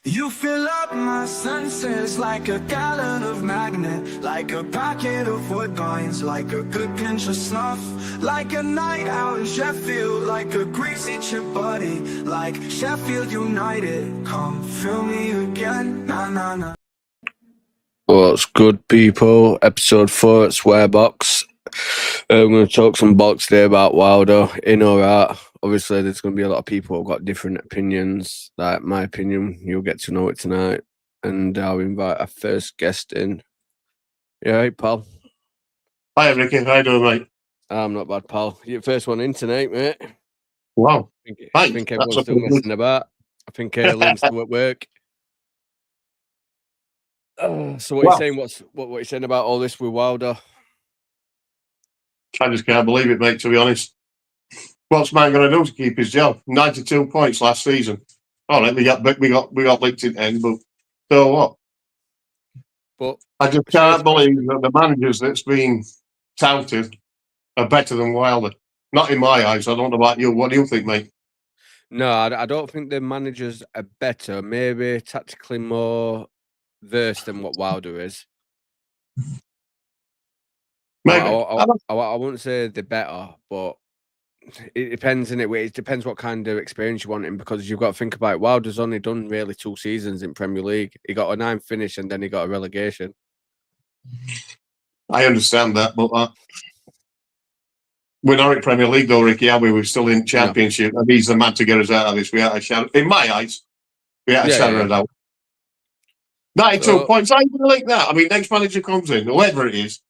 You fill up my senses like a gallon of magnet, like a packet of woodbines, like a good pinch of snuff, like a night out in Sheffield, like a greasy chip buddy, like Sheffield United. Come fill me again, na na na. What's good, people? Episode 4 at Swearbox. I'm going to talk some box today about Wilder, in or out. Obviously, there's going to be a lot of people who've got different opinions. Like my opinion, you'll get to know it tonight. And I'll invite our first guest in. You all right, pal? Hi, Ricky. How you doing, mate? I'm not bad, pal. You're the first one in tonight, mate. Wow. I think everyone's still messing about. I think Liam's still at work. So what are you saying? What are you saying about all this with Wilder? I just can't believe it, mate, to be honest. What's man going to do to keep his job? 92 points last season. All right, we got licked in the end, but so what? But I just can't believe that the managers that's been touted are better than Wilder. Not in my eyes. I don't know about you. What do you think, mate? No, I don't think the managers are better. Maybe tactically more versed than what Wilder is. Maybe. I wouldn't say they're better, but it depends, innit? It depends what kind of experience you want him, because you've got to think about it. Wilder's only done really 2 seasons in Premier League. He got a 9th finish and then he got a relegation. I understand that, but we're not in Premier League though, Ricky, are we? We're still in Championship, and he's the man to get us out of this. We had to shadow, in my eyes, we had to shadow it out. 92 points, I even like that. I mean, next manager comes in, whoever it is,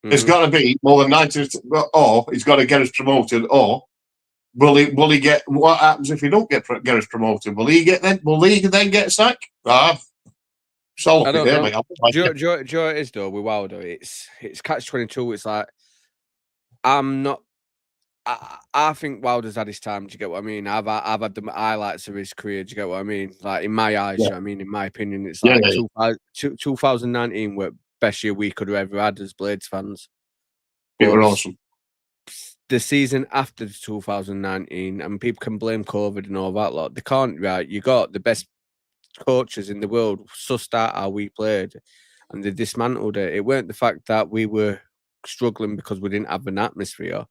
it's got to be more than 90, or he's got to get us promoted, or will he get, what happens if he don't get us promoted? Will he then get sacked? So I don't know. Do you know what it is though with Wilder? It's catch-22. It's like, I think Wilder's had his time. Do you get what I mean? I've had the highlights of his career. Do you get what I mean? Like in my eyes, you know what I mean? In my opinion, it's like 2019 were best year we could have ever had as Blades fans. It was awesome. The season after 2019, and people can blame COVID and all that lot. They can't, right? You got the best coaches in the world sussed out how we played, and they dismantled it. It weren't the fact that we were struggling because we didn't have an atmosphere.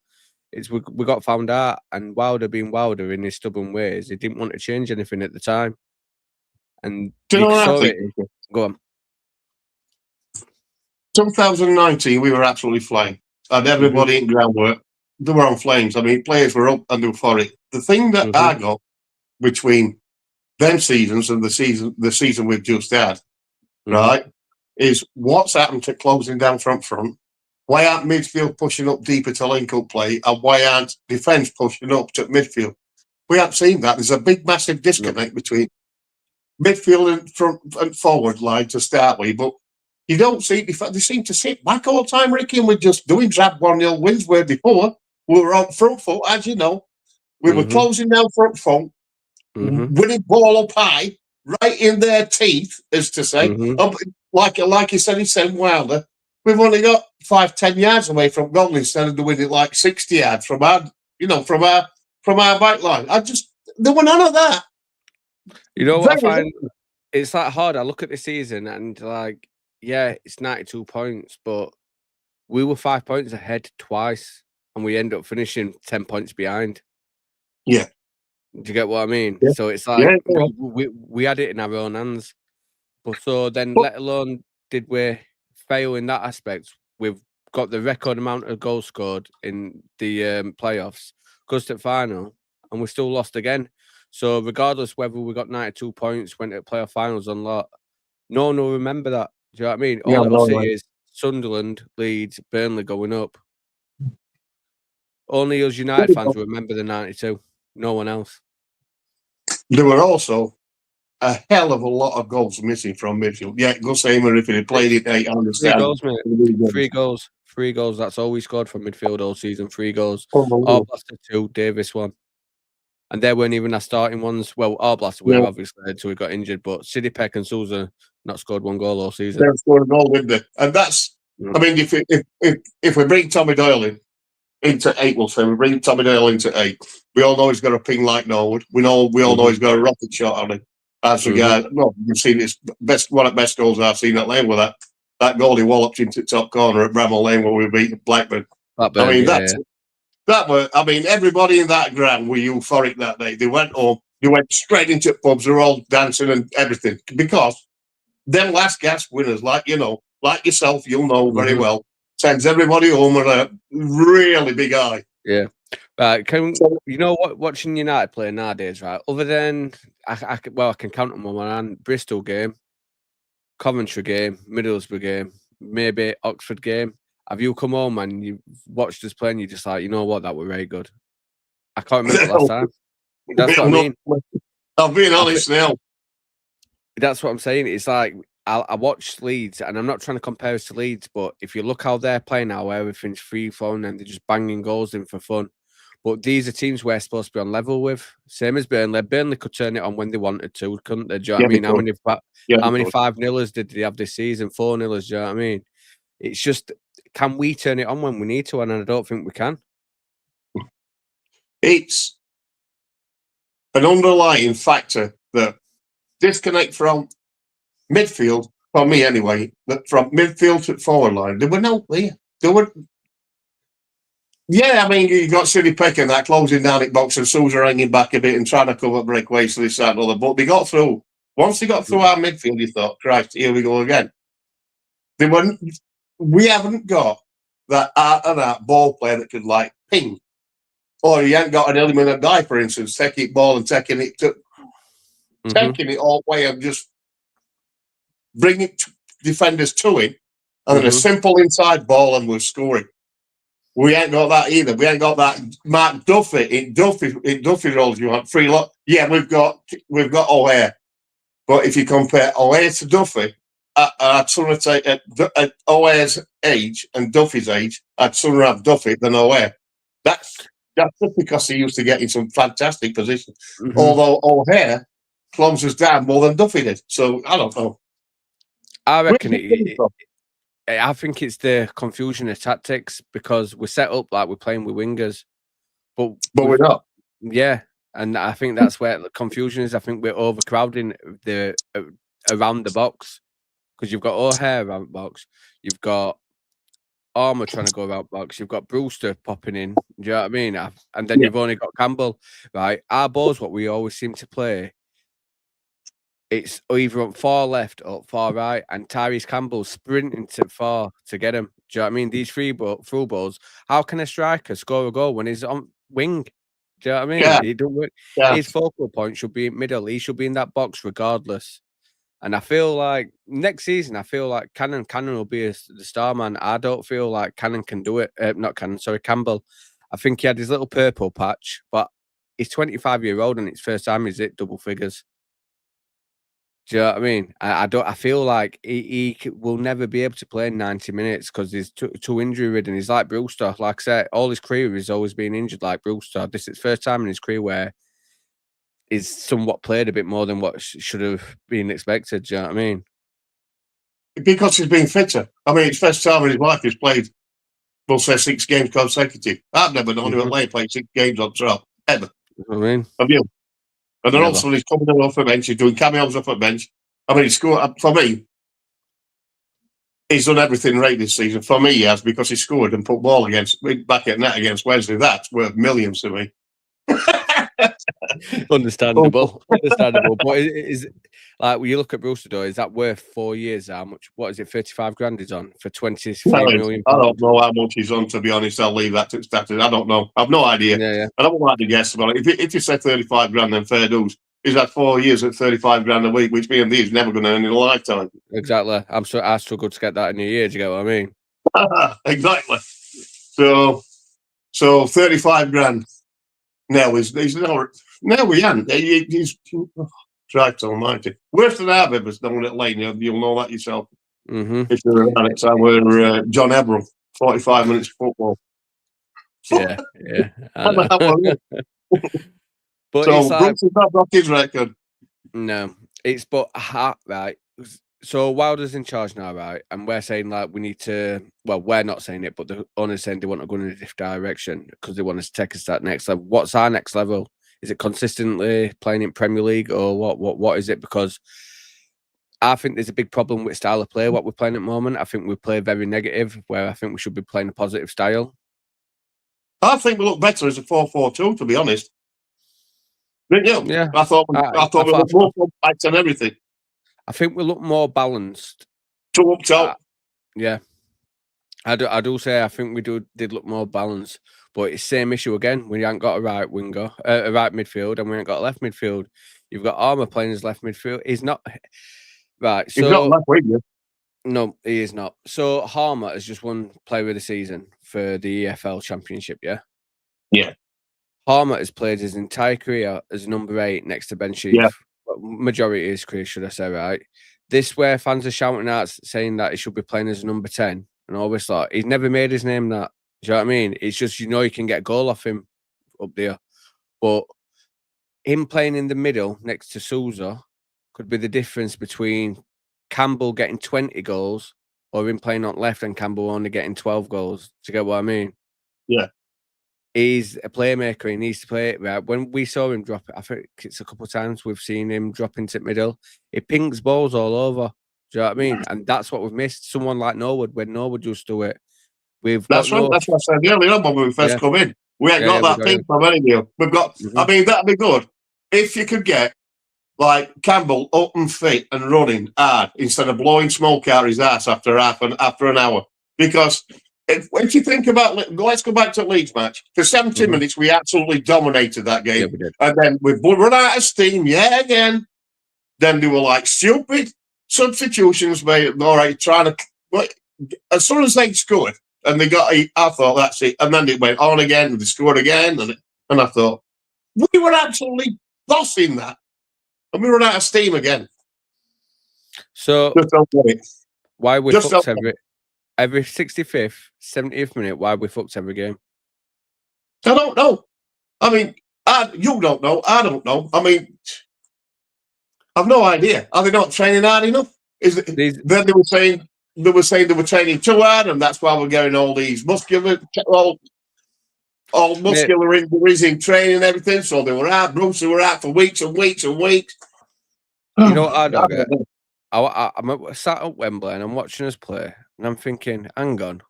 It's we got found out, and Wilder being Wilder in his stubborn ways, he didn't want to change anything at the time. And do you know what I think? Go on. 2019, we were absolutely flying, and everybody in groundwork, they were on flames. I mean, players were up and do for it. The thing that I got between them seasons and the season we've just had, right, is what's happened to closing down front. Why aren't midfield pushing up deeper to link up play, and why aren't defence pushing up to midfield? We haven't seen that. There's a big, massive disconnect between midfield and front and forward line to start with, but you don't see, they seem to sit back all the time, Ricky, and we're just doing drab 1-0 wins, where before we were on front foot, as you know. We were closing down front foot, winning ball up high, right in their teeth, as to say. Like you said, he said Wilder, we've only got 5-10 yards away from goal instead of doing it like 60 yards from our back line. There were none of that. You know what I find? It's like hard. I look at the season and like, yeah, it's 92 points, but we were 5 points ahead twice, and we end up finishing 10 points behind. Yeah. Do you get what I mean? Yeah. So it's like we had it in our own hands. But so then, let alone did we fail in that aspect, we've got the record amount of goals scored in the playoffs, goes to the final, and we still lost again. So regardless whether we got 92 points, went to playoff finals or not, no one will remember that. Do you know what I mean? All it'll see is Sunderland, Leeds, Burnley going up. Only us United fans will remember the 92. No one else. There were also a hell of a lot of goals missing from midfield. Yeah, go Seymour if he had played it 8, I understand. 3 goals, mate. 3 goals. 3 goals. That's all we scored from midfield all season. 3 goals. Arblaster 2, Davis 1. And they weren't even our starting ones. Well, Arblaster were obviously until we got injured, but Sidney Peck and Sousa not scored 1 goal all season. They've scored a goal, didn't they? And that's, I mean, if we bring Tommy Doyle into 8, we'll say we bring Tommy Doyle into 8. We all know he's got a ping like Norwood. We all know he's got a rocket shot on him. As regards, well, you've seen it's one of the best goals I've seen at Lane with that goal he walloped into the top corner at Bramall Lane when we beat Blackburn. Blackburn, I mean, that were. I mean, everybody in that ground were euphoric that day. They went home. They went straight into pubs. They were all dancing and everything because them last gasp winners, like yourself, you'll know very well, sends everybody home with a really big eye. Yeah. Right, you know what? Watching United play nowadays, right? Other than I can count them on one hand. Bristol game, Coventry game, Middlesbrough game, maybe Oxford game. Have you come home and you watched us play and you're just like, you know what, that were very good? I can't remember the last time. That's what I mean. I'm being honest now. That's what I'm saying. It's like I watched Leeds, and I'm not trying to compare us to Leeds, but if you look how they're playing now, where everything's free flowing and they're just banging goals in for fun. But these are teams we're supposed to be on level with. Same as Burnley. Burnley could turn it on when they wanted to, couldn't they? Do you know what I mean? How many 5-0ers did they have this season? 4-0ers, do you know what I mean? It's just, can we turn it on when we need to? And I don't think we can. It's an underlying factor that disconnect from midfield, for me anyway, that from midfield to forward line, they were not there. They were. Yeah, I mean, you got City picking that, closing down it box, and Sousa hanging back a bit and trying to cover breakaways to this side and other. But they got through. Once they got through our midfield, you thought, Christ, here we go again. We haven't got that art of that ball player that could like ping. Or you haven't got an element of die, for instance, taking ball and taking it all the way and just bringing defenders to it. And then a simple inside ball and we're scoring. We ain't got that either. We ain't got that Mark Duffy in Duffy roles. You want free lot? Yeah, we've got O'Hare. But if you compare O'Hare to Duffy, I'd sooner take at O'Hare's age and Duffy's age, I'd sooner have Duffy than O'Hare. That's just because he used to get in some fantastic positions. Although O'Hare plums us down more than Duffy did. So I don't know. I reckon I think it's the confusion of tactics because we're set up like we're playing with wingers, but we're not. Yeah, and I think that's where the confusion is. I think we're overcrowding around the box because you've got O'Hare around the box, you've got Armour trying to go around the box, you've got Brewster popping in. Do you know what I mean? And then you've only got Campbell, right? Our ball's what we always seem to play. It's either on far left or far right, and Tyrese Campbell sprinting to far to get him. Do you know what I mean? These through balls. How can a striker score a goal when he's on wing? Do you know what I mean? Yeah. He don't work. Yeah. His focal point should be in middle. He should be in that box regardless. And I feel like next season, Cannon will be the star man. I don't feel like Cannon can do it. Not Cannon, sorry, Campbell. I think he had his little purple patch, but he's 25-year-old and it's first time he's hit double figures. Do you know what I mean? I feel like he will never be able to play 90 minutes because he's too injury ridden. He's like Brewster. Like I said, all his career he's always been injured like Brewster. This is the first time in his career where he's somewhat played a bit more than what should have been expected. Do you know what I mean? Because he's been fitter. I mean, it's first time in his life he's played, we'll say, 6 games consecutive. I've never known him at playing 6 games on trial, ever. I mean, have you? And then also he's coming off the bench, he's doing cameos off the bench. I mean, he's scored, for me, he's done everything right this season. For me, he has, because he scored and put ball back at net against Wesley. That's worth millions to me. Understandable. But is like when you look at Brewster, though, is that worth 4 years? How much? What is it? 35 grand is on for 23 million. I don't know how much he's on. To be honest, I'll leave that to status. I don't know. I've no idea. Yeah. I don't like to guess about it. If you said 35 grand, then fair dues. He's had 4 years at 35 grand a week, which me and he's never going to earn in a lifetime. Exactly. I struggled to get that in a year. Do you get what I mean? Exactly. So 35 grand. Now he's no, we haven't. He's Christ almighty. Worse than I've ever done at Lane. You'll know that yourself. If you're around it, so we're John Ebram, 45 minutes of football. Yeah. But so it's like, Brooks is not broke his record. No, it's right. So Wilder's in charge now, right? And we're saying like we need to. Well, we're not saying it, but the owners saying they want to go in a different direction because they want us to take us to that next level. What's our next level? Is it consistently playing in Premier League, or what is it? Because I think there's a big problem with style of play, what we're playing at the moment. I think we play very negative, where I think we should be playing a positive style. I think we look better as a 4-4-2, to be honest. Didn't you? Yeah. I thought we looked more compact and everything. I think we look more balanced. Two up top. Yeah. I do say I think we did look more balanced, but it's same issue again. We haven't got a right winger, a right midfield, and we ain't got a left midfield. You've got Armour playing as left midfield. He's not right. So he's not left winger. No, he is not. So Harmer has just won Player of the Season for the EFL Championship. Yeah. Yeah. Harmer has played his entire career as number 8 next to Ben Sheaf. Yeah. Majority of his career, should I say, right? This where fans are shouting out saying that he should be playing as number 10. And I always thought he's never made his name that. Do you know what I mean? It's just, you can get a goal off him up there. But him playing in the middle next to Sousa could be the difference between Campbell getting 20 goals or him playing on left and Campbell only getting 12 goals. Do you get what I mean? Yeah. He's a playmaker. He needs to play it right. When we saw him drop it, I think it's a couple of times we've seen him drop into the middle. He pings balls all over. Do you know what I mean? And that's what we've missed. Someone like Norwood, when Norwood used to it. That's right. That's what I said earlier on when we first come in. We ain't got that thing from anywhere. We've got, I mean, that'd be good if you could get like Campbell up and fit and running hard instead of blowing smoke out his ass after an hour. Because if you think about, let's go back to the Leeds match. For 70 minutes, we absolutely dominated that game. Yeah, and then we've run out of steam, again. Then they were like stupid substitutions, mate. All right, trying to, as soon as they scored and they got, I thought that's it. And then it went on again and they scored again. And I thought, we were absolutely bossing that. And we run out of steam again. So, why we fucked every 65th, 70th minute, why we fucked every game? I don't know. I mean, you don't know. I don't know. I mean, I've no idea. Are they not training hard enough? Then they were saying they were training too hard, and that's why we're getting all these muscular injuries in training and everything. So they were out. Bruce, they were out for weeks and weeks and weeks. You know what I don't get? I'm sat at Wembley and I'm watching us play, and I'm thinking, hang on,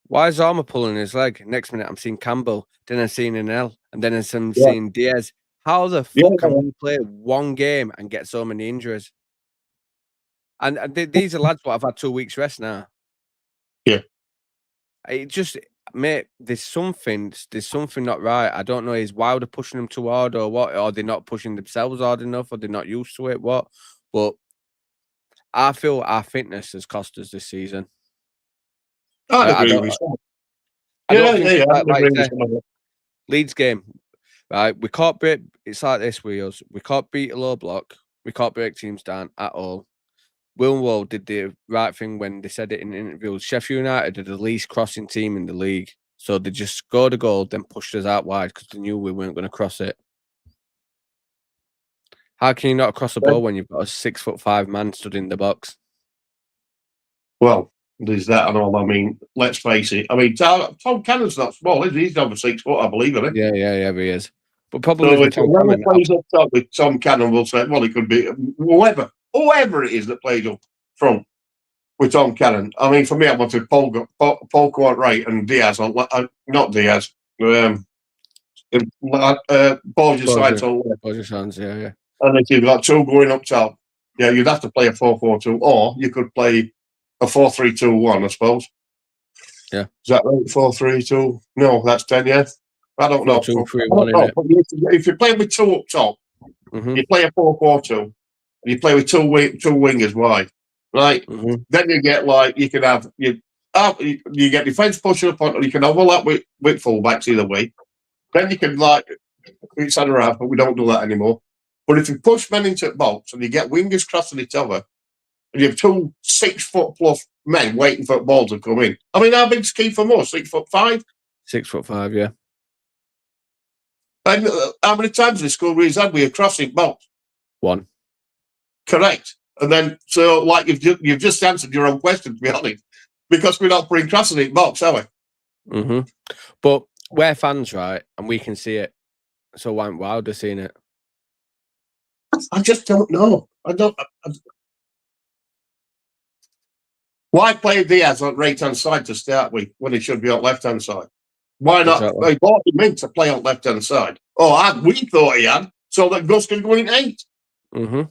why is Armour pulling his leg? Next minute, I'm seeing Campbell, then I'm seeing Nel, and then I'm seeing Diaz. How the fuck can we play one game and get so many injuries? And these are lads what have had 2 weeks rest now. Yeah. It just, mate, there's something not right. I don't know, is Wilder pushing them too hard or what? Or they're not pushing themselves hard enough, or they're not used to it, what? But I feel our fitness has cost us this season. I agree with you. Leeds game, right? We can't beat. It's like this with us. We can't beat a low block. We can't break teams down at all. Willwall did the right thing when they said it in interviews. Sheffield United are the least crossing team in the league, so they just scored a goal, then pushed us out wide because they knew we weren't going to cross it. How can you not cross a ball when you've got a 6'5" man stood in the box? Well, there's that and all. I mean, let's face it. I mean, Tom Cannon's not small, is he? He's over 6 foot, I believe, isn't he? Yeah, he is. But probably with Tom Cannon, plays up top with Tom Cannon, will say, well, it could be whoever it is that plays up front with Tom Cannon. I mean, for me, I wanted Paul Court right and Diaz on, not Diaz. Borges side on left. Borges hands, yeah. And if you've got two going up top, you'd have to play a 4-4-2, or you could play a 4-3-2-1, I suppose. Yeah. Is that right? 4-3-2? No, that's 10, yeah. I don't know. 2-3-1, if you play with two up top, you play a 4-4-2. You play with two wingers wide, right? Then you get you get defence pushing up on, or you can overlap with fullbacks either way. Then you can it's centre half, but we don't do that anymore. But if you push men into the box and you get wingers crossing each other, and you have 2 6-foot+ men waiting for the ball to come in. I mean, how big's Keith for more? 6'5"? 6'5", yeah. And how many times in school we had a crossing box? 1. Correct. And then, so you've just answered your own question, to be honest, because we're not putting crossing in box, are we? But we're fans, right? And we can see it. So why ain't Wilder seen it? I just don't know. Why play Diaz on right hand side to start with when he should be on left hand side? Why not? Exactly. They bought him in to play on left hand side. We thought he had, so that Gus could go in 8. Mm-hmm.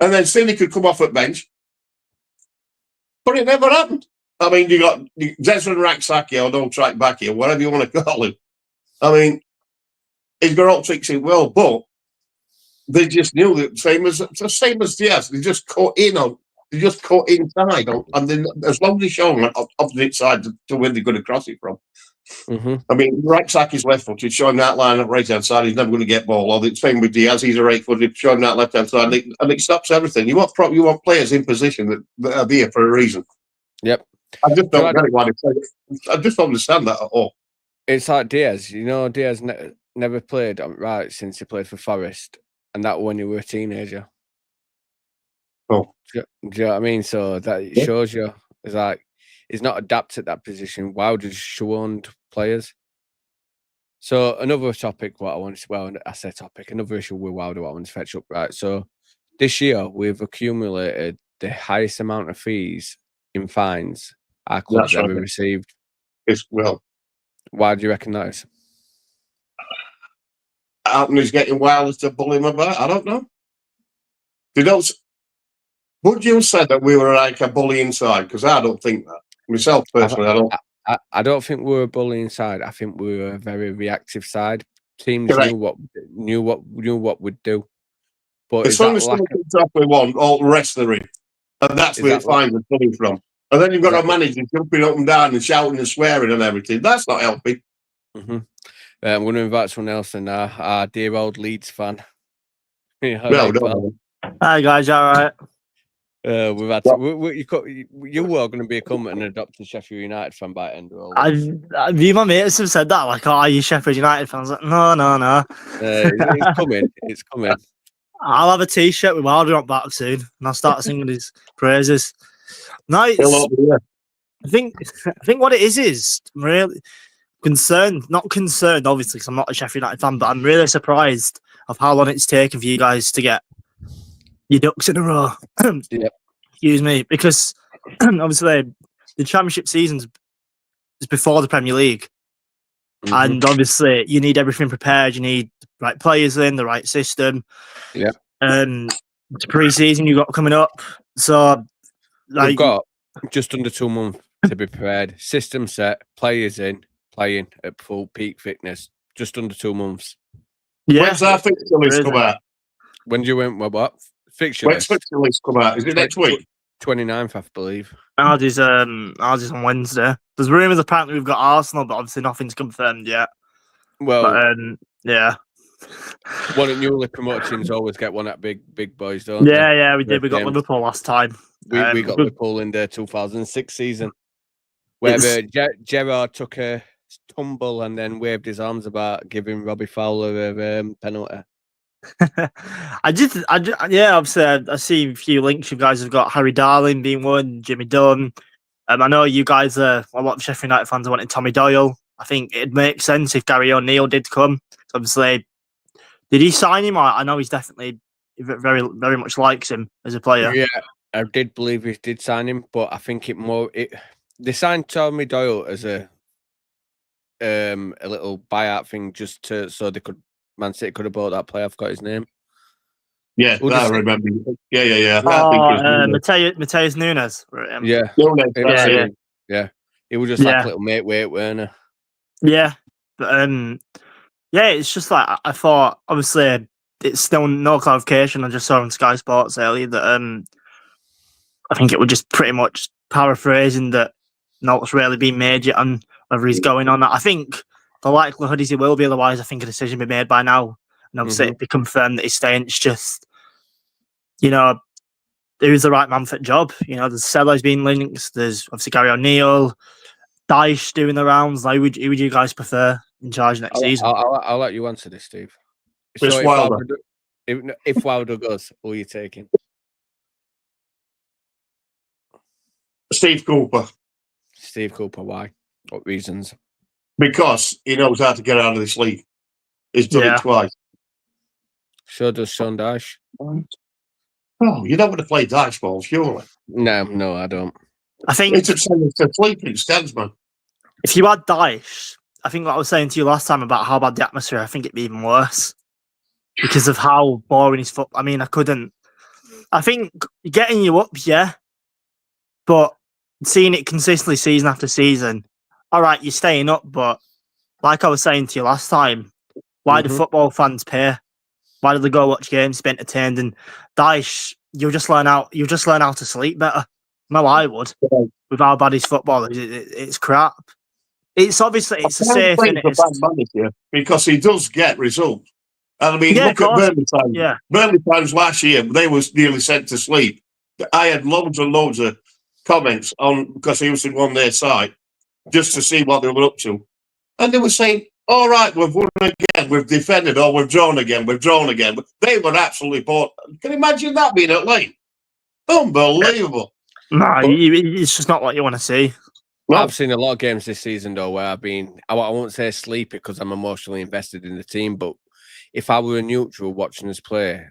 And then Cindy could come off at bench. But it never happened. I mean, you got Desmond Raksaki or Don't Track Back here, whatever you want to call him. I mean, he's got all tricks in well, but they just knew that same as Diaz. They just cut inside, and then as long as they show them on opposite side to where they're going to cross it from. Mm-hmm. I mean, Raksaki's left footed, showing that line at right hand side, he's never going to get ball. Or the same with Diaz, he's a right footed, showing that left hand side, and it stops everything. You want players in position that are there for a reason. Yep. I just don't get why they play it. I just don't understand that at all. It's like Diaz. Diaz never played right since he played for Forest, and that when he was a teenager. Oh. Do you know what I mean? So that shows you it's like he's not adapted that position. Wilder's shunned players. So another topic, another issue with Wilder, what I want to fetch up, right? So this year we've accumulated the highest amount of fees in fines our club's ever received. Why do you reckon that is? He's getting Wilder to bully him about. I don't know. Would you said that we were like a bully inside? Because I don't think that. Myself personally, I don't. I don't think we were a bullying side. I think we were a very reactive side. Teams knew what we'd do. But as long as someone comes off with one, all the rest are in, and that's where it finds are coming from. And then you've got a manager jumping up and down and shouting and swearing and everything. That's not helping. Mm-hmm. I'm going to invite someone else, and our dear old Leeds fan. Hi guys, all right. We've had you were going to become an adopted Sheffield United fan by end of all. Me, my mates have said that, like, are you Sheffield United fans? Like, no. It's coming. It's coming. I'll have a T-shirt with Wilder on back soon, and I'll start singing his praises. No, I think what it is I'm really concerned. Not concerned, obviously, because I'm not a Sheffield United fan, but I'm really surprised of how long it's taken for you guys to get your ducks in a row. Yep. Excuse me, because obviously the Championship season's is before the Premier League, and obviously you need everything prepared. You need the right players in, the right system. Yeah. It's pre-season you got coming up, so we've got just under 2 months to be prepared. System set, players in, playing at full peak fitness. Just under 2 months. Yeah. When's our fixture list come out? When do you went? What? Fixture list come out? Is it next week? 29th, I believe. Ours is on Wednesday. There's rumours apparently we've got Arsenal, but obviously nothing's confirmed yet. Well, but, yeah. One of newly promoted teams always get one at big boys, don't they? Yeah, we did. We got Liverpool last time. We got Liverpool in the 2006 season, where Gerrard took a tumble and then waved his arms about giving Robbie Fowler a penalty. Obviously, I see a few links. You guys have got Harry Darling being one, Jimmy Dunn. I know you guys are a lot of Sheffield United fans are wanting Tommy Doyle. I think it'd make sense if Gary O'Neill did come. So obviously, did he sign him? I know he's definitely very, very much likes him as a player. Yeah, I did believe he did sign him, but I think they signed Tommy Doyle as a little buyout thing just so they could. Man City could have bought that player. I've got his name. Yeah, I remember. Yeah. Mateus Nunes. Yeah. He was just like a little mate, weren't he? Yeah, but it's just like I thought. Obviously, it's still no clarification. I just saw on Sky Sports earlier that I think it was just pretty much paraphrasing that note's really been made yet on whether he's going on that. I think the likelihood is he will be, otherwise I think a decision will be made by now. And obviously it'd be confirmed that he's staying. It's just, who's the right man for the job? There's Sello's been linked. There's obviously Gary O'Neill, Dyche doing the rounds. Like, who would you guys prefer in charge next season? I'll let you answer this, Steve. So if Wilder goes, who are you taking? Steve Cooper. Steve Cooper, why? What reasons? Because he knows how to get out of this league. He's done it twice. So does Sean Dyche. Oh, you don't want to play dice ball, surely. No, I don't. I think It's a sleeping stands, man. if you had Dyche, I think what I was saying to you last time about how bad the atmosphere, I think it'd be even worse because of how boring his foot. I mean, I think getting you up, yeah, but seeing it consistently season after season, all right, you're staying up, but like I was saying to you last time, why do football fans pay? Why do they go watch games to be entertained? And Dyche, you'll just learn how to sleep better. No, I would. With how bad his football is, it's crap. It's obviously it's a safe thing for bad manager because he does get results. And I mean, look at Burnley times. Yeah. Burnley times last year, they was nearly sent to sleep. I had loads and loads of comments on because he was on their side just to see what they were up to, and they were saying, "All right, we've won again, we've defended, or we've drawn again, we've drawn again." But they were absolutely poor. Can you imagine that being at Lane? Unbelievable. No, it's just not what you want to see. Well, I've seen a lot of games this season though where I won't say sleepy because I'm emotionally invested in the team, but if I were a neutral watching us play,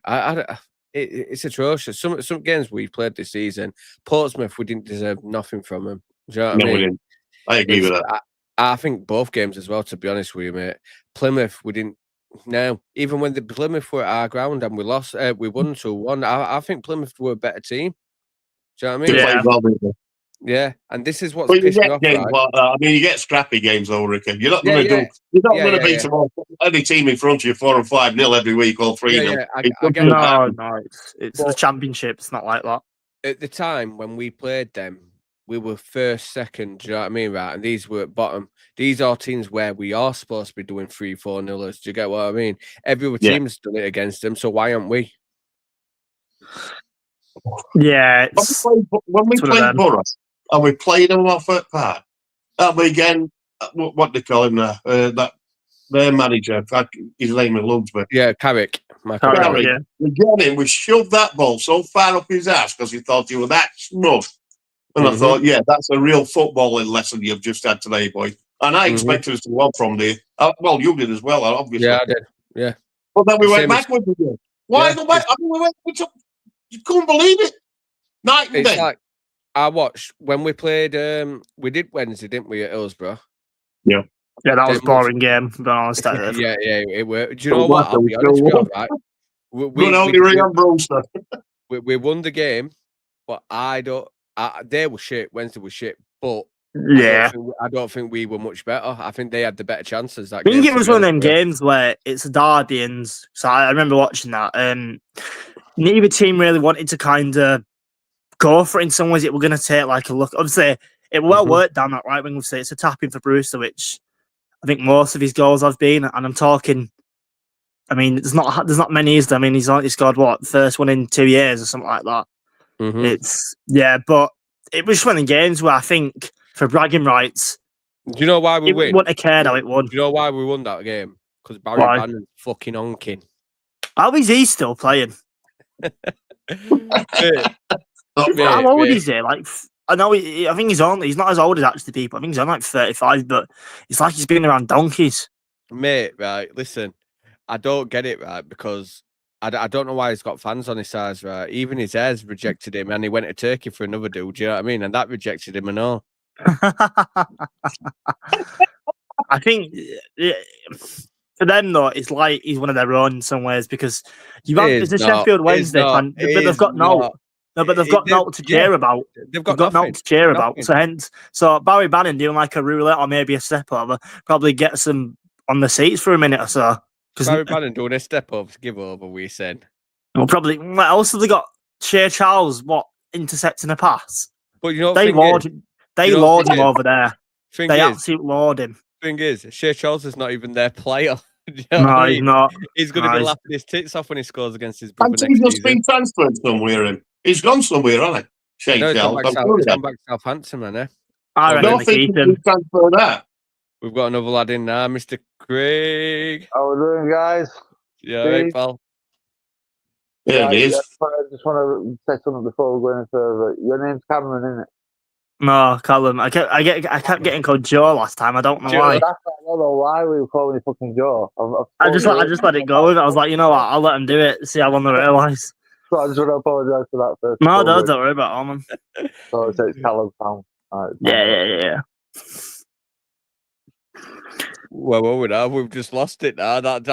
it's atrocious. Some games we've played this season, Portsmouth, we didn't deserve nothing from them. Do you know what I mean? we didn't. I agree with that. I think both games as well, to be honest with you, mate. Plymouth, we didn't. No, even when the Plymouth were at our ground and we lost, we won 2-1. I think Plymouth were a better team. Do you know what I mean? They played well, didn't they? Yeah, and this is what's But you pissed me get off. games Right? like that. I mean, you get scrappy games, though, Ricky. You're not going to Yeah. do. You're not Yeah, going to beat them all. Any team in front of you 4 or 5-0 every week or 3-0. Yeah, I get that. No, it's the championship. It's not like that. At the time when we played them, we were first, second. Do you know what I mean, right? And these were at bottom. These are teams where we are supposed to be doing 3-4-0. Do you get what I mean? Every other team's done it against them, so why aren't we? Yeah, when we played Borough and we played them off at Park, and we again, what they call him now, their manager, his name eludes me. Yeah, Carrick. Carrick. Yeah. We got him, we shoved that ball so far up his ass because he thought he was that snug. And I thought, yeah, that's a real footballing lesson you've just had today, boy. And I expected us to go on from there. Well, you did as well, obviously. Yeah, I did. Yeah. But then we went backwards again. Why go back? I mean, you couldn't believe it. Night and day. Like, I watched when we played, we did Wednesday, didn't we, at Hillsborough? Yeah. Yeah, that was a boring game, to be honest. Yeah, it were. Do you know what? I'll be honest with you, right? We won the game, but they were shit. Wednesday was shit, but yeah, I don't think we were much better. I think they had the better chances. I think it was one of them games where it's a derby, and so I remember watching that. Neither team really wanted to kind of go for it. In some ways, it were going to take like a look. Obviously, it well worked down that right wing. We say it's a tapping for Brewster, which I think most of his goals have been. And I'm talking. I mean, there's not many. Is there? I mean, he's scored what, first one in 2 years or something like that. It's but it was one of the games where I think for bragging rights. Do you know why we win? Wouldn't have cared how it won. Do you know why we won that game? Because Barry Bannon's fucking honking. How is he still playing? How old is he? Like, I know. I think he's not as old as actually people. I think he's only like 35, but it's like he's been around donkeys. Mate, right? Listen, I don't get it, right? Because I don't know why he's got fans on his sides, right? Even his heirs rejected him, and he went to Turkey for another dude. Do you know what I mean? And that rejected him and all. I think for them though, it's like he's one of their own in some ways because it's a Sheffield Wednesday fan, but they've got no to cheer about. They've got no to cheer about. So Barry Bannon doing like a roulette or maybe a step over probably gets them on the seats for a minute or so. Barry Bannon doing a step over to give over, we said. Well, probably. What else have they got? Shea Charles, intercepting a pass? But you know, they lord him over there. They absolutely lord him. Thing is, Shea Charles is not even their player. He's not. He's going to be laughing his tits off when he scores against his brother next season. He's been transferred somewhere. He's gone somewhere, hasn't he? Shea Charles. He's gone back to Southampton, man. I don't think he's transferred that. We've got another lad in now, Mr. Craig. How we doing, guys? Yeah, right, pal. Yeah, it is. I just want to say something before we go any further. Your name's Cameron, isn't it? No, Callum. I kept getting called Joe last time. I don't know why. That's I don't know why we were calling you fucking Joe. I just let it go with it. I was like, you know what? I'll let him do it. See how long they realise. So I just want to apologise for that first. No, don't worry about it, man. So it's Callum Pound. Right, Yeah. Well, what would have? We've just lost it now. That's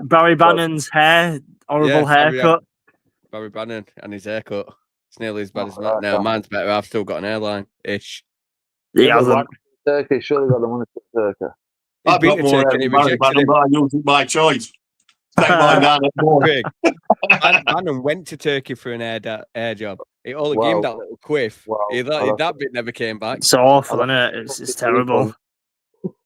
Barry Bannon's hair, horrible haircut. Barry Bannon and his haircut. It's nearly as bad as Oh, mine. right, No, yeah. mine's better. I've still got an airline ish. He but hasn't. why Turkey surely got the money to Turkey. He's I've been got to more Turkey and he Barry rejected Bannon, him. but I use it by choice. Take mine down at board. Craig, Bannon went to Turkey for an air job. He only gave him that little quiff. Wow. That bit never came back. It's awful, isn't it? It's terrible.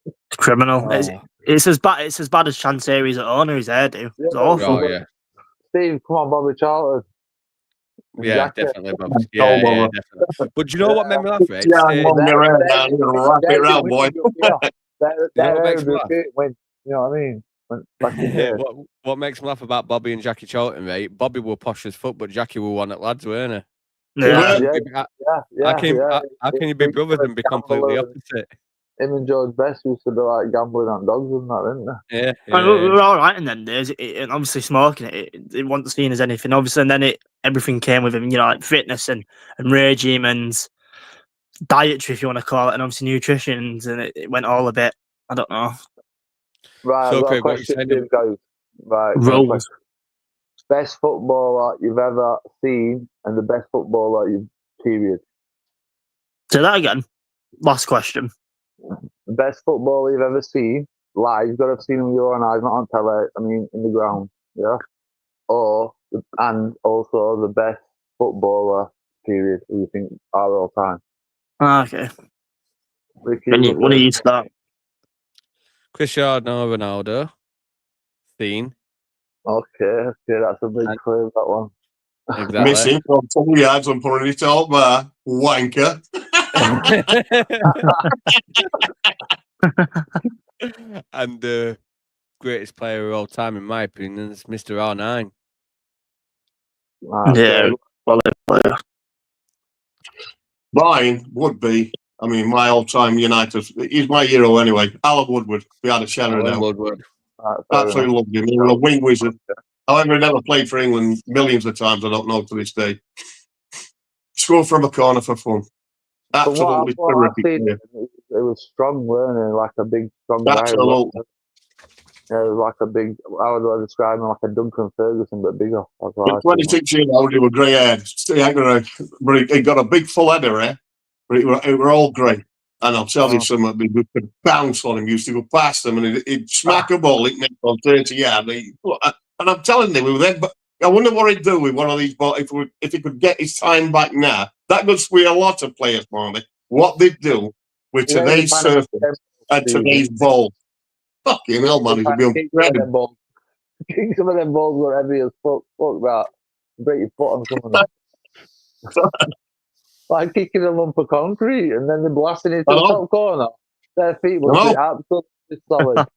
It's criminal. It's as bad. It's as bad as Chanseri's owner. His hairdo. It's awful. Oh yeah, Steve, come on, Bobby Charlton. yeah, Jacket. definitely, Bob. Yeah, definitely. But do you know what made me laugh? Right? Yeah, I'm on your head now. You're gonna wrap it around, boy. That makes me laugh? when you know what I mean. When back in there. What makes me laugh about Bobby and Jackie Charlton, right? Bobby were posh as fuck, but Jackie were one at lads, weren't he? Yeah. How can you be brothers and be completely opposite? Him and George Best used to be like gambling on dogs and that, didn't they? Yeah, I mean, we were all right in them days. And obviously smoking it wasn't seen as anything. Obviously, and then everything came with him. You know, like fitness and regime and dietary, if you want to call it, and obviously nutrition, and it went all a bit. I don't know. Right, So, I've got a Craig, what you question saying? for you guys. Right, Rules. best footballer you've ever seen and the best footballer you've period. Say that again. Last question. Best footballer you've ever seen live. You've got to have seen him with your own eyes, not on tele. I mean, in the ground. Yeah. And also the best footballer period. Who you think are all time? Okay. Ricky, When you start? Cristiano Ronaldo. Scene. Okay, that's a big claim, that one. Exactly. Missing from 2 yards and putting it out there. Wanker. And the greatest player of all time, in my opinion, is Mr. R9. Yeah. Player. Mine would be, I mean, my all-time United. He's my hero anyway. Alan Woodward. We had a shadow Alan now. Woodward. Absolutely loved him. He was a wing wizard. However, he never played for England millions of times. I don't know to this day. Scored from a corner for fun. Absolutely terrific. It was strong, weren't it? Like a big, strong guy. Absolutely. Yeah, it was like a big, I would describe him like a Duncan Ferguson, but bigger. At 26 years old, he was grey haired. But he got a big full head of hair. But it were all grey. And I'll tell you something, we could bounce on him, used to go past him, and he'd smack a ball, he'd make on 30 yards. And I'm telling you, we were then, but I wonder what he'd do with one of these balls if he could get his time back now. That goes with a lot of players, Marley. What they'd do with today's surface and today's ball. Fucking hell, man, he'd be incredible. Some of them balls were heavy as fuck. Fuck that. Break your foot on some of them. Like kicking a lump of concrete and then they're blasting it to the top corner. Their feet would be absolutely solid.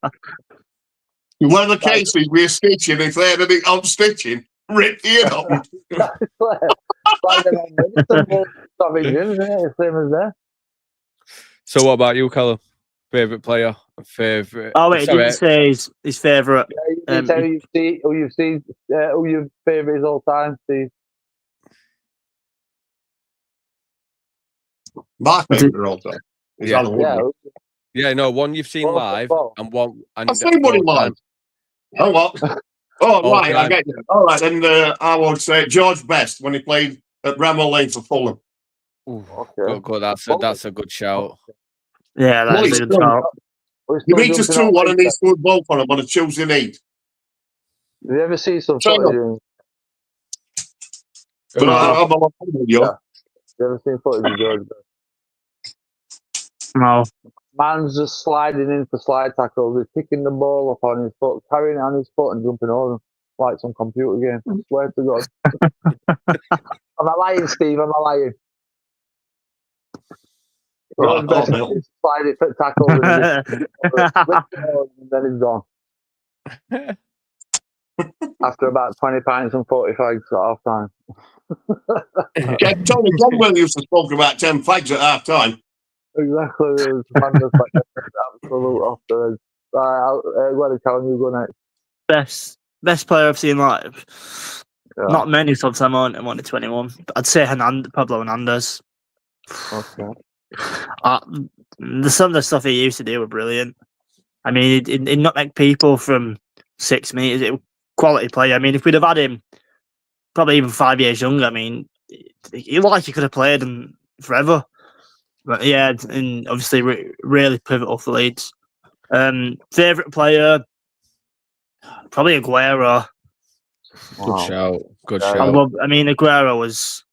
One of the cases we're stitching, if they had anything on stitching, rip the head off. Like them on medicine balls, savage, isn't it? Same as that. So what about you, Callum? Favourite player? Favourite? Oh wait, didn't say his favourite. Yeah, who you've seen, who your favourite is all time, Steve. My favourite all time. Yeah, no, one you've seen live and one. And I've seen one live. Oh, what? Oh, right, I get you. All right, then I would say George Best when he played at Bramall Lane for Fulham. Good. That's a good shout. Yeah, that's a good shout. He beat us 2-1 and he scored both on him on a Tuesday night. Have you ever seen some footage? You ever seen footage of George Best? No. Man's just sliding in for slide tackles. He's picking the ball up on his foot, carrying it on his foot and jumping over them like some computer game. I swear to God. Am I lying, Steve? Am I lying? Slide it for tackles and then he's gone. After about 20 pints and 40 fags at half time. Yeah, Tony Cromwell used to spoke about 10 fags at half time. Exactly. It was madness. Like, absolute off the edge. Right, what are you go next? Best player I've seen live. Yeah. Not many subs I'm on. I'm on 21. But I'd say Pablo Hernandez. Okay. Some of the stuff he used to do were brilliant. I mean, he'd not make people from 6 meters. It was quality player. I mean, if we'd have had him probably even 5 years younger, I mean, he looked like he could have played and forever. But yeah, and obviously really pivotal for Leeds. Favourite player, probably Aguero. Good shout. Good Yeah. shout. I mean, Aguero was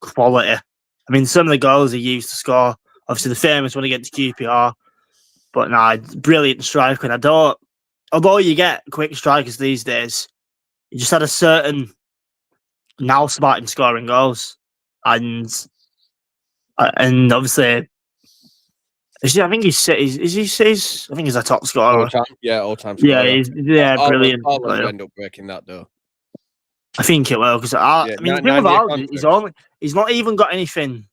quality. I mean, some of the goals he used to score, obviously the famous one against QPR, but brilliant striker. And although you get quick strikers these days, he just had a certain nous about him scoring goals, and obviously, I think he's I think he's a top scorer. All time scorer. Yeah, brilliant. All will end up breaking that though. I think it will because I mean, the thing about he's not even got anything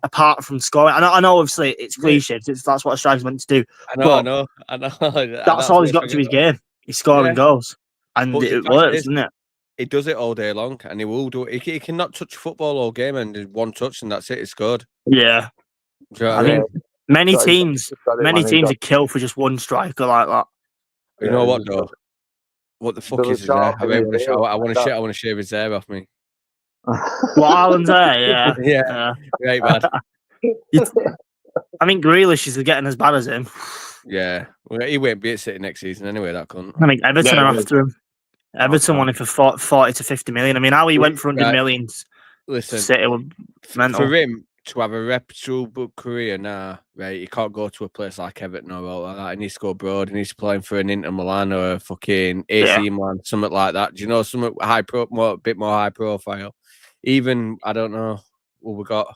apart from scoring. I know obviously it's cliche. That's what a striker's meant to do. I know. That's all he's got to his game. He's scoring goals, and it works, doesn't it? He does it all day long, and he will do it. He cannot touch football all game, and one touch, and that's it. He scored. Yeah, do you know what I mean? Many teams would kill for just one striker like that. You know what though? What the fuck is his hair? I want to shave his hair off me. What, Alan's hair? Yeah. Right, bad. I mean, Grealish is getting as bad as him. Yeah, well, he won't be at City next season anyway. That cunt. I mean, Everton are after him. Everton wanted for 40 to 50 million. I mean, how he went for 100 million. Listen, City were mental. For him to have a reputable career now, right? He can't go to a place like Everton or all like that. He needs to go abroad. He needs to play for an Inter Milan or a fucking AC Milan, something like that. Do you know something a bit more high profile? Even I don't know. Well, we got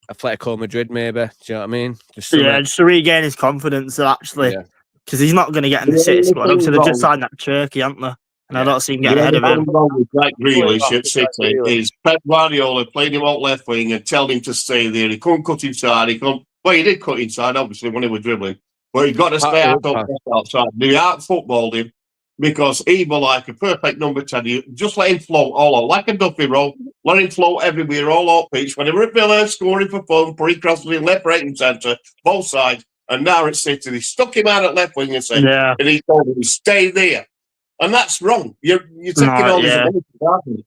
Atletico Madrid, maybe. Do you know what I mean? Just to regain his confidence, actually, because he's not going to get in the City squad. Obviously, they've just signed that Turkey, haven't they? And I don't see him getting ahead of him. Like Grealish at City is Pep Guardiola played him out left wing and told him to stay there. He couldn't cut inside. He did cut inside, obviously, when he was dribbling. But he got to stay outside. They out-footballed him because he was like a perfect number 10. You just let him float all out, like a Duffy roll. Let him float everywhere, all out pitch. When they were at Villa, scoring for fun, pretty crosses in left, right and centre, both sides. And now at City, they stuck him out at left wing and said, and he told him to stay there. And that's wrong. You're taking all this ability.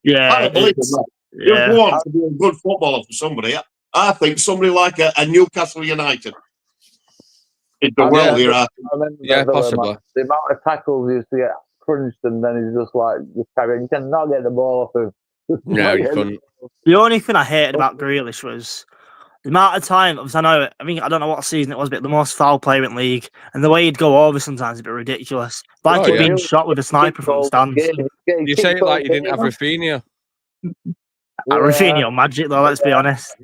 I don't believe it. You want to be a good footballer for somebody. I think somebody like a Newcastle United. In the world here. Possibly. The amount of tackles he used to get crunched and then he's just like, you cannot get the ball off him. No, you couldn't. The only thing I hated about Grealish was the amount of time. I don't know what season it was, but the most foul player in the league, and the way he'd go over sometimes is a bit ridiculous. Like he'd been shot with a sniper from the stands. You say it like you didn't have Rafinha. Rafinha magic though. Let's be honest.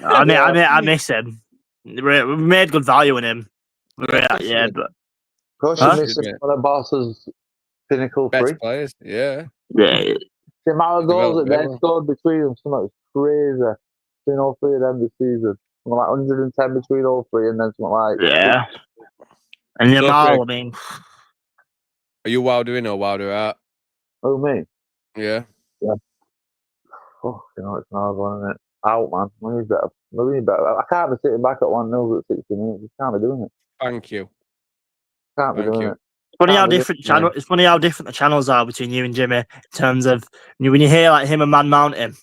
I miss him. We made good value in him. But of course, you miss one of Barca's pinnacle best players. Yeah. The amount of goals that they scored between them, something crazy. Between all three of them this season, something like 110 between all three, and then something like And Yamal, I mean, are you Wilder in or Wilder out? Oh, me? Yeah. Oh, it's an hard one, isn't it? Out, man. We need better. I can't be sitting back at 1-0 at 60 minutes. You can't be doing it. Thank you. Can't be doing it. It's funny how different It's funny how different the channels are between you and Jimmy in terms of when you hear like him and Man Mountain.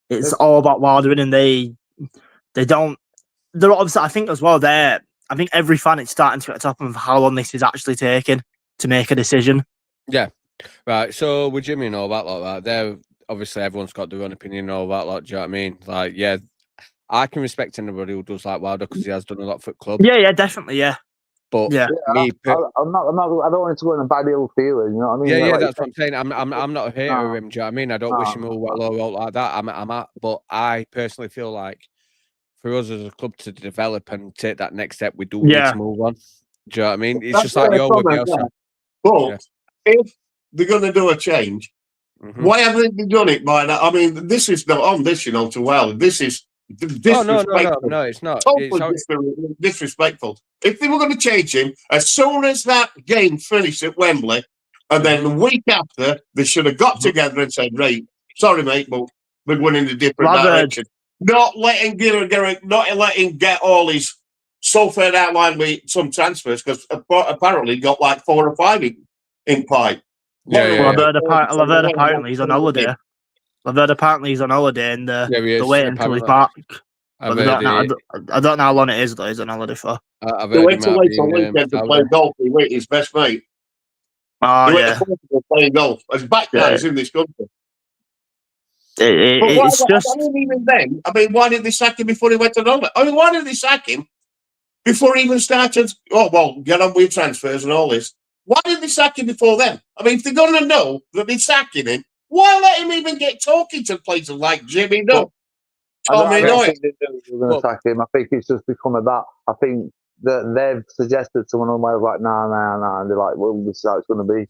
It's all about Wilder, and they don't. They're obviously. I think as well. I think every fan is starting to get on top of how long this is actually taking to make a decision. Yeah, right. So with Jimmy and all that like that, they're obviously everyone's got their own opinion and all that. Like, do you know what I mean? Like, yeah, I can respect anybody who does like Wilder because he has done a lot for the club. Yeah, definitely, yeah. But I'm not. I don't want to go in a bad ill feeling. You know what I mean? Yeah, that's what I'm saying. I'm not a hater of him. Do you know what I mean? I don't wish him all well or like that. But I personally feel like for us as a club to develop and take that next step, we do need to move on. Do you know what I mean? It's just like your with Bielsa. But if they're going to do a change, why haven't they done it by now? I mean, this is not on this, to Well. This is disrespectful. No, it's not. Totally disrespectful. If they were going to change him, as soon as that game finished at Wembley, and then the week after, they should have got together and said, right, sorry, mate, but we're going in a different direction. Not letting get all his so far outlined with some transfers, because apparently he got like 4 or 5 in pipe. I've heard apparently he's on holiday. I've heard apparently he's on holiday and they're waiting until he's back. I don't know how long it is that he's on holiday for. They wait till weekend to play golf with his best mate. Oh, yeah. Playing golf. As back guys in this country. It's just. I mean, even then, why didn't they sack him before he went on holiday? Why did they sack him before he even started? Oh, well, get on with transfers and all this. Why didn't they sack him before then? If they're going to know that they're sacking him, why let him even get talking to places like Jimmy Dunn? I don't think they're going to sack him. I think it's just become about. I think that they've suggested someone on my like, nah, and they're like, well, this is how it's going to be.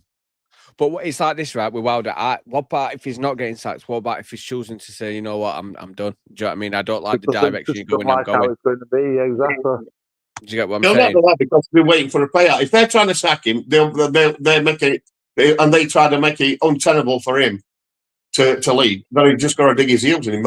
But it's like this, right? With Wilder, what about if he's not getting sacked? What about if he's choosing to say, you know what, I'm done? Do you know what I mean? I don't like the direction you're going. I'm going. How it's going to be, exactly. Do you get what I'm saying? Not because they're waiting for a payout. If they're trying to sack him, they'll make it, and they try to make it untenable for him to leave. Then he just got to dig his heels in him.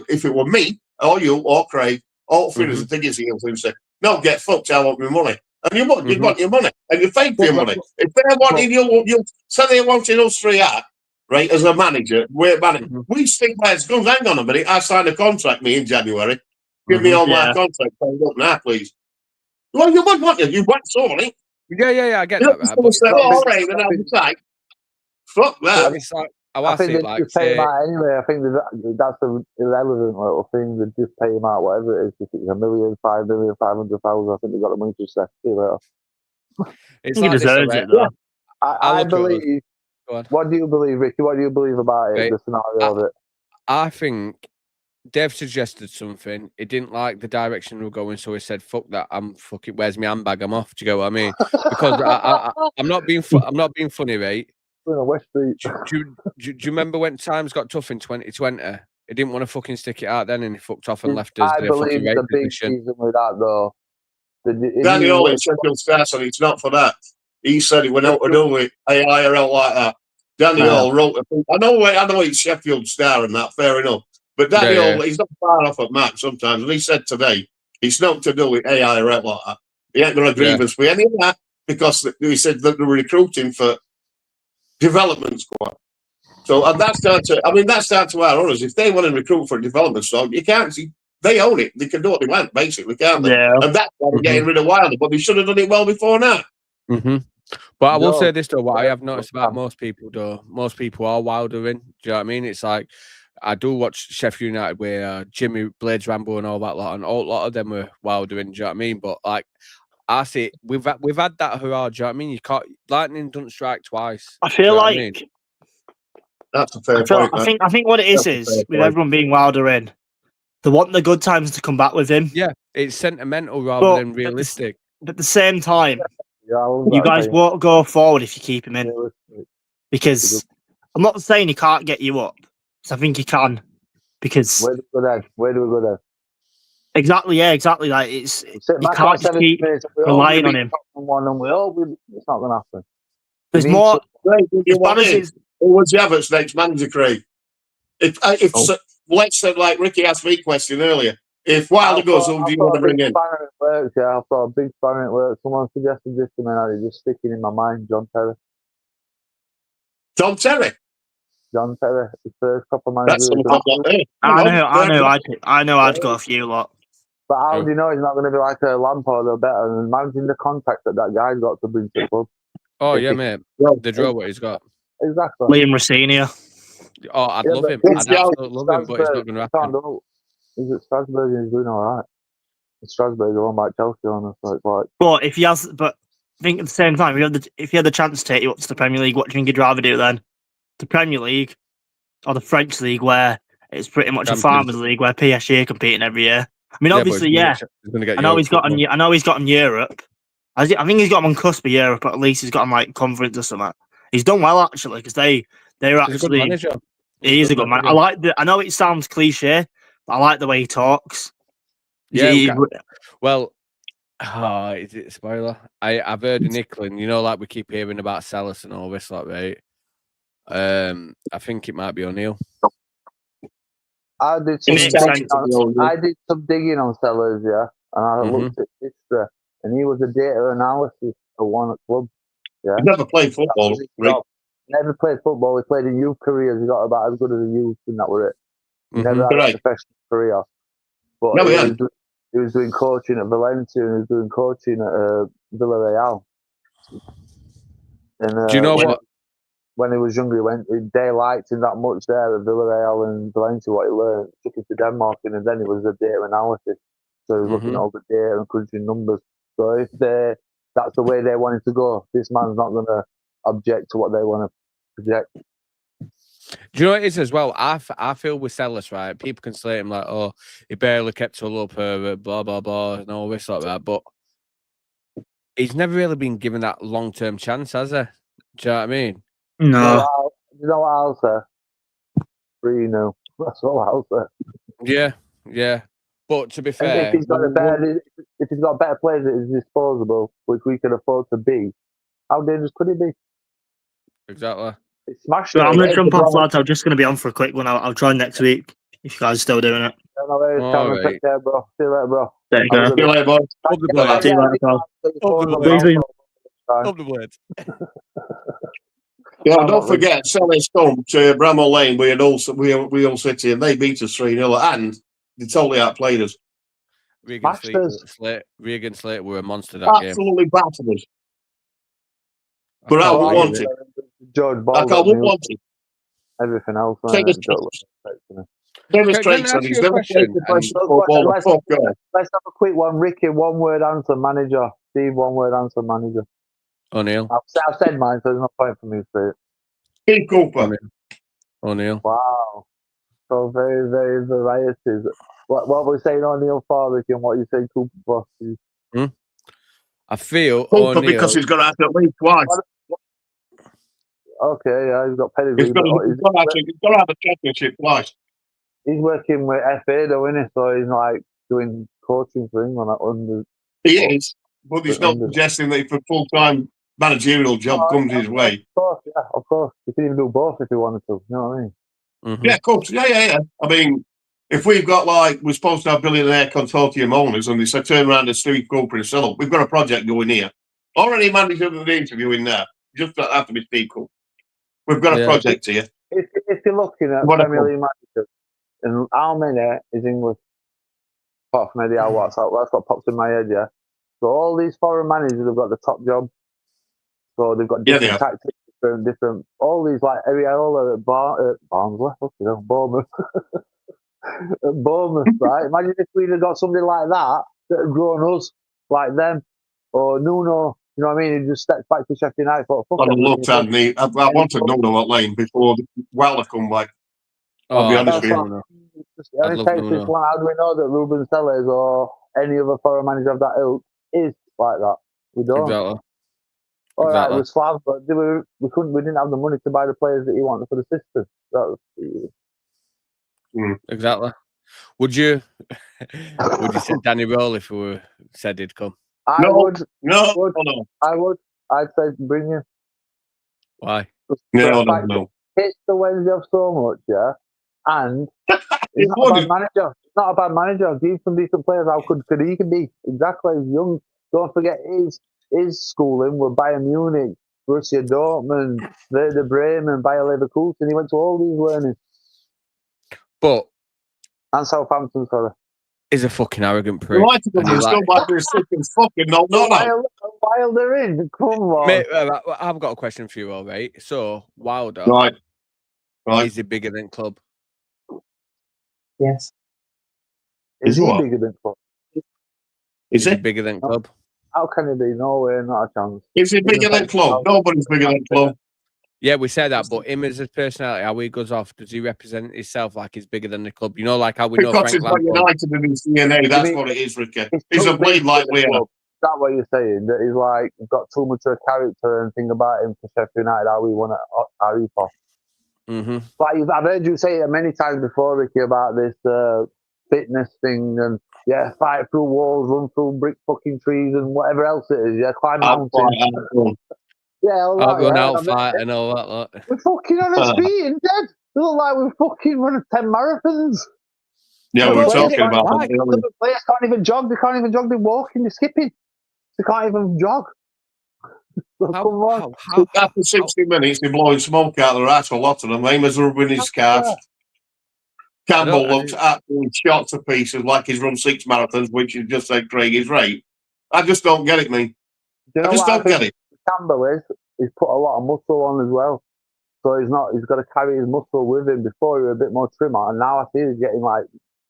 If it were me or you or Craig, all three of us would dig his heels in and say, "No, get fucked. I want my money." And you want your money, and you pay for your money. If they're wanting you say they wanted us 3 out, right? As a manager, we stick by his guns. Hang on a minute, I signed a contract in January. Give me all my contract paid up now, please. Well, you would want you want some money. Yeah, I get that. Right? Say, all right, then I'll decide. Fuck that. I think they just pay him out anyway. I think that's an irrelevant little thing. They just pay him out whatever it is. If it's $1 million, $5 million, 500,000, I think they got the money to say, see you later. He deserves it, though. I believe. What do you believe, Ricky? What do you believe about it? The scenario of it. I think Dev suggested something. He didn't like the direction we were going, so he said, "Fuck that! Where's my handbag? I'm off." Do you get what I mean? Because I'm not being funny, right? West Street. Do you remember when times got tough in 2020? He didn't want to fucking stick it out then, and he fucked off and left us. I believe the big season with that though. Danny Olin, Sheffield Star said it's not for that. He said he went out to do it IRL like that. Danny Hall wrote. I know it's Sheffield Star and that. Fair enough. But Danny Hall, he's not far off at Mac sometimes. And he said today, it's not to do with AIRL like that. He ain't got a grievance with any of that because he said that they're recruiting for development squad. So and that's down to our owners. If they want to recruit for a development squad, you can't see they own it. They can do what they want, basically, can't they? Yeah. And that's why they're getting rid of Wilder, but they should have done it well before now. But I will say this though, what I have noticed about most people are Wilder in. Do you know what I mean? It's like I do watch Sheffield United where Jimmy Blades Rambo and all that lot, and a lot of them were Wilder in. Do you know what I mean? But like I see, we've had that hurrah. Do you know what I mean? You can't lightning don't strike twice. I feel like I mean? That's a fair point. I think what it is with everyone being Wilder in, they want the good times to come back with him. Yeah, it's sentimental rather than realistic. But at the same time, you guys won't go forward if you keep him in. Because I'm not saying he can't get you up. So I think he can. Because where do we go then? Exactly, yeah, exactly. Like you can't just keep relying on him. It's not going to happen. There's more. Who would you have as next manager, Craig? Let's say, like Ricky asked me a question earlier. If Wilder goes, who do you want to bring in? I've got a big spanner at work. Someone suggested this to me and it's just sticking in my mind. John Terry. John Terry? John Terry, the first couple of managers. I know I'd go a few lot. But how do you know he's not going to be like a Lampard or better? And imagine the contact that guy's got to bring to the club. Oh, yeah, mate. The draw what he's got. Exactly. Liam Rossini. Oh, I'd love him. I'd absolutely love him, but it's not going to happen. He's at Strasbourg and he's doing all right. Strasbourg, the one by Chelsea on us. Like, but if he has, I think at the same time, if he had the chance to take you up to the Premier League, what do you think he'd rather do then? The Premier League or the French League, where it's pretty much a farmers' league where PSG are competing every year. I mean, obviously, I know he's got on Europe. I think he's got him on cusp of Europe, but at least he's got him like conference or something. He's done well actually because they're He's a good actually. manager. He's a good man. I know it sounds cliche, but I like the way he talks. Yeah. He- Well, is it a spoiler? I've heard in Ickland, you know, like we keep hearing about Sellers and all this, like, right? I think it might be O'Neill. I did some digging on Sellers, yeah, and I looked at history, and he was a data analysis for one at club. Yeah, He never played football. Rick. Never played football. He played in youth careers. He got about as good as a youth, and that were it. He never had a professional career. But No, he was doing coaching at Valencia, and he was doing coaching at Villarreal. And do you know what? When he was younger, they liked him that much there at Villarreal and Valencia. What he learned, took him to Denmark, and then it was a data analysis. So he was looking at all the data and crunching numbers. So if that's the way they wanted to go, this man's not going to object to what they want to project. Do you know what it is as well? I feel with Sellers, right? People can slate him like, oh, he barely kept to up, blah, blah, blah, and all this like that. But he's never really been given that long-term chance, has he? Do you know what I mean? No. You know what I'll say? 3-0. That's all I'll say. Yeah. But to be fair, if he's got better players at his disposal, which we can afford to be, how dangerous could he be? Exactly. It's smashed. So I'm going to jump off, lads. I'm just going to be on for a quick one. I'll try next week if you guys are still doing it. Take care, bro. See you later, bro. Take care. See you later, boys. Up the blades. See you later, pal. Up the blades. Yeah, don't forget, Sellers come to Bramall Lane. We all City, and they beat us 3-0, and they totally outplayed us. Regan Slate were a monster that game. Absolutely battered us. But I would want it. George Ball. I would want it. Everything else. Demonstrates that he's never played professional football. Let's have a quick one. Ricky, one word answer manager. Steve, one word answer manager. O'Neill. I've said mine, so there's no point for me to say it. Steve Cooper. O'Neill. Wow. So very, very varieties. What were we saying O'Neill for, Ricky, and what you say Cooper for? I feel Cooper O'Neill, because he's got to have at least twice. Okay, yeah, he's got pedigree. He's got to have a championship twice. He's working with FA though, isn't he? So he's like doing coaching for England. He is, but he's not suggesting that if a full-time managerial job comes his way. Of course. You can even do both if you wanted to. You know what I mean? Yeah, of course. Yeah. I mean, if we've got we're supposed to have billionaire consortium owners, and they say turn around to Steve Cooper and sell up, we've got a project going here. Already managed the interview in there. Just have to be Steve Cooper. We've got a project here. If you're looking at Premier League managers, and how many is English? Apart from Eddie Howe, that's what pops in my head, yeah. So all these foreign managers have got the top job. So they've got different tactics, different. All these like Ariola at Barnsley, Bournemouth, Bournemouth, right? Imagine if we'd have got somebody like that had grown us like them, or Nuno. You know what I mean? He just stepped back to Sheffield United. I wanted Nuno at Lane before Weller come back. I'll be honest with you. How do we know that Ruben Sellers or any other foreign manager of that ilk is like that? We don't. Exactly. All right, we're Slav, but we didn't have the money to buy the players that he wanted for the system. Exactly. Would you say Danny Roll if we said he'd come? I would. No. I would. I'd say bring him. Why? No. Hits the Wednesday off so much, yeah. And he's not a bad manager. He's not a bad manager. Give some decent players. How could he be? Exactly. He's young. Don't forget his schooling were Bayern Munich, Borussia Dortmund, Werder Bremen, Bayer Leverkusen. He went to all these learnings. And Southampton, sorry. He's a fucking arrogant prick. Wilder in. Come on. Mate, I've got a question for you, all right? So, Wilder. Right. Is he bigger than Club? Yes. Is he bigger than Club? Is he bigger than Club? How can he be? No way, not a chance. Is he bigger than Club? Nobody's bigger than Club. Yeah, we said that, but him as a personality, how he goes off, does he represent himself like he's bigger than the club? You know, like how we know Frank Lampard. Because he's got United in his DNA, that's what it is, Ricky. He's a bleed like we are. that what you're saying? That he's like got too much of a character and think about him for Sheffield United, how we won at Harry Potter. Mm-hmm. Like I've heard you say it many times before, Ricky, about this fitness thing and fight through walls, run through brick fucking trees and whatever else it is. Yeah, climb mountains. Yeah, all I'll that. run Yeah. out fight and all that lot. We're fucking on his feet and dead. We look like we're fucking running 10 marathons. Yeah, we were talking about that. The players can't even jog. They can't even jog. They're walking. They're skipping. They can't even jog. So come on. After 60 minutes, they're blowing smoke out of their ass, a lot of them. Amos rubbing his calf. Campbell looks absolutely shot to pieces like he's run 6 marathons, which is just said Craig is right. I just don't get it, me. I just don't get it. Campbell he's put a lot of muscle on as well. So he's got to carry his muscle with him. Before he was a bit more trimmer, and now I see he's getting like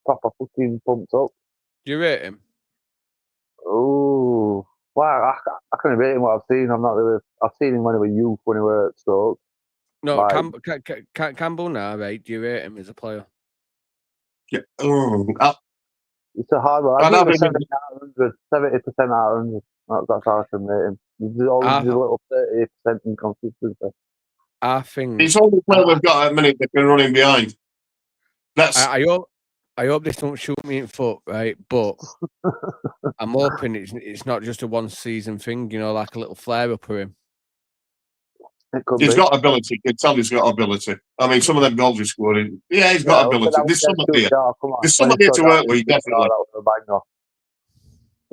proper fucking pumped up. Do you rate him? Oh, wow! I can't rate him what I've seen. I've seen him when he was youth, when he was at Stoke. No, like, Campbell now, right? Do you rate him as a player? Yeah. It's a hard one. I give him 70% out of 100. That's how I can rate him. There's always a little 30% inconsistency. I think it's all the player we've got at the minute that can run him behind. I hope this don't shoot me in foot, right? But I'm hoping it's not just a 1 season thing, you know, like a little flare up for him. He's got ability. You can tell he's got ability. I mean, some of them goals he's scored. Yeah, he's got ability. There's somebody here. There's somebody here to work with, definitely.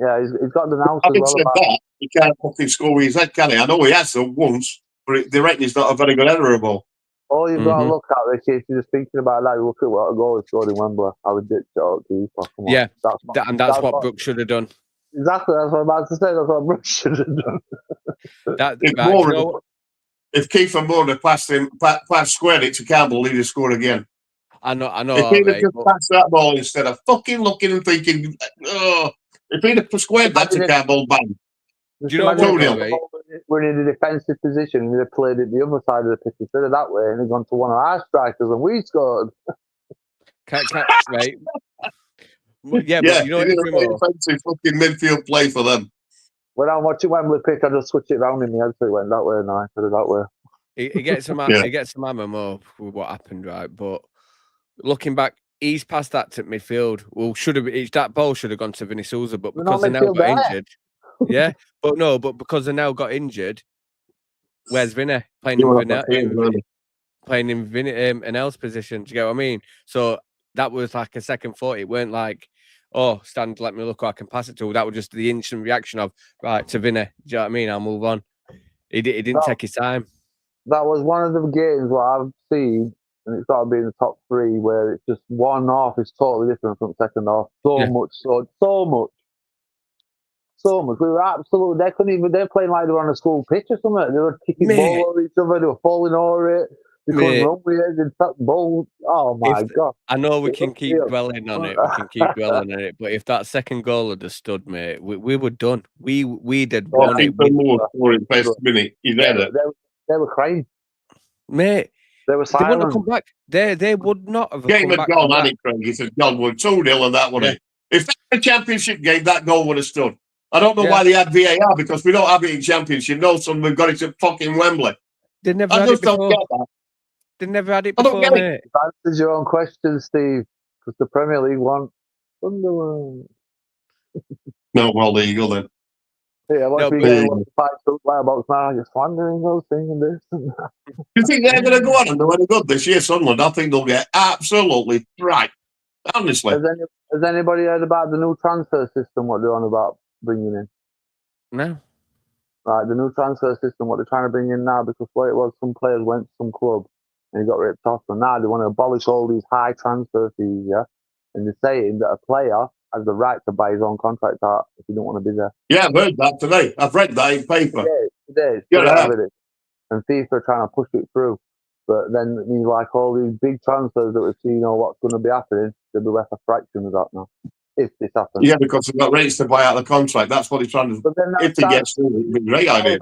Yeah, he's got the nous Having said that, he can't fucking score with his head, can he? I know he has done once, but they reckon he's not a very good header ball. All you've got to look at, Ricky, if you're just thinking about that, look at what a goal he scored in Wembley. I would ditch it out keeper. Yeah, that's what Brooks should have done. Exactly, that's what I'm about to say. That's what Brooks should have done. If Kiefer Moore had passed squared it to Campbell, he'd have scored again. I know. If he'd have just passed that ball instead of fucking looking and thinking, oh, if he'd have squared that to Campbell, bang. Do you know we're in a defensive position and he'd have played it the other side of the pitch instead of that way and he'd gone to one of our strikers and we scored. Right. Yeah, but you know what? Defensive fucking midfield play for them. When I'm watching Wembley pitch, I just switch it around in my head so it went that way and I put it that way. It gets some ammo with what happened, right? But looking back, he's passed that to midfield. Well, that ball should have gone to Vinny Souza, but because they now got injured. Yeah, but because they now got injured, where's Vinny playing in Vinny Anel's position? Do you get what I mean? So that was like a second thought. It weren't like, oh, stand, let me look who I can pass it to. That was just the instant reaction of right to Vinny. Do you know what I mean? I'll move on. He didn't take his time. That was one of the games where I've seen, and it's got to be in the top 3, where it's just one half is totally different from the second half. So much. We were absolutely. They're playing like they were on a school pitch or something. They were kicking ball over each other. They were falling over it. They couldn't run with it. They felt ball. Oh my God! I know we can keep dwelling on it. But if that second goal had stood, mate, we were done. We did won it. For his best minute, he's had it. They were crying, mate. They were silent. They wouldn't have come back. They would not have game come had back. Gone, Annie Craig. He said, "God, we're 2-0 and that one." Yeah. If that was a championship game, that goal would have stood. I don't know why they had VAR because we don't have it in championship. No, son, we've got it at fucking Wembley. They never had it before. Don't get that. They never had it before, mate. You've answered your own question, Steve, because the Premier League won Sunderland. No, well, there you go then. Yeah, watch me get fight Swearbox now. You're slandering those things and this and that. You think they're going to go on and do any good this year, Sunderland? I think they'll get absolutely right. Honestly. Has anybody heard about the new transfer system? What they're on about bringing in? No. Right, the new transfer system, what they're trying to bring in now, because what it was, some players went to some club and he got ripped off, and now they want to abolish all these high transfer fees, yeah? And they're saying that a player has the right to buy his own contract out if he don't want to be there. Yeah, I've heard that today. I've read that in paper. Today. And FIFA are trying to push it through. But then, like all these big transfers that we've seen or what's going to be happening, they'll be worth a fraction of that now. If this happens. Yeah, because they've got rates to buy out the contract. That's what he's trying to do. If he gets through, it'd be a great idea.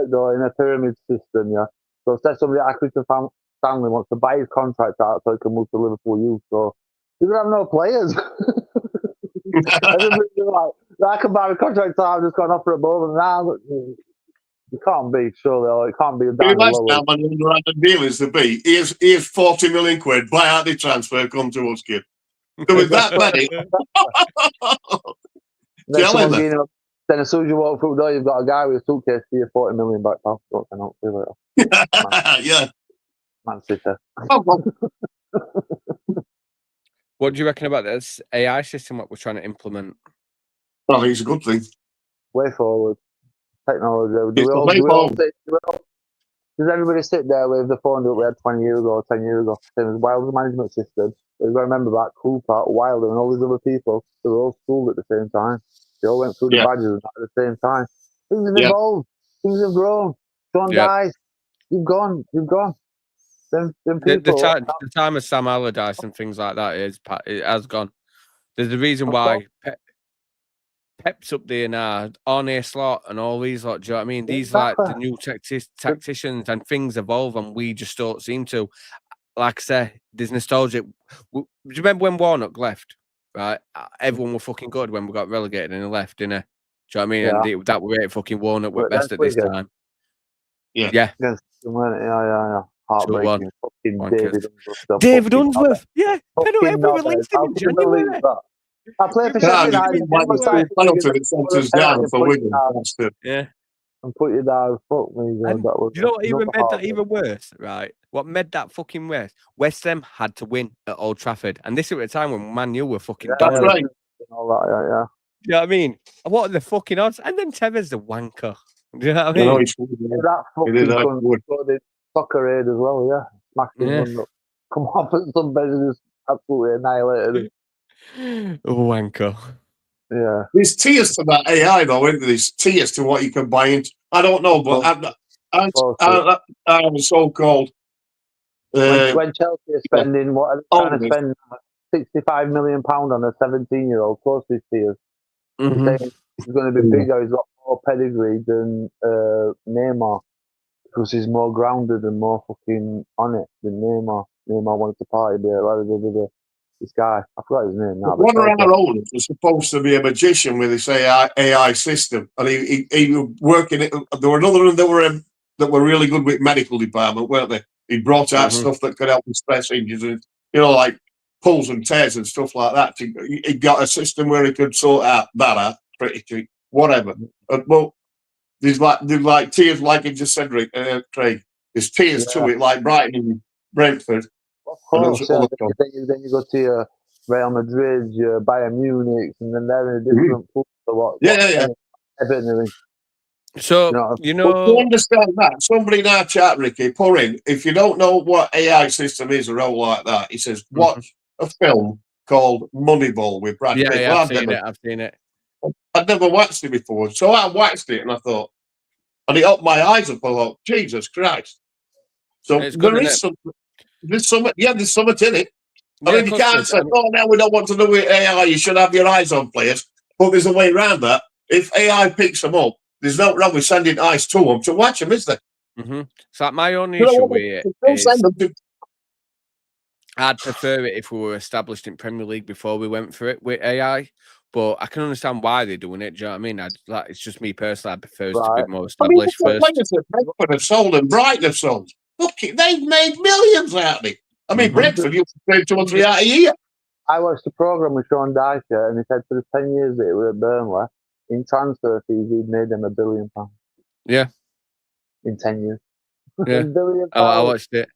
Though, in a pyramid system, yeah. So say somebody like Christopher Stanley wants to buy his contract out so he can move to Liverpool youth. So you're going to have no players. I can buy a contract, so I've just got an offer above, and now you can't be surely, or it can't be Can down you the imagine lower. how many underhanded dealings there be? Here's 40 million quid, buy out the transfer, come to us, kid. There was that many. Then Tell him someone that. getting up. Then as soon as you walk through the door, you've got a guy with a suitcase for your 40 million back off. Don't know, see you later. Yeah. Man City. Oh, well, What do you reckon about this AI system that we're trying to implement? I think it's a good thing. Way forward. Technology. It's the way forward. Does everybody sit there with the phone that we had 20 years ago or 10 years ago? Same as Wilder's management system. You've got to remember that Cooper, Wilder, and all these other people, they were all schooled at the same time. They all went through the badges at the same time. Things have evolved. Things have grown. John dies. You've gone. Them people. The time of Sam Allardyce and things like that it has gone. There's a reason why Pep's up there now, Arne Slot and all these lot. Do you know what I mean? These like the new tacticians, and things evolve, and we just don't seem to. Like I say, there's nostalgia. Do you remember when Warnock left? Right, everyone were fucking good when we got relegated and he left, didn't it? Do you know what I mean? Yeah. And that were fucking Warnock were best at this time. Yeah. Yeah. Heartbreaking. Fucking David Unsworth. Yeah. Penalty we released him in January. I played for Sheffield United. Yeah. And put you down. Fuck me. And you know what even made that even worse, right? What made that fucking worse? West Ham had to win at Old Trafford. And this was at a time when Man U were fucking dominant. Right. All that, You know what I mean? What are the fucking odds? And then Tevez's the wanker. Do you know what I mean? That fucking cunt soccer aid as well, yeah. Smashed him. Come off at some business, absolutely annihilated. Wanker. Yeah. There's tiers to that AI though, isn't there? There's tiers to what you can buy into. I don't know, but I was so-called. When Chelsea are spending trying to spend £65 million on a 17-year-old, close to his tiers. He's going to be bigger. He's got more pedigree than Neymar because he's more grounded and more fucking on it than Neymar. Neymar wanted to party, this guy, I forgot his name now. One of our owners was supposed to be a magician with this AI system, and he was working it. There were another one that were really good with medical department, weren't they? He brought out stuff that could help with stress injuries, like pulls and tears and stuff like that. He got a system where he could sort out that out pretty cheap, whatever. But there's like tiers, like you just said, Craig. There's tiers to it, like Brighton and Brentford. Of course, then you go to your Real Madrid, your Bayern Munich, and then they're in a different pool to what Everton. So, to understand that, somebody in our chat, Ricky, put in, if you don't know what AI system is or all like that, he says, watch a film called Moneyball with Brad Pitt. Yeah, I've seen it. I'd never watched it before. So I watched it and I thought, and it opened my eyes up. I thought, Jesus Christ. So there's something in it. I mean, you can't say, now we don't want to do with AI. You should have your eyes on players. But there's a way around that. If AI picks them up, there's no wrong with sending eyes to them to watch them, is there? So my only issue with it is I'd prefer it if we were established in Premier League before we went for it with AI. But I can understand why they're doing it. Do you know what I mean? It's just me personally. I prefer it to be more established first. Brentford have sold and Brighton have sold. Look, they've made millions out of it. I mean, Brentford, you pay 2 or 3 out a year. I watched the programme with Sean Dyche, and he said for the 10 years that he was at Burnley, in transfer fees, he'd made them £1 billion. Yeah. In 10 years. Yeah. £1 billion. I watched it.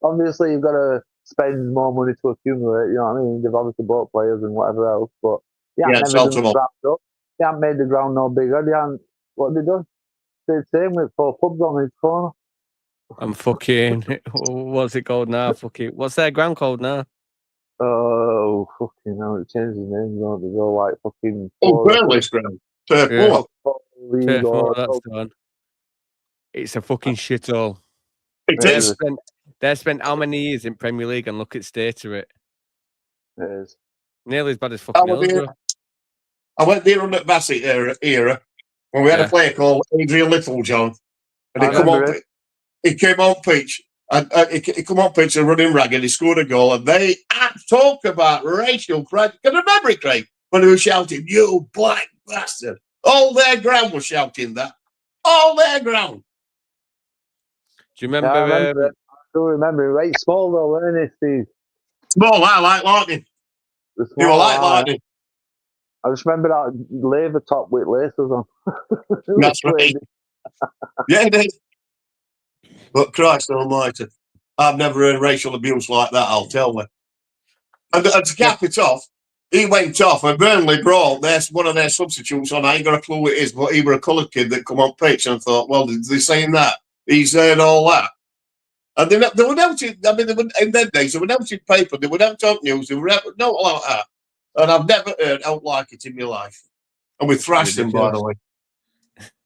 Obviously, you've got to spend more money to accumulate, you know what I mean? They've obviously bought players and whatever else, but they haven't made the ground no bigger. What have they done? They're the same with 4 pubs on each corner. I'm fucking. What's it called now? What's their ground called now? Oh, fucking hell. It changes the name, don't they? Go like fucking. Burnley's ground. Turf Moor. That's done. It's a fucking shithole. It is. They spent how many years in Premier League and look at state of it. It is. Nearly as bad as fucking Hillsborough. I went there under Bassett era when we had a player called Adrian Littlejohn. And he came on pitch. And he came on pitch and running ragged. He scored a goal. And they talk about racial pride. Can you remember it, Craig? When he was shouting, "You black bastard. All their ground was shouting that. All their ground. Do you remember? Yeah, I remember it. I do remember. Right, small though, weren't it, Steve? Small, I like lightning. The You were small like eye. lightning. I just remember that laver top with laces on. That's right. Yeah, it is. But Christ almighty, I've never heard racial abuse like that, I'll tell you. And to cap it off, he went off and Burnley brought one of their substitutes on. I ain't got a clue who it is, but he were a coloured kid that come on pitch and thought, well, they're saying that. He's heard all that. And they were out in, I mean, in them days, they were out in paper, they were out on news, they were out, not like that. And I've never heard out like it in my life. And we thrashed them, by the way.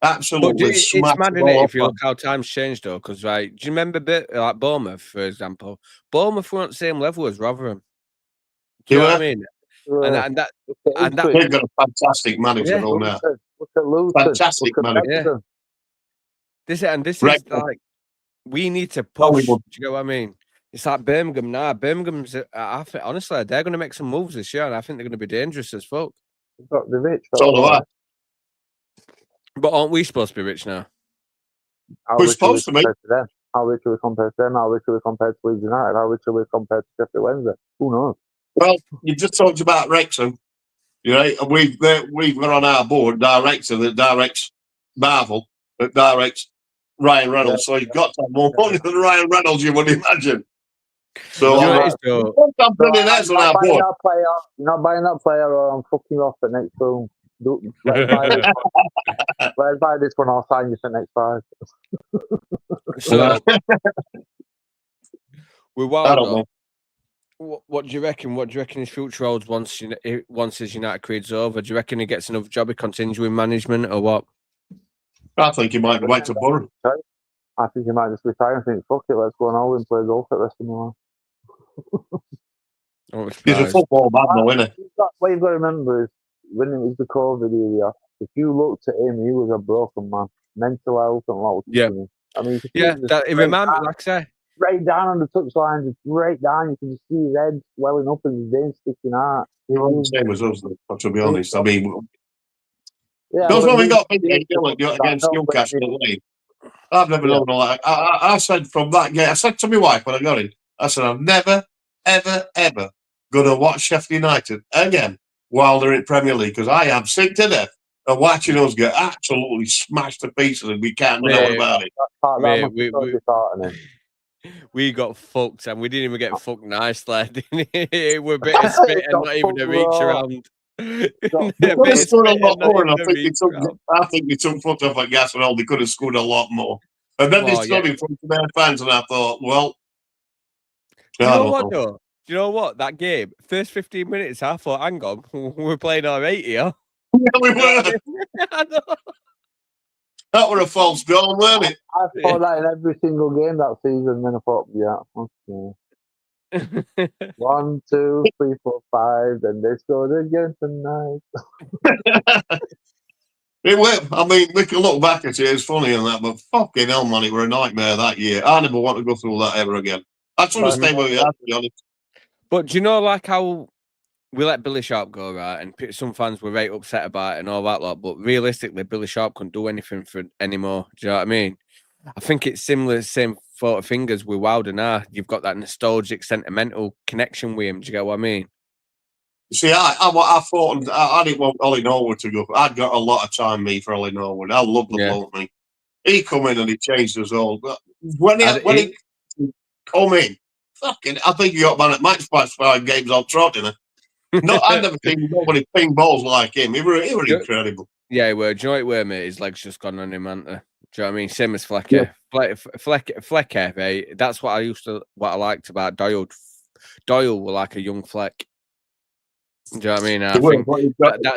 Absolutely. It's mad, isn't it, if you look how times changed, though? Because, right, do you remember like Bournemouth, for example? Bournemouth were on the same level as Rotherham. Do you know what I mean? And that they've got a fantastic manager on there. Look at Luton. Fantastic manager. Yeah. This is like, we need to push. Do you know what I mean? It's like Birmingham now. Birmingham's, I think, honestly, they're going to make some moves this year, and I think they're going to be dangerous as fuck. They've got the rich. So do I. But aren't we supposed to be rich now? We're supposed to be. How rich are we compared to them? How rich are we compared to Leeds United? How rich are we compared to Sheffield Wednesday? Who knows? Well, you just talked about Wrexham. You know, we've got on our board director that directs Marvel, that directs Ryan Reynolds. So you've got to have more money than Ryan Reynolds, you would imagine. So I'm billionaires on our board. You're not buying that player, or I'm fucking off at next film. Let's buy this one. I'll sign you for next 5. So we're wild. I don't know. What do you reckon? What do you reckon his future holds once his United career's over? Do you reckon he gets another job? He continues with management, or what? I think he might go back to Borough. I think he might just retire and think, fuck it, let's go on all and play golf at the rest of my life. He's a football man, though, isn't he? What you've got to remember is, when it was the COVID era, if you looked at him, he was a broken man. Mental health and all. Yeah. I mean, it reminds me, like I say, right down on the touchline, just right down, you can just see his head swelling up and his veins sticking out. He was the same as us, to be honest. I mean, yeah, those when we got against Newcastle away, I've never known all that. I said from that game, I said to my wife when I got in, I said, I'm never, ever, ever going to watch Sheffield United again while they're in Premier League, because I am sick to death of watching us get absolutely smashed to pieces and we can't know about it. We got fucked and we didn't even get fucked nicely. We're a bit of spit and not even a reach around. I think they took foot off at gas and all. They could have scored a lot more. And then they stood in front of their fans and I thought, well, do you know what? That game, first 15 minutes, I thought, hang on, we're playing our 8 here. Yeah, we were. I know. That were a false goal, weren't it? I thought that in every single game that season, and then I thought, okay. 1, 2, 3, 4, 5, and they scored again tonight. It went. I mean, we can look back at it, it's funny and that, but fucking hell, man, it were a nightmare that year. I never want to go through that ever again. I just want to stay where we are, to be honest. But do you know, like, how we let Billy Sharp go, right? And some fans were right upset about it and all that lot. But realistically, Billy Sharp couldn't do anything for anymore. Do you know what I mean? I think it's similar, same sort of fingers with Wilder now. You've got that nostalgic, sentimental connection with him. Do you get what I mean? See, I thought I didn't want Ollie Norwood to go. I'd got a lot of time, me, for Ollie Norwood. I love the bloke, me. He come in and he changed us all. But when he come in, fucking, I think he got man at match by 5 games on trot, didn't he? No, I've never seen nobody ping balls like him. He were incredible. Yeah, he were. Do you know what it were, mate? His legs just gone on him, haven't they? Do you know what I mean? Same as Flecker. Yeah. Flecker, right? That's what I liked about Doyle. Doyle were like a young Fleck. Do you know what I mean?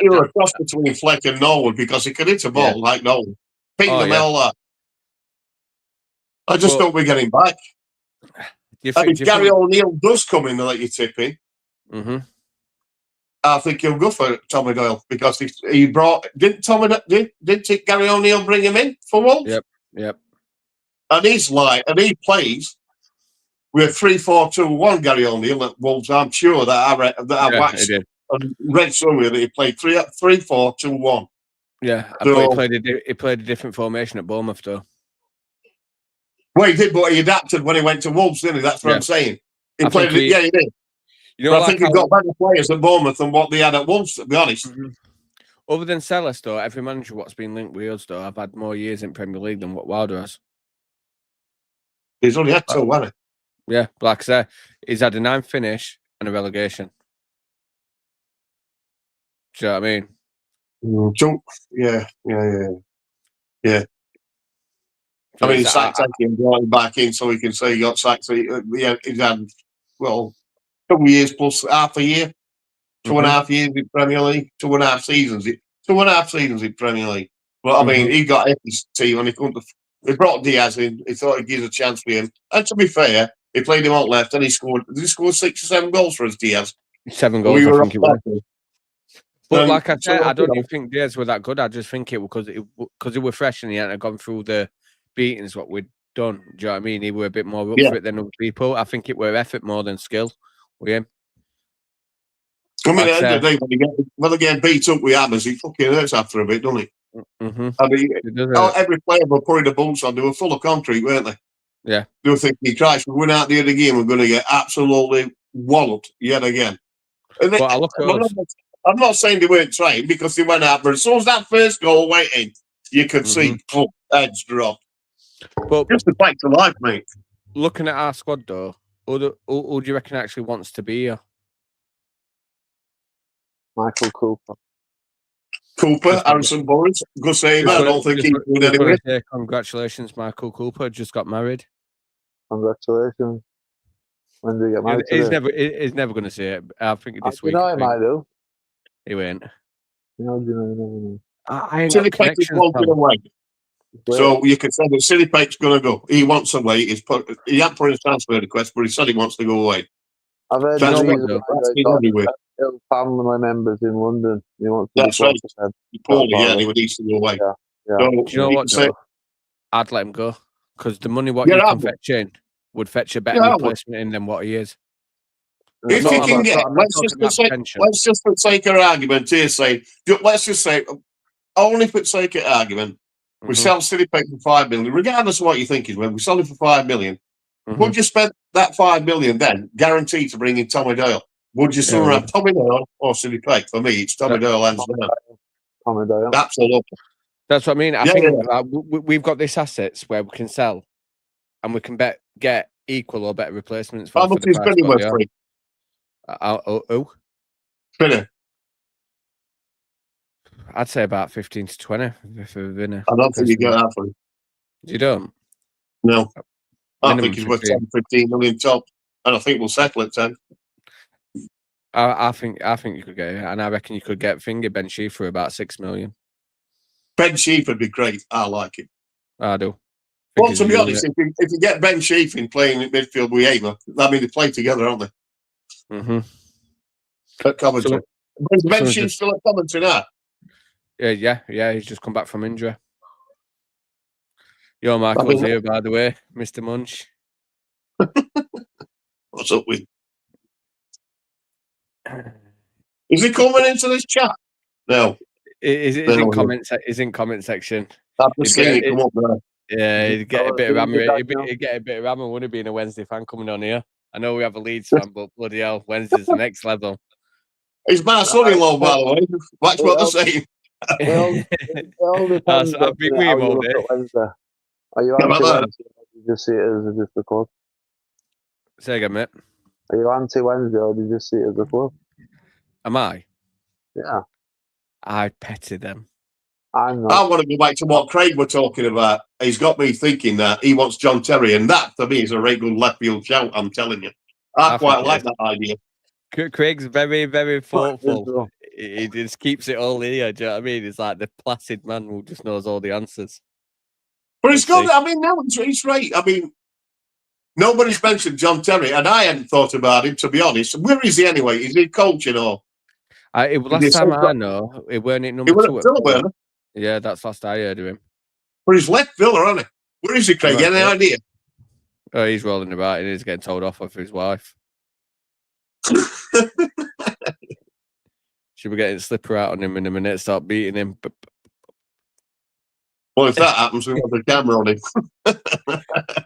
You were a cross between Fleck and Norwood because he could hit a ball like Norwood. Ping them all that. I just don't we get him back. If Gary O'Neill does come in and let you tip in, I think he'll go for Tommy Doyle because he brought. Didn't Gary O'Neill bring him in for Wolves? Yep. And he plays with 3-4-2-1. Gary O'Neill at Wolves. I'm sure that I watched and read somewhere that he played 3-4-2-1. Yeah, So, but he played a different formation at Bournemouth, though. Well, he did, but he adapted when he went to Wolves, didn't he? That's what I'm saying. He played it. Yeah, he did. You know, but I think he's got better players at Bournemouth than what they had at Wolves, to be honest. Other than Sellis, though, every manager what's been linked with us, though, I've had more years in Premier League than what Wilder has. He's only had 2, hasn't he? Yeah, like I say, he's had a 9th finish and a relegation. Do you know what I mean? Yeah. So I mean, he's sacked him, brought him back in so he can say he got sacked. So he's had, 2 years plus half a year, 2.5 years in Premier League, 2.5 seasons. 2.5 seasons in Premier League. But I mean, he got his team and he couldn't. They brought Diaz in. He thought he'd give a chance for him. And to be fair, he played him out left and he scored. Did he score 6 or 7 goals for us, Diaz? 7 goals, I think it was. But like I said, I don't even think Diaz were that good. I just think it because he were fresh and he hadn't gone through the beatings what we'd done. Do you know what I mean? He were a bit more up for it than other people. I think it were effort more than skill with him. I mean, at the end of the day, when they get beat up with hammers, he fucking hurts after a bit, doesn't he? I mean, every player were putting the boots on. They were full of concrete, weren't they? Yeah. They were thinking, Christ, we're going out the other game, we're going to get absolutely walloped yet again. And but I look at I'm not saying they weren't trying because they went out, but as soon as that first goal went in, you could see heads drop. But just the fact of life, mate. Looking at our squad, though, who do you reckon actually wants to be here? Michael Cooper. Harrison Burns. Good save. I don't think he's doing anyway. Congratulations, Michael Cooper. Just got married. Congratulations. When did he get married? He's never going to see it. I think this week. You know he might do. He won't. You know. I ain't got connections. So you can say that Silly Pake's going to go. He wants away. He hasn't put in a transfer request, but he said he wants to go away. I've heard family members in London. He wants to That's right. Poorly, he needs to go away. Yeah. Do you know what, though? I'd let him go because the money what you can fetch in would fetch a better replacement in than what he is. If you can get, let's just for the sake of argument here say, let's just say, only for the sake of argument, we sell Silly Pake for 5 million, regardless of what you think is when we sell it for 5 million. Would you spend that 5 million then, guaranteed to bring in Tommy Doyle? Would you sooner have Tommy Doyle or Silly Pake? For me, it's Tommy Doyle hands down. Tommy Doyle. Absolutely. That's what I mean. I think we've got this assets where we can sell and we can get equal or better replacements. How much is Benny worth free? Benny? I'd say about 15 to 20 for Vinny. I don't think you get that for him. You don't? No. I think he's worth 10, 15 million top, and I think we'll settle at 10. I think you could get it, and I reckon you could get Ben Sheaf for about 6 million. Ben Sheaf would be great. I like it. I do. Well, to be honest, if you get Ben Sheaf in playing in midfield with Hamer, I mean, they play together, aren't they? At Coventry. Is Ben Sheaf still at Coventry now? Yeah. He's just come back from injury. Your Michael's here, by the way, Mr. Munch. What's up with? Is he coming into this chat? No. He's in comment section. I've just seen it come up there. Yeah, he'd get a bit of hammer. He'd get a bit of hammer, wouldn't it, being a Wednesday fan coming on here? I know we have a Leeds fan, but bloody hell, Wednesday's the next level. He's my son-in-law, by the way. Watch what they're saying. I've been with him all day. Are you anti-Wednesday or did you just see it as just a club? Say again, mate. Are you anti-Wednesday or did you just see it as a club? Am I? Yeah. I petted them. I'm not. I want to go back to what Craig were talking about. He's got me thinking that he wants John Terry, and that, to me, is a regular left field shout, I'm telling you. I quite like that idea. Craig's very, very thoughtful. He just keeps it all here. Do you know what I mean? He's like the placid man who just knows all the answers. But it's good. I mean, no, it's right. I mean, nobody's mentioned John Terry, and I hadn't thought about him, to be honest. Where is he anyway? Is he coaching or? Last time I know, he weren't at number 2. Yeah, that's last I heard of him. But he's left Villa, hasn't he? Where is he, Craig? Any idea? Oh, he's rolling about and he's getting told off of his wife. Should be getting slipper out on him in a minute, start beating him. Well, if that happens, we'll have the camera on him.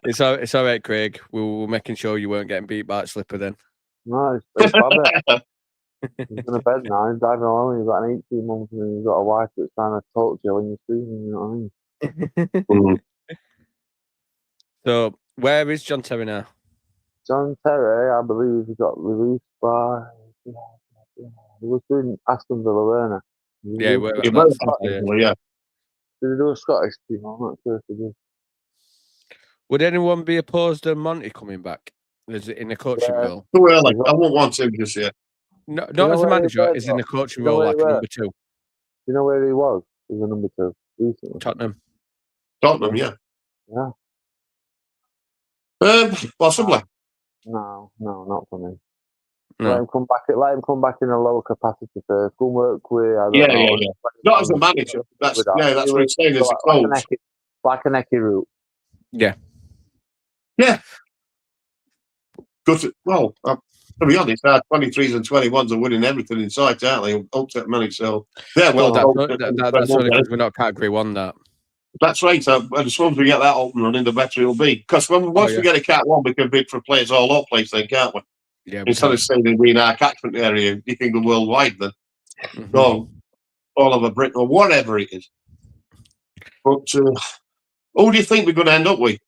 It's all right, Craig. We were making sure you weren't getting beat by a slipper then. No, it's bad. He's in a bed now. He's driving along. He's got an 18-month and he's got a wife that's trying to talk to you when you're streaming. You know what I mean? So, where is John Terry now? John Terry, I believe, he got released by. He was doing Aston Villa, weren't he? Yeah, Did he do a Scottish team? I'm not sure if he did. Would anyone be opposed to Monty coming back? Is it in the coaching role? Too early. I won't want him just yet. No, not as a manager. Is in the coaching role like a number 2. You know where he was? He was a number 2 recently. Tottenham, yeah. Yeah. Possibly. No, not for me. No. Let him come back. Let him come back in a lower capacity first. Go and work with. Yeah. Not as a manager. That's what he's saying as a coach. Like an Eki route. Yeah. Good. Well, to be honest, our 23s and 21s are winning everything in sight, aren't they? Upset money. So that's only because we're not category 1. That. That's right. And as soon as we get that up and running, the better it'll be. Because once we get a Cat 1, we can bid for players all over the place, then, can't we? Yeah. Instead of staying in our catchment area, you can go worldwide then. Go all over Britain or whatever it is. But who do you think we're going to end up with?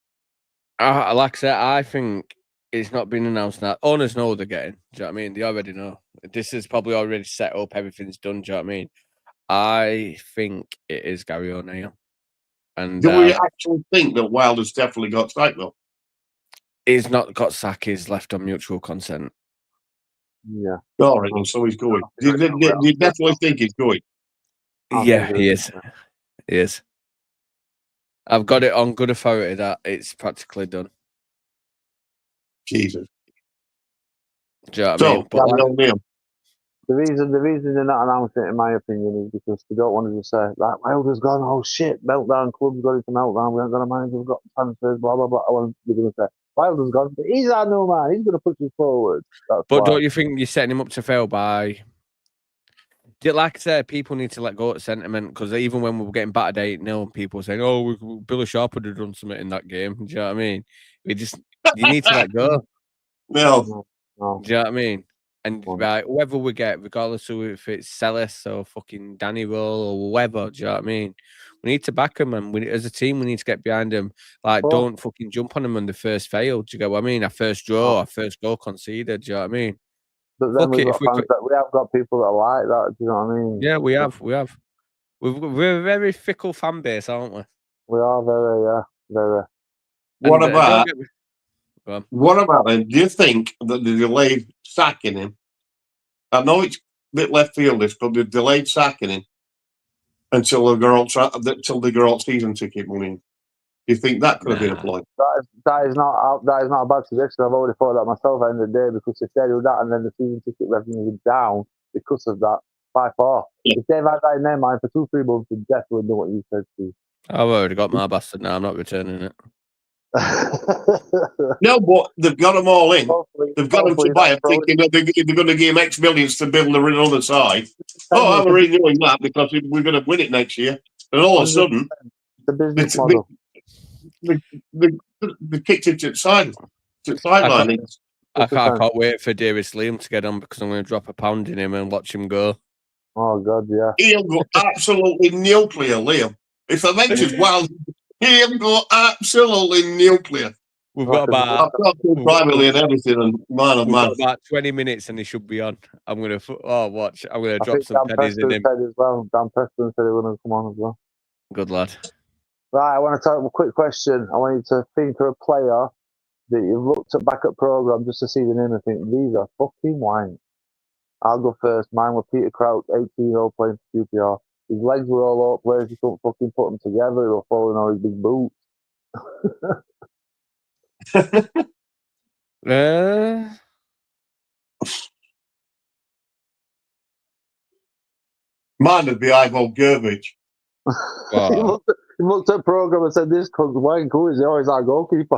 Like I said, I think it's not been announced now. Owners know they're getting. Do you know what I mean? They already know. This is probably already set up. Everything's done. Do you know what I mean? I think it is Gary O'Neill. And do we actually think that Wilder's definitely got sacked though? He's not got sacked. He's left on mutual consent. Yeah. All right, so he's going. Do you definitely think he's going? Yeah, he is. He is. I've got it on good authority that it's practically done. Jesus. Do you know what I mean? The reason they're not announcing it, in my opinion, is because they don't want to just say, like, Wilder's gone, oh shit, meltdown, club's got into meltdown, we haven't got a manager, we've got transfers, blah, blah, blah. They're going to say, Wilder's gone, but he's our new man, he's going to push us forward. Don't you think you're setting him up to fail by... Like I said, people need to let go of sentiment, because even when we were getting battered 8-0, people were saying, oh, Billy Sharp would have done something in that game. Do you know what I mean? You need to let go. No. Do you know what I mean? And right, whoever we get, regardless of if it's Celis or fucking Danny Roll or whoever, do you know what I mean? We need to back them, and as a team, we need to get behind them. Like, don't fucking jump on them when they first fail. Do you get what I mean? Our first draw, our first goal conceded. Do you know what I mean? But then we have got people that are like that. Do you know what I mean? Yeah, we have. We're a very fickle fan base, aren't we? We are very. What about then? Do you think that the delayed sacking him? I know it's a bit left fieldish, but the delayed sacking him until the girl season ticket money. Do you think that could have been applied? That is not a bad suggestion. I've already thought that myself at the end of the day, because if they do that and then the season ticket revenue is down because of that, by far. Yeah. If they've had that in their mind for 2-3 months, they definitely know what you said, Steve. I've already got my bastard now. I'm not returning it. No, but they've got them all in. They've got them to buy it, thinking that they're going to give X millions to build the other side. I'm renewing that because we're going to win it next year. And all of a sudden, the business model. They kicked it to the sideline. I can't wait for Davis Liam to get on, because I'm going to drop £1 in him and watch him go. Oh, God, yeah. He'll go absolutely nuclear, Liam. If I mentioned Wild, he'll go absolutely nuclear. We've got about privately and everything, and man, got about 20 minutes, and he should be on. I'm gonna watch. I'm gonna drop some pennies in him. As well. Dan Preston said he was going to come on as well. Good lad. Right, I want to talk a quick question. I want you to think of a player that you've looked at back at program just to see the name and think these are fucking wank. I'll go first. Mine was Peter Crouch, 18-year-old playing for QPR. His legs were all up. Players just don't fucking put them together. They were falling on his big boots. Mine would be Ivo Gervich. He looked at program and said, "This cunt's wank. Who is he? Oh, he's our goalkeeper."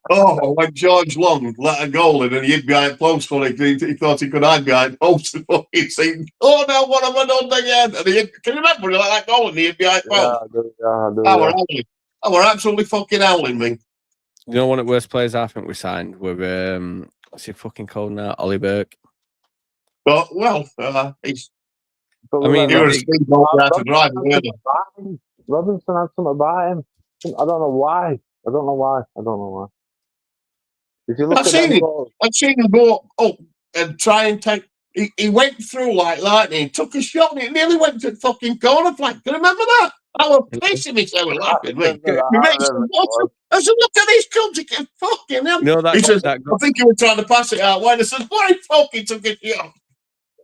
Oh, when George Long let a goal in and he hid behind post for it, he thought he could hide behind post and fucking saying, "Oh no, what have I done again?" And can you remember he let that goal and he hid behind Yeah, post? I do, yeah, I do, I were yeah. howling. I were absolutely fucking howling, me. You know, one of the worst players I think we signed were what's he fucking called now? Ollie Burke. But well, he's But I mean, he was a speedboat we had to drive, weren't he? Robinson had something about him. I don't know why. I don't know why. If you look I've at seen them him. goals, I've seen him go up and try and take. He went through like lightning, took a shot, and it nearly went to the fucking corner flag. Do you remember that? I was pissing myself laughing. Me. My mate said, I said, look at these cunts, he can fucking him. You know that He says, that I think he was trying to pass it out wide. I said, why he fucking took a shot?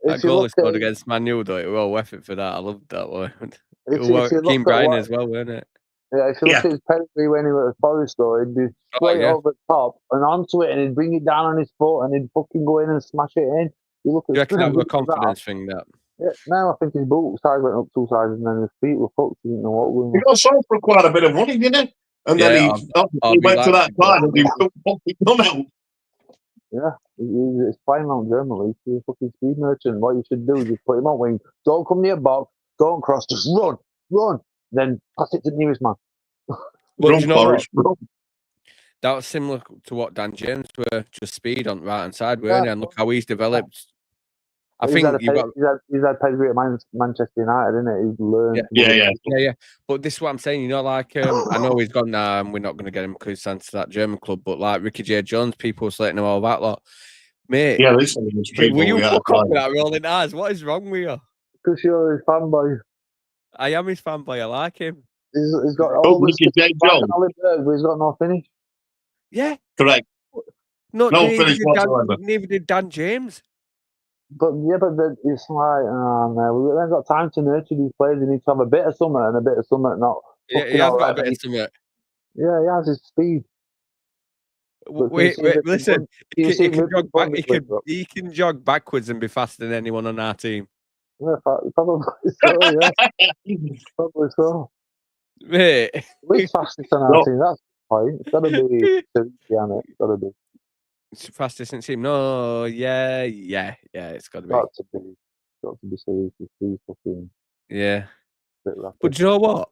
that if you goal look he scored at against Man U, though, it was all worth it for that. I loved that one. It if was you look Keane at Bryan what, as well, weren't it? yeah, if you look Yeah. at his pedigree when he was at Forest, though, he'd be straight yeah. over the top and onto it, and he'd bring it down on his foot, and he'd fucking go in and smash it in. You look at Do you reckon that was a boots like confidence thing? That Yeah, now I think his boot size went up 2 sizes, and then his feet were fucked. He didn't know what was He going on. got sold for quite a bit of money, didn't he? And then yeah, he be went to like that side and he took fucking none out. Yeah, he's flying around Germany. He's a fucking speed merchant. What you should do is just put him on wing. Don't come near box. Don't cross. Just run. Then pass it to the nearest man. But do you know what? Forrest, run. That was similar to what Dan James were, just speed on the right hand side, weren't he? And look how he's developed. I He's think had you've got. he's had pedigree at Manchester United, isn't it? He's learned. Yeah. But this is what I'm saying. You know, like I know he's gone now, and we're not going to get him because he's signed to that German club. But like Ricky J. Jones, people were slating him all that lot. Mate, Yeah, this is will you fuck up with that rolling eyes? What is wrong with you? Because you're his fanboy. I am his fanboy. I like him. He's got all the Ricky J. Jones. but he's got no finish. Yeah. Correct. No finish whatsoever. Neither did Dan James. But it's like, man, we haven't got time to nurture these players. They need to have a bit of something and a bit of something. Not Yeah, he has got a bit of something. Yeah, he has his speed. Wait, listen. He can jog back. He can jog backwards and be faster than anyone on our team. Yeah, probably so. Yeah, probably so. Mate, We're fastest on our team. That's the point. It's got to be Seriki, it? It's got to be. Fastest in team. No, yeah. It's got to be. Got to be Seriki. He's fucking. Yeah. But do you know what?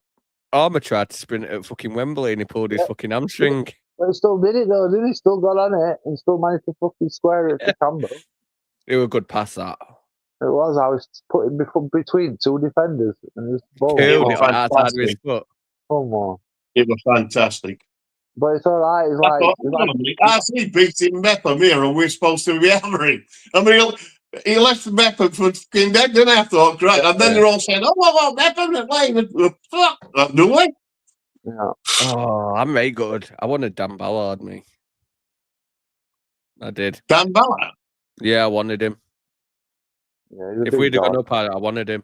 Armour tried to sprint at fucking Wembley and he pulled his fucking hamstring. But he still did it though, didn't he? Still got on it and still managed to fucking square it to Campbell. It was a good pass, that. It was. I was putting between two defenders and just Killed it outside of his foot. Come on. It was fantastic. But it's all right. It's like I see beating Mepham here and we're supposed to be hammering. I mean, he left Mepham for fucking dead, didn't I thought, great. And then they're all saying, oh, Mepham, they're playing. Fuck, do we? Yeah. Oh, I'm very good. I wanted Dan Ballard, me. I did. Dan Ballard? Yeah, I wanted him. Yeah, if we'd have gone up, I wanted him.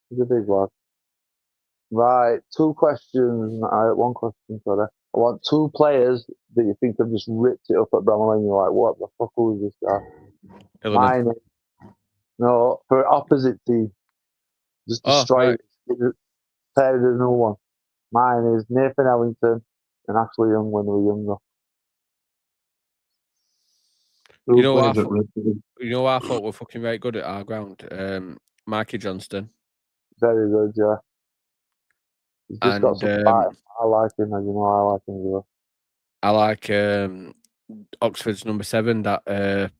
He's a big lad. Right, 2 questions. One question, sorry. I want 2 players that you think have just ripped it up at Bramall Lane. You're like, what the fuck was this guy? Mine is, no, for opposite team. Just destroy it. There's no one. Mine is Nathan Ellington and Ashley Young when they were younger. You know what I thought were fucking very good at our ground? Mikey Johnston. Very good, yeah. He's just got some fight. I like him, as you know, I like him as well. I like Oxford's number 7, that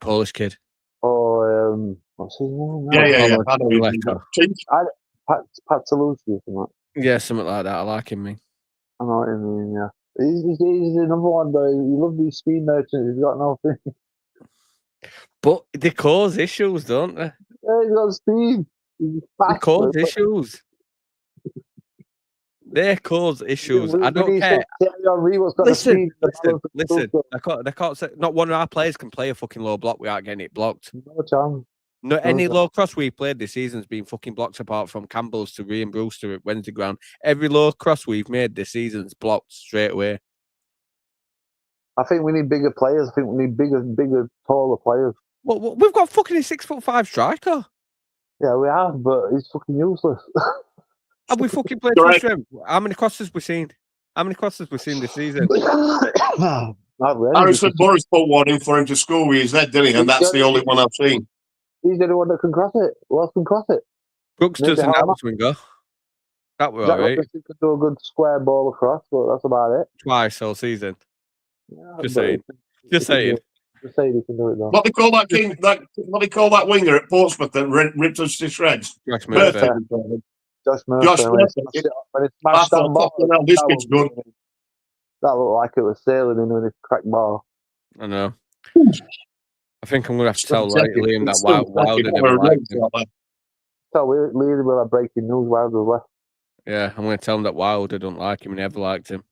Polish kid. Oh, what's his name? Yeah. Pat Talusi or something. Yeah, something like that. I like him, me. I know what you mean, yeah. He's another one, though. You love these speed merchants. He's got nothing. But they cause issues, don't they? Yeah, he's got speed. They cause issues. They cause issues. I don't care. Listen. They can't say, not one of our players can play a fucking low block without getting it blocked. No chance. No, any low cross we played this season's been fucking blocked, apart from Campbell's to Ryan Brewster at Wednesday ground. Every low cross we've made this season's blocked straight away. I think we need bigger players. I think we need bigger, taller players. Well, we've got fucking a 6'5" striker. Yeah, we have, but he's fucking useless. Have we fucking played for him? How many crosses we seen? How many crosses we've seen this season? Not really. Harrison Burris put one in for him to score with his head, didn't he? And that's the only one I've seen. He's the only one that can cross it. Who else can cross it? Brooks Maybe doesn't Harmer. help Winger. That were Jack all right. Robinson could do a good square ball across, but that's about it. Twice all season. Yeah, Just but saying. Just he can do saying. it. Just saying he can do it though. What they call that king? What they call that winger at Portsmouth that ripped us to shreds? Josh Murphy. Murphy. Josh Murphy. Josh when Murphy. when it I smashed that thought, ball, fucking hell, this that kid's was- good. That looked like it was sailing in with his crack ball. I know. I think I'm going to have to tell Liam that Wilder never liked him. So we will have breaking news. Wilder left. Yeah, I'm going to tell him that Wilder don't like him and never liked him.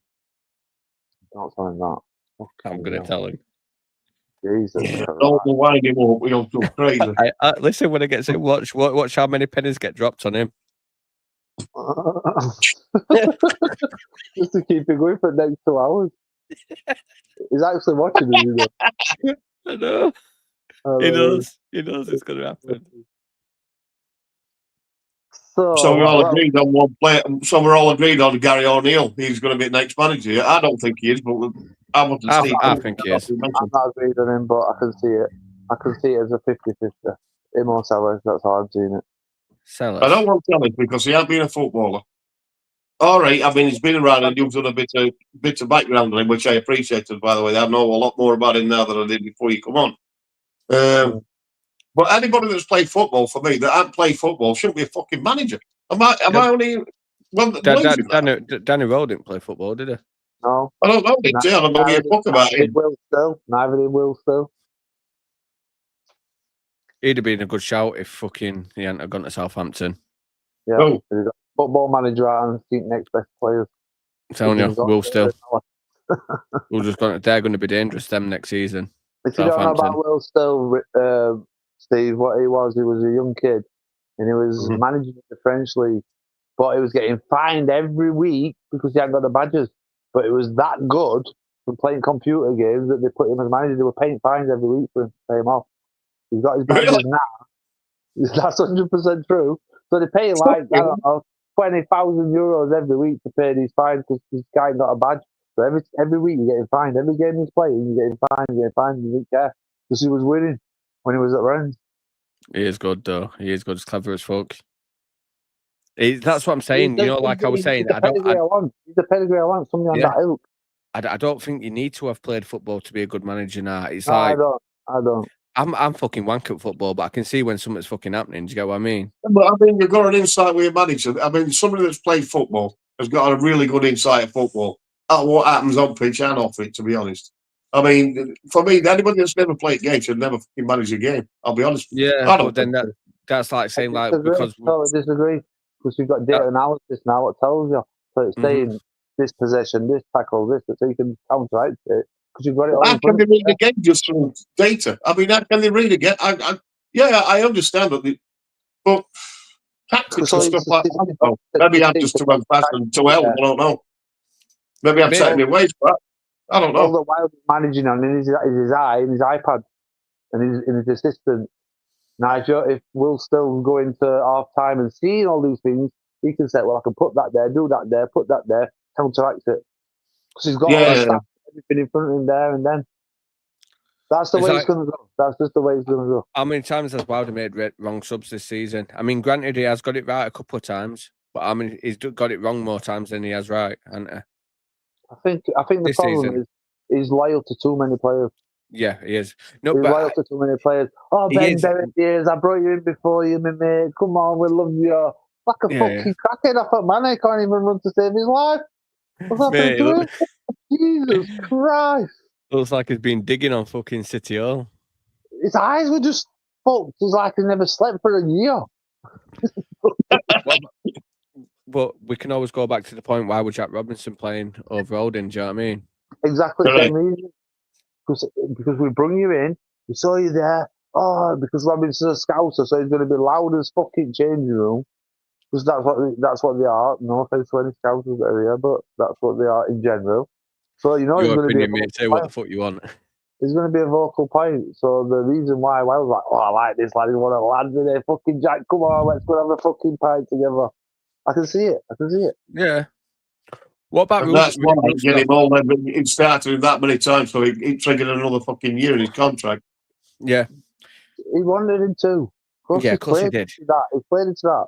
Don't tell him that. I'm going to tell him. Jesus. Don't wind him up. We'll go crazy. Listen, when I get to watch how many pennies get dropped on him. Just to keep it going for the next 2 hours. He's actually watching it, you know. I know. He knows. He knows it's going to happen. So we're all agreed on one player. So we're all agreed on Gary O'Neill. He's going to be next manager. I don't think he is, but I think he is. I'm not agreed on him, but I can see it. I can see it as a 50-50. Him or Sellers, that's how I'm seeing it. Sellers. I don't want to tell him because he has been a footballer. All right, I mean, he's been around and you've done a bit of background on him, which I appreciated, by the way. I know a lot more about him now than I did before you come on. But anybody that's played football, for me, that hasn't played football, shouldn't be a fucking manager. Am I only... Well, Danny Rowe didn't play football, did he? No. I don't know. I don't know you talk about him. Neither did Will still. He'd have been a good shout if fucking he hadn't have gone to Southampton. Yeah. Oh. He's got football manager out and think next best players. I'm telling you, Will still. They're going to be dangerous them next season. If you don't know about Will Still, Steve, what he was a young kid and he was managing the French league, but he was getting fined every week because he hadn't got the badges. But it was that good from playing computer games that they put him as manager. They were paying fines every week for him to pay him off. He's got his badges now. That's 100% true. So they pay like, I don't know, 20,000 euros every week to pay these fines because this guy got a badge. So every week you're getting fined. Every game he's playing, you're getting fined. You didn't care because he was winning when he was at Rennes. He is good, though. He is good. He's clever as fuck. That's what I'm saying. You know, like I was saying, he's the pedigree I want. Somebody on that ilk. I don't think you need to have played football to be a good manager now. It's No, like I don't. I'm fucking wank at football, but I can see when something's fucking happening. Do you get what I mean? But I mean, you've got an insight with your manager. I mean, somebody that's played football has got a really good insight of football. At what happens on pitch and off it, to be honest. I mean, for me, anybody that's never played games should never fucking manage a game. I'll be honest. Yeah, but then that's like saying like because totally disagree because you've got data analysis now. What tells you? So it's saying this possession, this tackle, this, so you can counteract it because you've got it all. How can they read the game just from data? I mean, how can they read again? I understand that, but tactics and stuff like that. Maybe I'm just too fast and too hell. I don't know. Maybe I'm setting my ways for that. I don't know. All the while managing on his eye and his iPad and his assistant. Now, if Will Still go into half time and seeing all these things, he can say, "Well, I can put that there, do that there, put that there, counteract it," because he's got all the stats, everything in front of him there and then. That's the way it's going to go. That's just the way it's going to go. How many times has Wilder made wrong subs this season? I mean, granted, he has got it right a couple of times, but I mean, he's got it wrong more times than he has right, hasn't he? I think the problem is he's loyal to too many players. Yeah, he is. No, he's loyal to too many players. Oh, Ben Derek years, I brought you in before you, my mate. Come on, we love you. Like a fucking crackhead off at man. He can't even run to save his life. What's happened to him? Jesus Christ. Looks like he's been digging on fucking City Hall. His eyes were just fucked. It's like he never slept for a year. But we can always go back to the point, why was Jack Robinson playing over Holding? Do you know what I mean? Exactly the same reason. Because we brought you in, we saw you there. Oh, because Robinson's a scouser, so he's going to be loud as fucking changing room. Because that's what they are. No offense to any scousers that are here, but that's what they are in general. So he's going to be. Mate, say what the fuck you want. He's going to be a vocal point. So the reason why I was like, I like this lad. He's one of the lads in there. Fucking Jack, come on, let's go have a fucking pint together. I can see it. Yeah. What about And that's why rules get him all them. It started that many times, so it triggered another fucking year in his contract. Yeah, He wanted him to. Of course, yeah, of course he did. That. He played into that.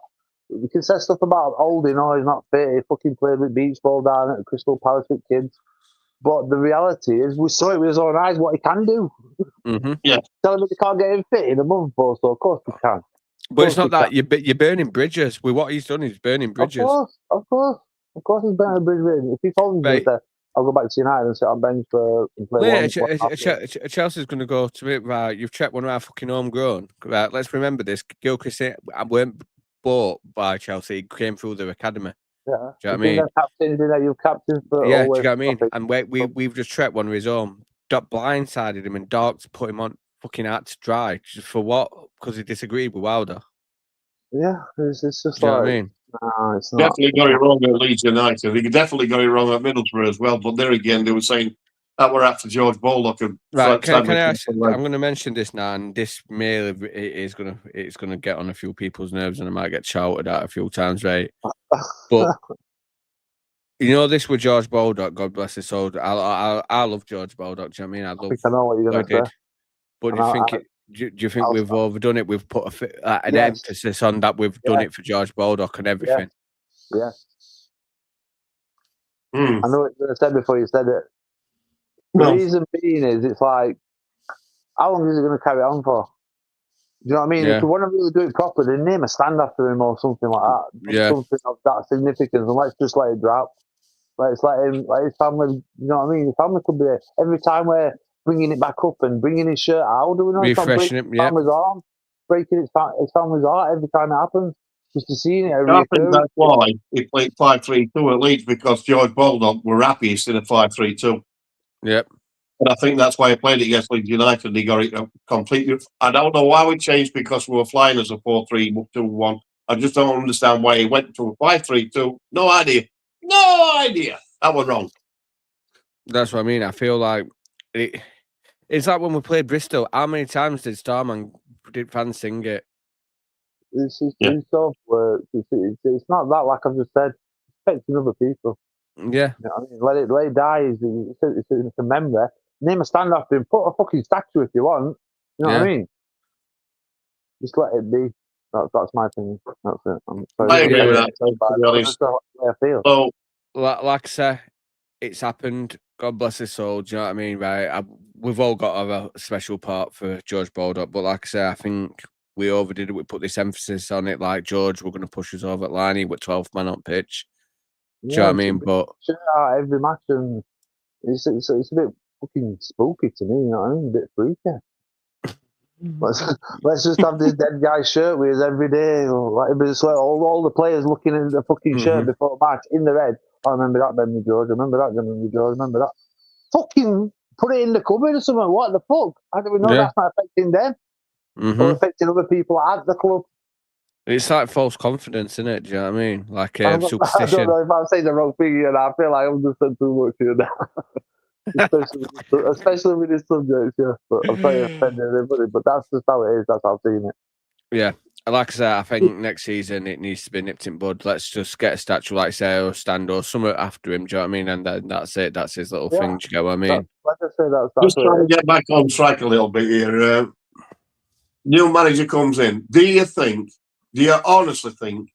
You can say stuff about holding, oh, he's not fit. He fucking played with beach ball down at Crystal Palace with kids. But the reality is, we saw it with his own eyes what he can do. Yeah. Tell him he can't get him fit in a month or so. Of course he can. But it's not that you're burning bridges. With what he's done, he's burning bridges. Of course, he's burning a bridge. If he told me that, I'll go back to United and sit on bench for and play Chelsea's going to go to it. Right, you've checked one of our fucking homegrown. Right, let's remember this. Gilchrist weren't bought by Chelsea. He came through their academy. Yeah, do you know what I mean? You've captain for yeah, always. Do you know what I mean? And we've just trekked one of his own. Blindsided him and Dark put him on fucking out to dry. Just for what? Because he disagreed with Wilder. Yeah, it's just do you know what I mean? No, it's not. Definitely got it wrong at Leeds United. He definitely got it wrong at Middlesbrough as well. But there again, they were saying that we're after George Baldock. Right, can I ask? I'm going to mention this now, and this merely it's going to get on a few people's nerves, and I might get shouted at a few times, right? But you know, this with George Baldock, God bless his soul. I love George Baldock. Do you know what I mean? I know what you're going to say. But do you think we've overdone it? We've put an emphasis on that. We've done it for George Baldock and everything. Yeah. I know what you said before you said it. The reason being is it's like, how long is it going to carry on for? Do you know what I mean? If you want to really do it properly, then name a stand after him or something like that. Something of that significance, and let's just let it drop. Let's let him, like his family, you know what I mean? His family could be there. Every time we're bringing it back up and bringing his shirt out, do we know? Refreshing it, family's arm, breaking his family's heart every time it happens. Just to see it. I think that's why he played 5-3-2 at Leeds, because George Baldock were happy instead of 5-3-2. Yep. And I think that's why he played it against Leeds United. He got it completely. I don't know why we changed, because we were flying as a 4-3-2-1. I just don't understand why he went to a 5-3-2. No idea. That was wrong. That's what I mean. I feel like it's like when we played Bristol. How many times did Starman fans sing it? It's not that, like I've just said, affecting other people. Yeah. You know what I mean? Let it die. It's a memory. Name a stand after him. Put a fucking statue if you want. You know what I mean? Just let it be. That's my opinion. That's it. I agree with that. To be honest. That's the way I feel. So, like I say, it's happened. God bless his soul. Do you know what I mean? Right? We've all got a special part for George Baldock, but like I say, I think we overdid it. We put this emphasis on it. Like George, we're going to push us over at line with 12 man on pitch. Do you know what I mean? But every match, and it's a bit fucking spooky to me. You know what I mean? A bit freaky. Let's just have this dead guy's shirt with us every day. Like all the players looking at the fucking shirt before match in their head. I remember that, Benny George. Remember that. Fucking put it in the cupboard or something. What the fuck? How do we know that's not affecting them? Or affecting other people at the club? It's like false confidence, isn't it? Do you know what I mean? Like superstition. I don't know if I'm saying the wrong thing here, and I feel like I'm just saying too much here now. especially with this subject, yeah. But I'm trying to offend everybody, but that's just how it is. That's how I've seen it. Yeah. Like I said, I think next season it needs to be nipped in bud. Let's just get a statue like say or stand or something after him. Do you know what I mean? And then that's it. That's his little thing. Do you get what I mean? Like I say, that's just trying to get back on track a little bit here. New manager comes in. Do you honestly think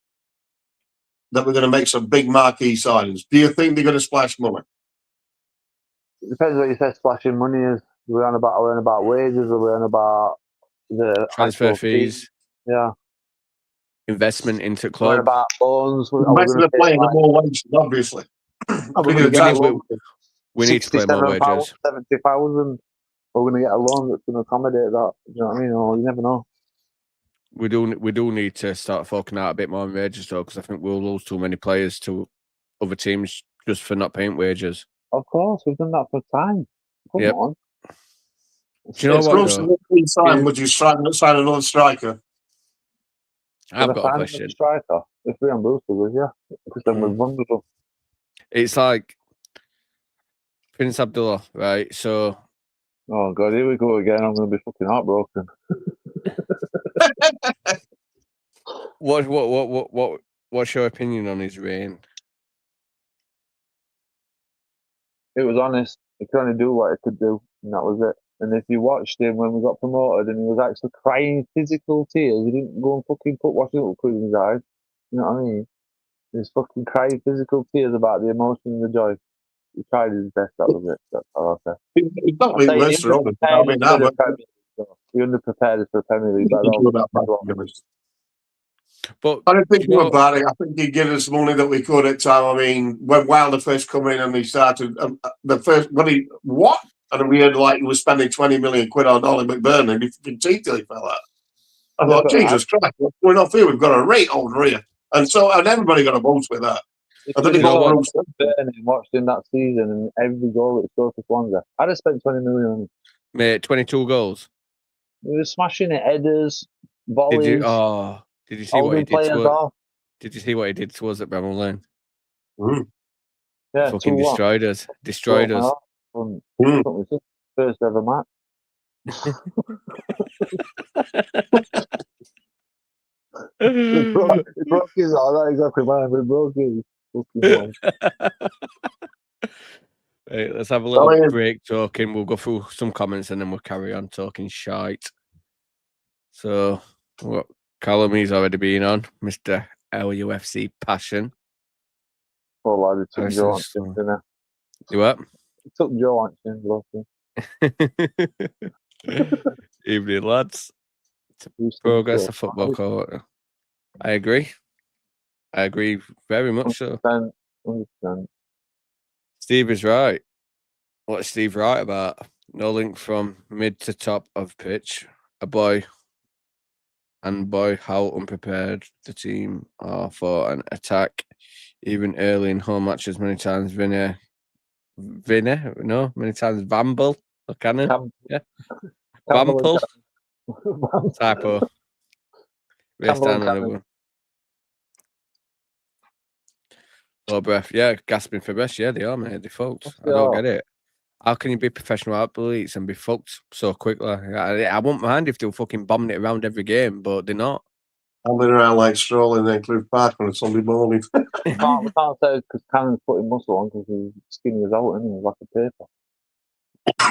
that we're going to make some big marquee signings? Do you think they're going to splash money? It depends what you say splashing money is. We're on about wages, or we're on about the transfer fees. Yeah. Investment into club. We're about loans. Investment of playing the more wages, obviously. We need to play more wages. 70,000. We're going to get a loan that's going to accommodate that. You know what I mean? Or you never know. We do need to start forking out a bit more on wages though, because I think we'll lose too many players to other teams just for not paying wages. Of course, we've done that for time. Come on. Do you know what? Would you sign another striker? I've got a question. Striker, if we're on Brewster, would you? Because then we're vulnerable. It's like Prince Abdullah, right? So. Oh God, here we go again. I'm going to be fucking heartbroken. What's your opinion on his reign? It was honest. He could only do what he could do, and that was it. And if you watched him when we got promoted and he was actually crying physical tears, he didn't go and fucking put washing up in his eyes. You know what I mean? He was fucking crying physical tears about the emotion and the joy. He tried his best, that was it. That's all I say. He's not really worse for all the time. I mean, now, but He underprepared us for the Premier League. But But I don't think you know, about it. I think he gave us money that we could at time. I mean, when Wilder first come in and he started the first what? And we heard like he was spending 20 million quid on Ollie McBurnie and he fucking teeth till he fell out. I thought, Jesus Christ, we're not here. We've got a rate over here, and everybody got a boast with that. I think he watched him that season and every goal that he scored for Swansea. I'd have spent 20 million on him. Mate, 22 goals. He was smashing it, headers, volleys. Did you see what he did? Did you see what he did to us at Bramall Lane? Yeah, fucking destroyed us. Destroyed us. First ever match. He broke his arm. Not exactly mine, but he broke his fucking Right, let's have a little break talking. We'll go through some comments and then we'll carry on talking shite. So, what Callum, he's already been on, Mr. LUFC Passion. Poor lad, it took Joe Anson, didn't it? You what? It took Joe Anson, bless him. Evening, lads. Progress of football court. I agree. Very much so. 100%. Steve is right. What's Steve right about? No link from mid to top of pitch. Boy, how unprepared the team are for an attack, even early in home matches. Many times many times Vamble or Cannon. Yeah. Vample. Typo. Race down another one. Oh, breath. Yeah, gasping for breath. Yeah, they are, mate. They're fucked. I don't get it. How can you be professional athletes and be fucked so quickly? I wouldn't mind if they were fucking bombing it around every game, but they're not. I'm been around like strolling in Cliff Park on a Sunday morning. We can't say because Cannon's putting muscle on because he's skinny as out, and he's like a paper.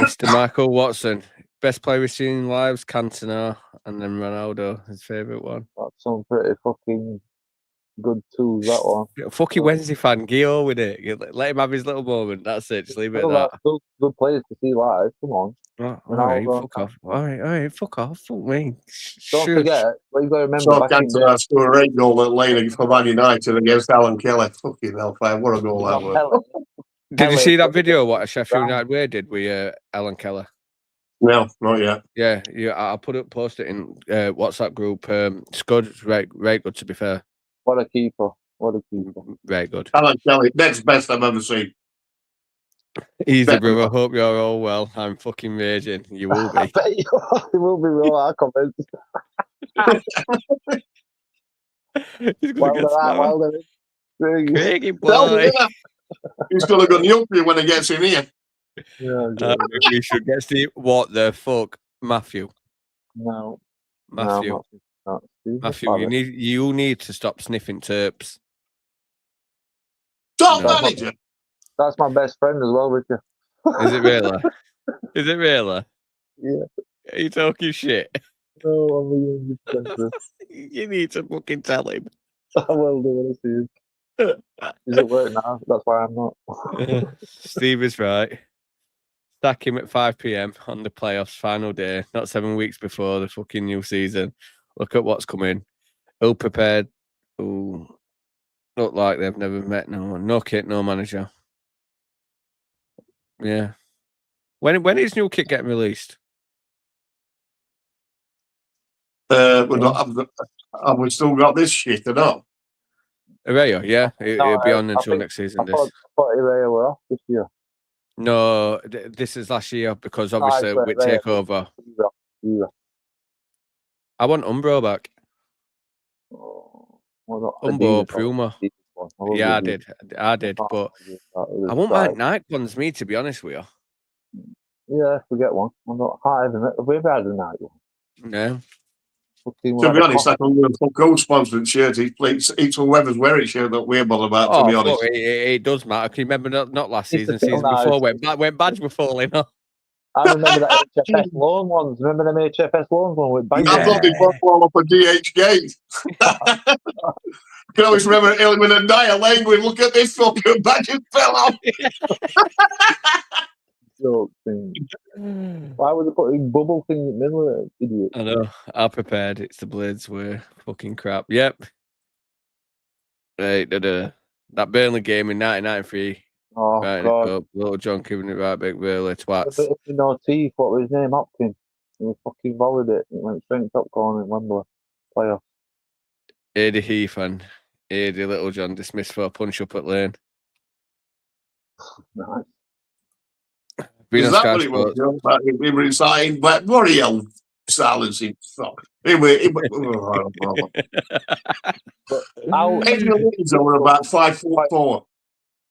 Mr. Michael Watson, best player we've seen in lives, Cantona, and then Ronaldo, his favourite one. That's some pretty fucking good tools, that one. Fucking Wednesday fan, Gio with it. Let him have his little moment. That's it. Just leave it at that. Good players to see live. Come on. Oh, all right, fuck off. All right, fuck off. Fuck me. Don't forget, what you got to remember. So Cantona scored a 8 goal at Lane for Man United against Alan Kelly. Fucking hellfire. What a goal that was. Did you see that video what Sheffield United way did with Alan Keller? No, not yet. Yeah, I'll post it in WhatsApp group. It's good, very good to be fair. What a keeper. Very good. Alan Kelly, next best I've ever seen. Easy, brother. Hope you're all well. I'm fucking raging. You will be. I bet you will be real. I comment. Wilder. Craigie boy. He's going to go nuke you when he gets in here. Yeah, we should get Steve. What the fuck, Matthew? No. Matthew. No, Matthew, you need to stop sniffing terps. Top manager. That's my best friend as well, Richard. Is it really? Is it really? Yeah. Are you talking shit? No, I'm You need to fucking tell him. I will do when I see him. He's at work now. That's why I'm not. Steve is right. Stack him at 5 p.m. on the playoffs final day, not 7 weeks before the fucking new season. Look at what's coming. Ill prepared. Ooh. Look like they've never met no one. No kit, no manager. Yeah. When is new kit getting released? Have we still got this shit or not? Araya, yeah. It'll be on until next season. I thought Araya were off this year. No, this is last year because obviously we take over. Yeah. I want Umbro back. Umbro, Puma. Yeah, I did, but I won't mind Nike ones, me, to be honest with you. Yeah, if we get one. I'm not high, have we ever had a Nike one? No. fucking. To be honest, I don't give a fuck who sponsored shirt. It's whoever's wearing shirt that we're bothered about. To be honest, it does matter. Can you remember not last It's season, the film season before now, when badge were falling off? I remember that HFS loan ones. Remember them HFS loan one with bank? I thought they put all up a DH gate. Can always remember Ilman and Dyer language. Look at this fucking badges fell off. Joke thing. Why would they put a bubble thing in the middle of it? Idiot. I know. I'm prepared. It's the Blades were fucking crap. Yep. Right, that Burnley game in 1993. Oh, Right, God. Little John giving it right back, Burnley twats. No teeth. What was his name? Hopkins. He fucking volleyed it. It went straight top corner in Wembley. Playoff. Adi Heath and Adi Little John dismissed for a punch up at lane. Nice. Is that what it was? He was reciting, but what are you silencing? Fuck. Anyway, But how do Edwin Leeds were about 5'4".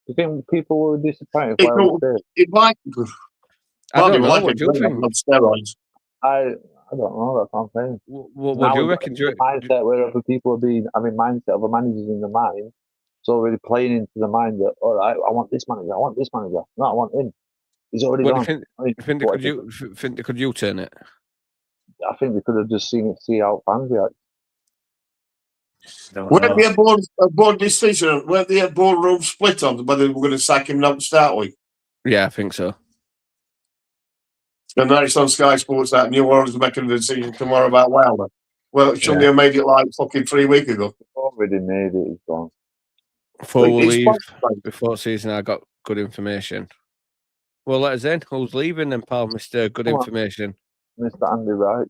you think people were disappointed if I was there? It might. I don't know. Like What do you think? on steroids. I don't know. That's what I'm saying. What do you reckon? Mindset where other people are being having mindset of a manager's in the mind. It's already playing into the mind that, all right, I want this manager. I want this manager. No, I want him. He's already gone. Think they could U-turn it? I think they could have just see out fans react. Weren't they a board decision? Weren't they a boardroom split on whether they were going to sack him now to start with? Yeah, I think so. And now it's on Sky Sports that New Orleans are making a decision tomorrow about Wilder. Well, shouldn't they have made it like fucking 3 weeks ago? Already made it. He's gone. Before we leave, before season, I got good information. Well, let us in. Who's leaving then, pal? Mr. Good Information. Mr. Andy Wright.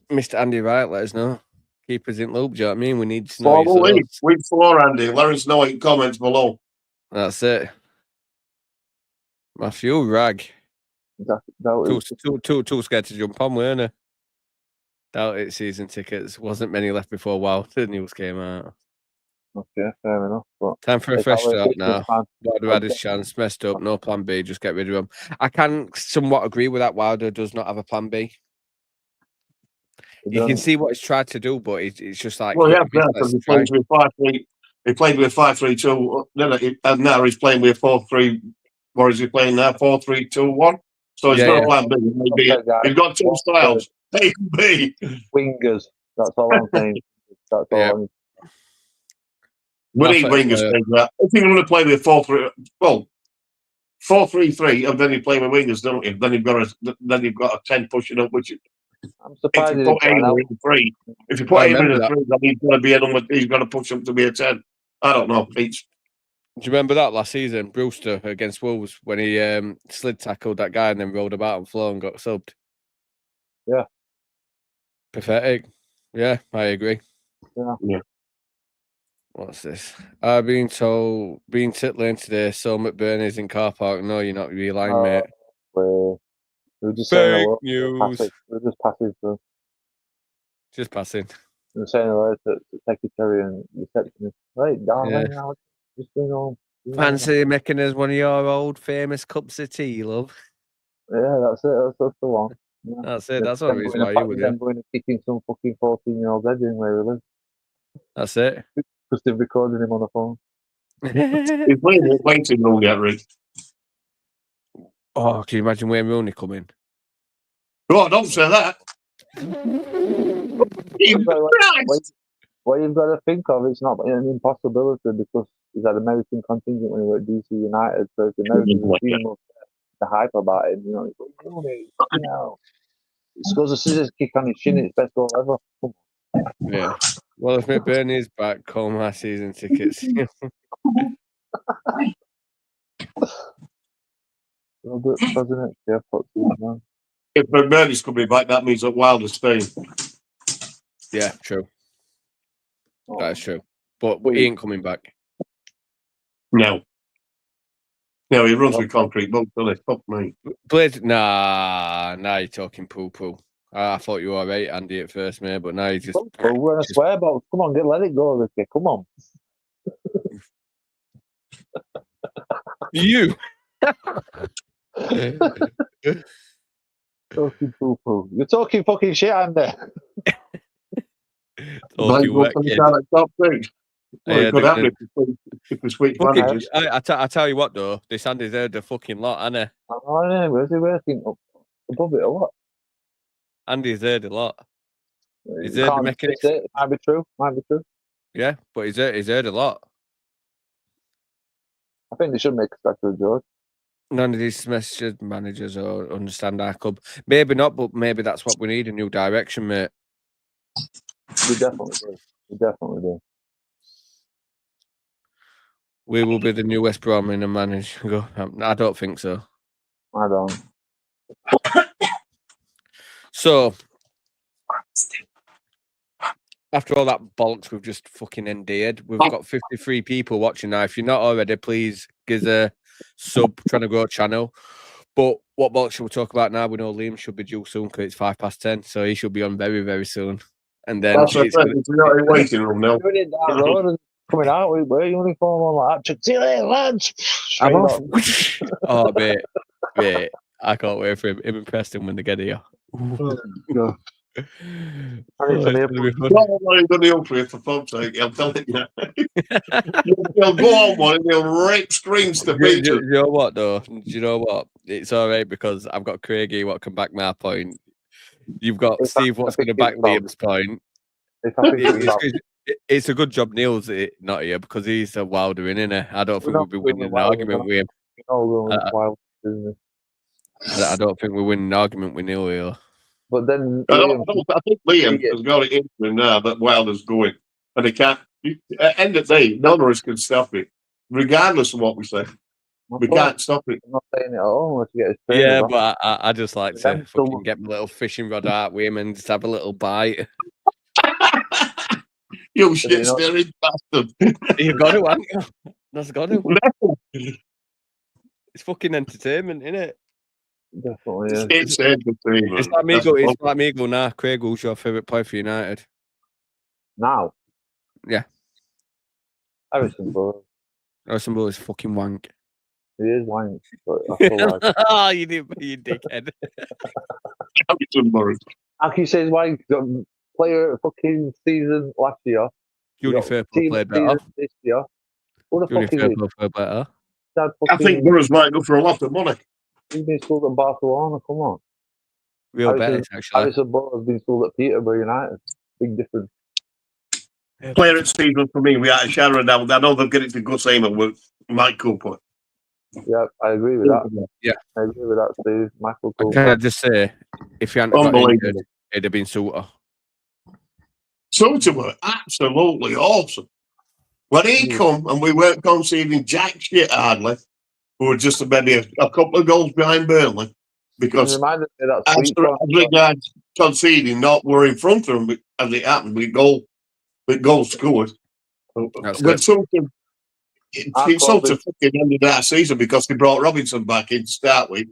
Mr. Andy Wright, let us know. Keep us in loop, do you know what I mean? We need to know. Week 4, Andy. Let us know in comments below. That's it. Matthew Rag. Too scared to jump on, weren't they? Doubt it. Season tickets. Wasn't many left before the news came out. Okay, fair enough. But time for a fresh start now. Wilder had his chance, messed up, no plan B, just get rid of him. I can somewhat agree with that. Wilder does not have a plan B. You can see what he's tried to do, but it's just like... Well, yeah, because he played with 5-3. He played with 5-3-2, and now he's playing with 4-3. What is he playing now? 4-3-2-1. So he's got a plan B. He's got 2 styles. A and B. Wingers. That's all I'm saying. That's all. We need wingers. If you're going to play with 4-3, well, 4-3-3, and then you play with wingers, don't you? Then you've got a 10 pushing up, which. I'm surprised if you put Ayler in 3, if you put Ayler in a 3, then he's going to be a number. He's going to push up to be a 10. I don't know. Do you remember that last season, Brewster against Wolves, when he slid tackled that guy and then rolled about on the floor and got subbed? Yeah. Pathetic. Yeah, I agree. Yeah. What's this? I've been tittling today, so McBurney's in car park. No, you're not lying, mate. We're just fake news. We're just passing through. Just passing. We're saying hello to the secretary and receptionist. Right, darling, now just going home. Fancy making us one of your old famous cups of tea, love. Yeah, that's it. That's the one. Yeah. That's it. That's the reason why you were there. I'm going to kicking some fucking 14-year-old head in where we live. That's it. Because they've recorded him on the phone. He's playing the waiting room yet, Rick. Oh, can you imagine Wayne Rooney coming? Oh, don't say that. What you've got to think of, it's not an impossibility because he's had American contingent when he was at DC United, so if the Americans the hype about him, you know, he's like, Rooney, he scores a scissors kick on his shin, it's best goal ever. Yeah. Well, if McBurney is back, call my season tickets. If McBurney's coming back, that means that Wilder's staying. Yeah, true. That is true. But he ain't coming back. No. No, he runs with concrete bolts, doesn't he? Fuck me. Blade, nah, you're talking poo-poo. I thought you were all right, Andy, at first, mate, but now you just... We're in a Swearbox. Come on, let it go, Ricky. Come on. You! Talking poo-poo. You're talking fucking shit, Andy. Like, you go work, for the kid. kind of top thing. Well, Yeah, it could the- happen if we switch Fucking, managers. I tell you what though, this Andy's heard a fucking lot, hasn't I don't know, where's he working above it or what? he? Andy's heard a lot. He's heard the Can't mechanics. say it. Might be true. Yeah, but he's heard a lot. I think they should make a statue of George. None of these managers or understand our club. Maybe not, but maybe that's what we need, a new direction, mate. We definitely do. We definitely do. We will be the new West Brom in a manager. Go. I don't think so. I don't. So, after all that bollocks we've just fucking endeared, we've got 53 people watching now. If you're not already, please give us a sub, trying to grow a channel. But what bollocks should we talk about now? We know Liam should be due soon because it's 10:05, so he should be on very, very soon. And then That's the thing. It's not in waiting room now. Doing it down the road and coming out with a uniform on like that. See you later, lads. I'm Straight off. up. Oh, mate, I can't wait for him and Preston when they get here. God. Oh, It's gonna it's gonna be fun. Don't worry, going to for you, for fuck's sake. I'm telling you. You'll go on one and you'll rip screens to Do pieces. you know what though? Do you know what? It's all right because I've got Craigie what can back my point. You've got If Steve I what's going to think back it's Bob. Liam's point. If I think it's Bob. It's a good job Neil's not here because he's a wilder in, innit? I don't think not we'll be doing winning an well, argument with him. You know, we're going wild business. I don't think we're winning an argument with Neil here. But then I Liam, think Liam has got it in him now that Wilder's going. And he can't. At the end of the day, none of us can stop it, regardless of what we say. We can't stop it. I'm not saying it at all unless you get his trainers Yeah, off. but I just like to Them fucking still- get my little fishing rod out with him and just have a little bite. You shit staring bastard. You got to, haven't you? That's got to. It's fucking entertainment, isn't it? Definitely is. It's entertainment. It's like me go. It's like me go. Nah, Craig, who's your favourite player for United? Now. Yeah. Harrison, bro. Harrison is fucking wank. He is wank, but I feel like Oh, you dickhead. Aki says wank. Player fucking season last year. Junior Fairfield Team played better. this year. What the Junior fuck is it? Fairfield played better. I think Burrows might go for a lot of money. He's been sold at Barcelona. Come on. Real better, actually. Harrison Burrows has been sold at Peterborough United. Big difference. Player at season for me, we had a Sharon now. I know they'll get it to Gus Ayman with Mike Cooper. Yeah, I agree with that. Yeah. I agree with that, Steve. Michael Cooper. Can I just say, if you hadn't got injured, it'd have been Suter. Suter were absolutely awesome. When he come and we weren't conceding jack shit hardly, we were just maybe a couple of goals behind Burnley because Reminded me of that as sweet one. regards conceding, not we're in front of them as it happened with goals scored. But Suter, it's Suter fucking ended that season because they brought Robinson back in to start with.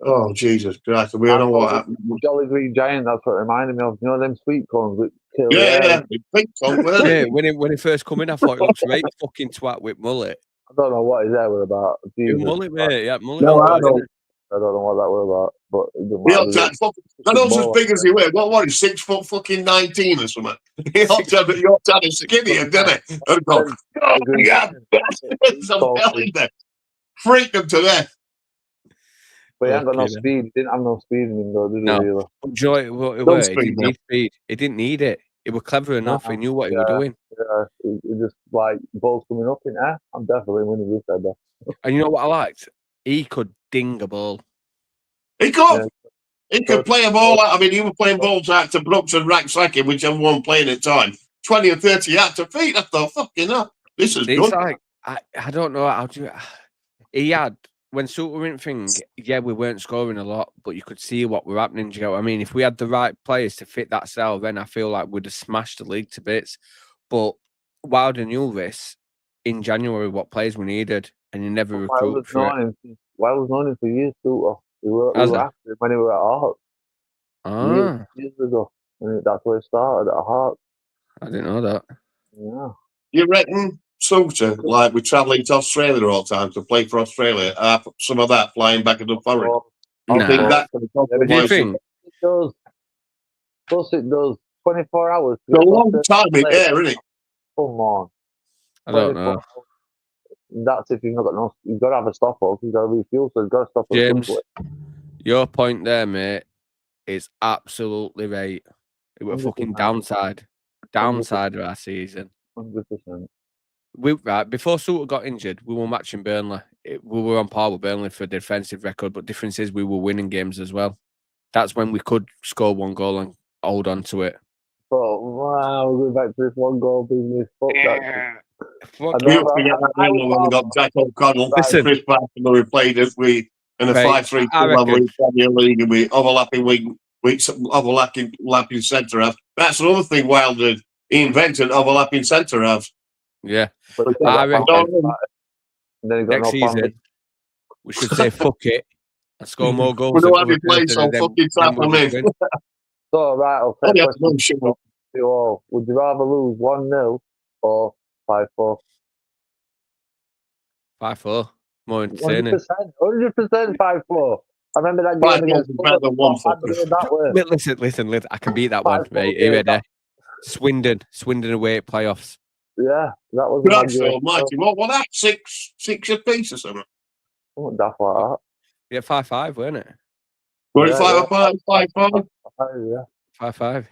Oh Jesus Christ! We don't know what happened. Jolly Green Giant. That's what it reminded me of. You know them sweet corns with Yeah. Yeah, when he first come in, I thought he looked right fucking twat with mullet. I don't know what his hair were about. Mullet, mate. Yeah, mullet. No, I don't. I don't know what that were about, but it doesn't matter. I know as big as he was. What is 6 foot fucking 19 or something? He ought to have a skinnier, didn't he? And go, oh, yeah, I'm telling you, freak them to death. But he ain't got no speed. He didn't have no speed in him, though, did he? No. Really? Joy, he didn't need speed. He didn't need it. He was clever enough. He knew what he was doing. Yeah, he just like balls coming up in air. I'm definitely winning this header. And you know what I liked? He could ding a ball. He could. Yeah. He could play a ball out. I mean, he was playing balls out to Brooks and Raksaki, whichever one playing at the time. 20 or 30 out to feet. I thought, fucking hell, this is good. Like, I don't know how to. He had, when Suter went thing, yeah, we weren't scoring a lot, but you could see what were happening. Do you know what I mean? If we had the right players to fit that style, then I feel like we'd have smashed the league to bits. But Wilder knew this in January, what players we needed, and he never recruited for it. Wilder's known him for years, Suter. We were after him when he was at Hearts. Years ago. And that's where it started, at Hearts. I didn't know that. Yeah. You reckon Suter, like we're travelling to Australia all the time to play for Australia, some of that flying back into foreign? Nah. I think that Do you think? It does. Of course it does. 24 hours. It's a long time in there, isn't it? Come on. I don't know. That's if you've not got no. You've got to have a stop up. You've got to refuel, so you've got to stop up. James, your point there, mate, is absolutely right. It was a fucking 100%. downside of our season. 100%. Right before Suter got injured, we were matching Burnley. We were on par with Burnley for defensive record, but difference is we were winning games as well. That's when we could score one goal and hold on to it. But wow, we're going back to this one goal business. Fuck that. Fuck We don't forget that game when we got Jack O'Connell, Listen. Chris Barton, we played it. We in a Right, 5-3-2 I level reckon. in Premier League, and we overlapping wing, overlapping centre half. That's another thing Wild did. He invented overlapping centre halves. Yeah. But I reckon and then he got next no plan. season we should say fuck it and score more goals. We than don't have other to play, person, so and then fucking tap we'll them just in. win. So, right, I'll Oh, take yeah, questions no shit. to you all. Would you rather lose 1-0 or 5-4? 5-4. More entertaining. 100% 5-4. I remember that game 5-4 against is better than 1 for us. that way. Listen. I can beat that one. 5-4 Right, game, you ready? Swindon away at playoffs. Yeah, that was Good my actually, game. almighty. What was that? Six apiece or something? Wasn't daft like that. Yeah, 5-5, weren't it? Were it Yeah, 5-5? 5-5? Yeah, 5-5.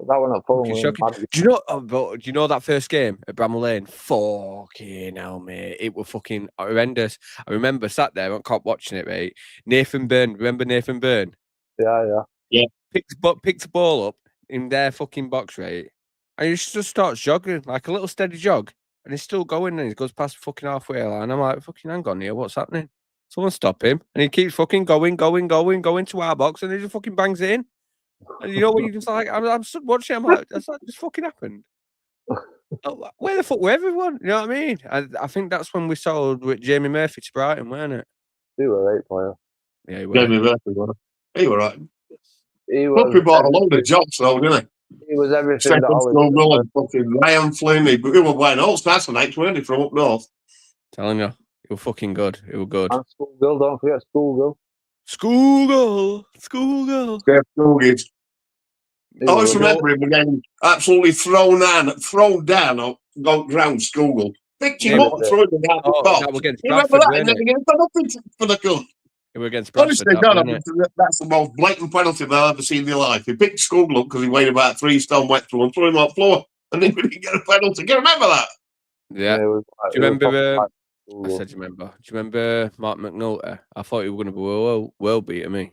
that one at full. Fucking shocking. Do you know that first game at Bramall Lane? Fucking hell, mate. It was fucking horrendous. I remember sat there on cop watching it, right? Nathan Byrne, remember Nathan Byrne? Yeah. Picked the ball up in their fucking box, right? And he just starts jogging, like a little steady jog. And he's still going, and he goes past the fucking halfway line. I'm like, fucking hang on here, what's happening? Someone stop him. And he keeps fucking going to our box, and he just fucking bangs it in. And you know when you just like, I'm stood watching, I'm like, that's that just fucking happened. Where the fuck were everyone? You know what I mean? I think that's when we sold with Jamie Murphy to Brighton, weren't it? He was a great player. Yeah, he was. Jamie Murphy, wasn't he? He was right. He Plus, we was bought a load of jobs, though, didn't He was he? everything Stephen that Ollie Scoville was. and fucking Ryan Flynn. He were playing all sorts of nights, weren't he, from up north? Telling you, it was fucking good. It was good. And Schoolgirl, don't forget Schoolgirl. Schoolgirl. Steph Schoolgate. He I always was remember him getting absolutely thrown down, or got drowned, Schoolgirl. Picked him Yeah, up and threw him down the box. that was against You remember Bradford, that? And weren't then it? he got nothing for the cunt. It was against Bradford, Honestly, that, God, wasn't it? that's the most blatant penalty that I've ever seen in your life. He picked Schoolgirl up because he weighed about 3 stone wet through and threw him on the floor. And he didn't get a penalty. Do you remember that? Yeah. it was Do you remember? I Schoolgirl. said, do you remember? Do you remember Mark McNulty? I thought he was going to be world beater me.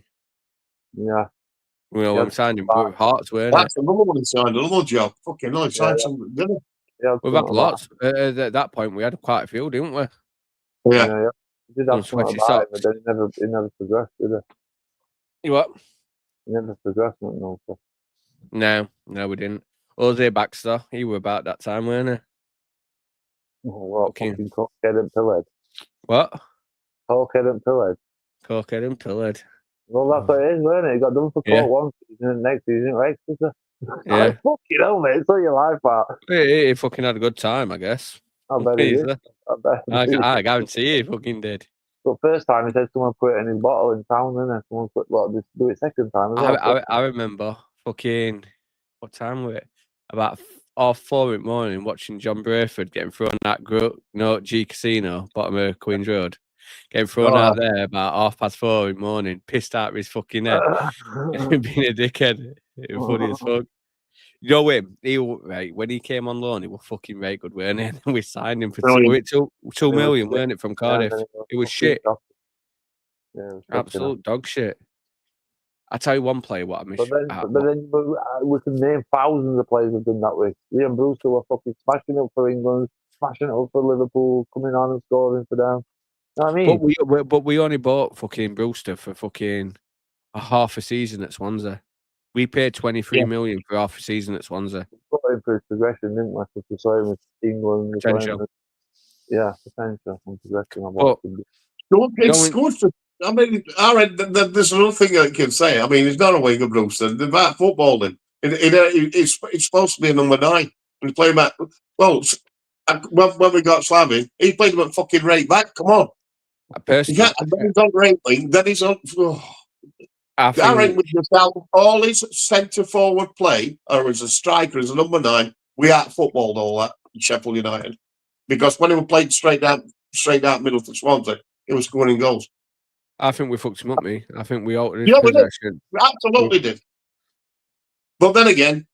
Yeah. You know, Yeah, when we signed him with Hearts, weren't it? That's another one he signed, another job. Fucking no, he signed something, didn't Yeah, We've had lots. At that point, we had quite a few, didn't we? he? Yeah. Yeah. He did have something Sweaty about him, socks. but then he never progressed, did he? You what? He never progressed, no. No, we didn't. Jose Baxter, he were about that time, weren't he? Oh, what? Okay. Fucking cokehead and pillhead. What? Cokehead and pillhead. Cokehead and pilled. Well, that's what it is, wasn't it? He got done for Yeah. coke one season and next season, right? Yeah. Fucking hell, mate. It's all your life, out. He fucking had a good time, I guess. I bet he did. Easily. I bet he did. I guarantee he fucking did. But first time he said someone put it in his bottle in town, and then someone put just do it second time as well. I remember fucking, what time were it? About 4 in the morning, watching John Brayford getting thrown at G Casino, bottom of Queen's Road. Getting thrown out there about 4:30 in the morning, pissed out of his fucking head. Being a dickhead. It was funny as fuck. You know him? Right, when he came on loan, he was fucking very good, weren't he? And we signed him for $2 million, weren't it, from Cardiff? It was shit. Yeah, Absolute dog shit. I tell you one player what I miss. But then we can name thousands of players who've done that way. Ian Brewster were fucking smashing up for England, smashing up for Liverpool, coming on and scoring for them. You know what I mean? But we only bought fucking Brewster for fucking a half a season at Swansea. We paid 23 million for half a season at Swansea. We got him for his progression, didn't we? Because we saw him with England. Potential. Potential and progression. It's good for. I mean, all right, there's another thing I can say. I mean, he's not a winger, Brewster. The about footballing, it's supposed to be a number 9. He's playing back. Well, when we got Slavin, he played him at fucking right back. Come on. Personally, Then he's on right wing. Then he's on. I I reckon think we just out all his centre forward play, or as a striker, as a number 9, we out footballed all that in Sheffield United. Because when he was playing straight out middle to Swansea, it was scoring goals. we fucked him up, me. I think we altered his Yeah, we did. possession. We absolutely did. But then again,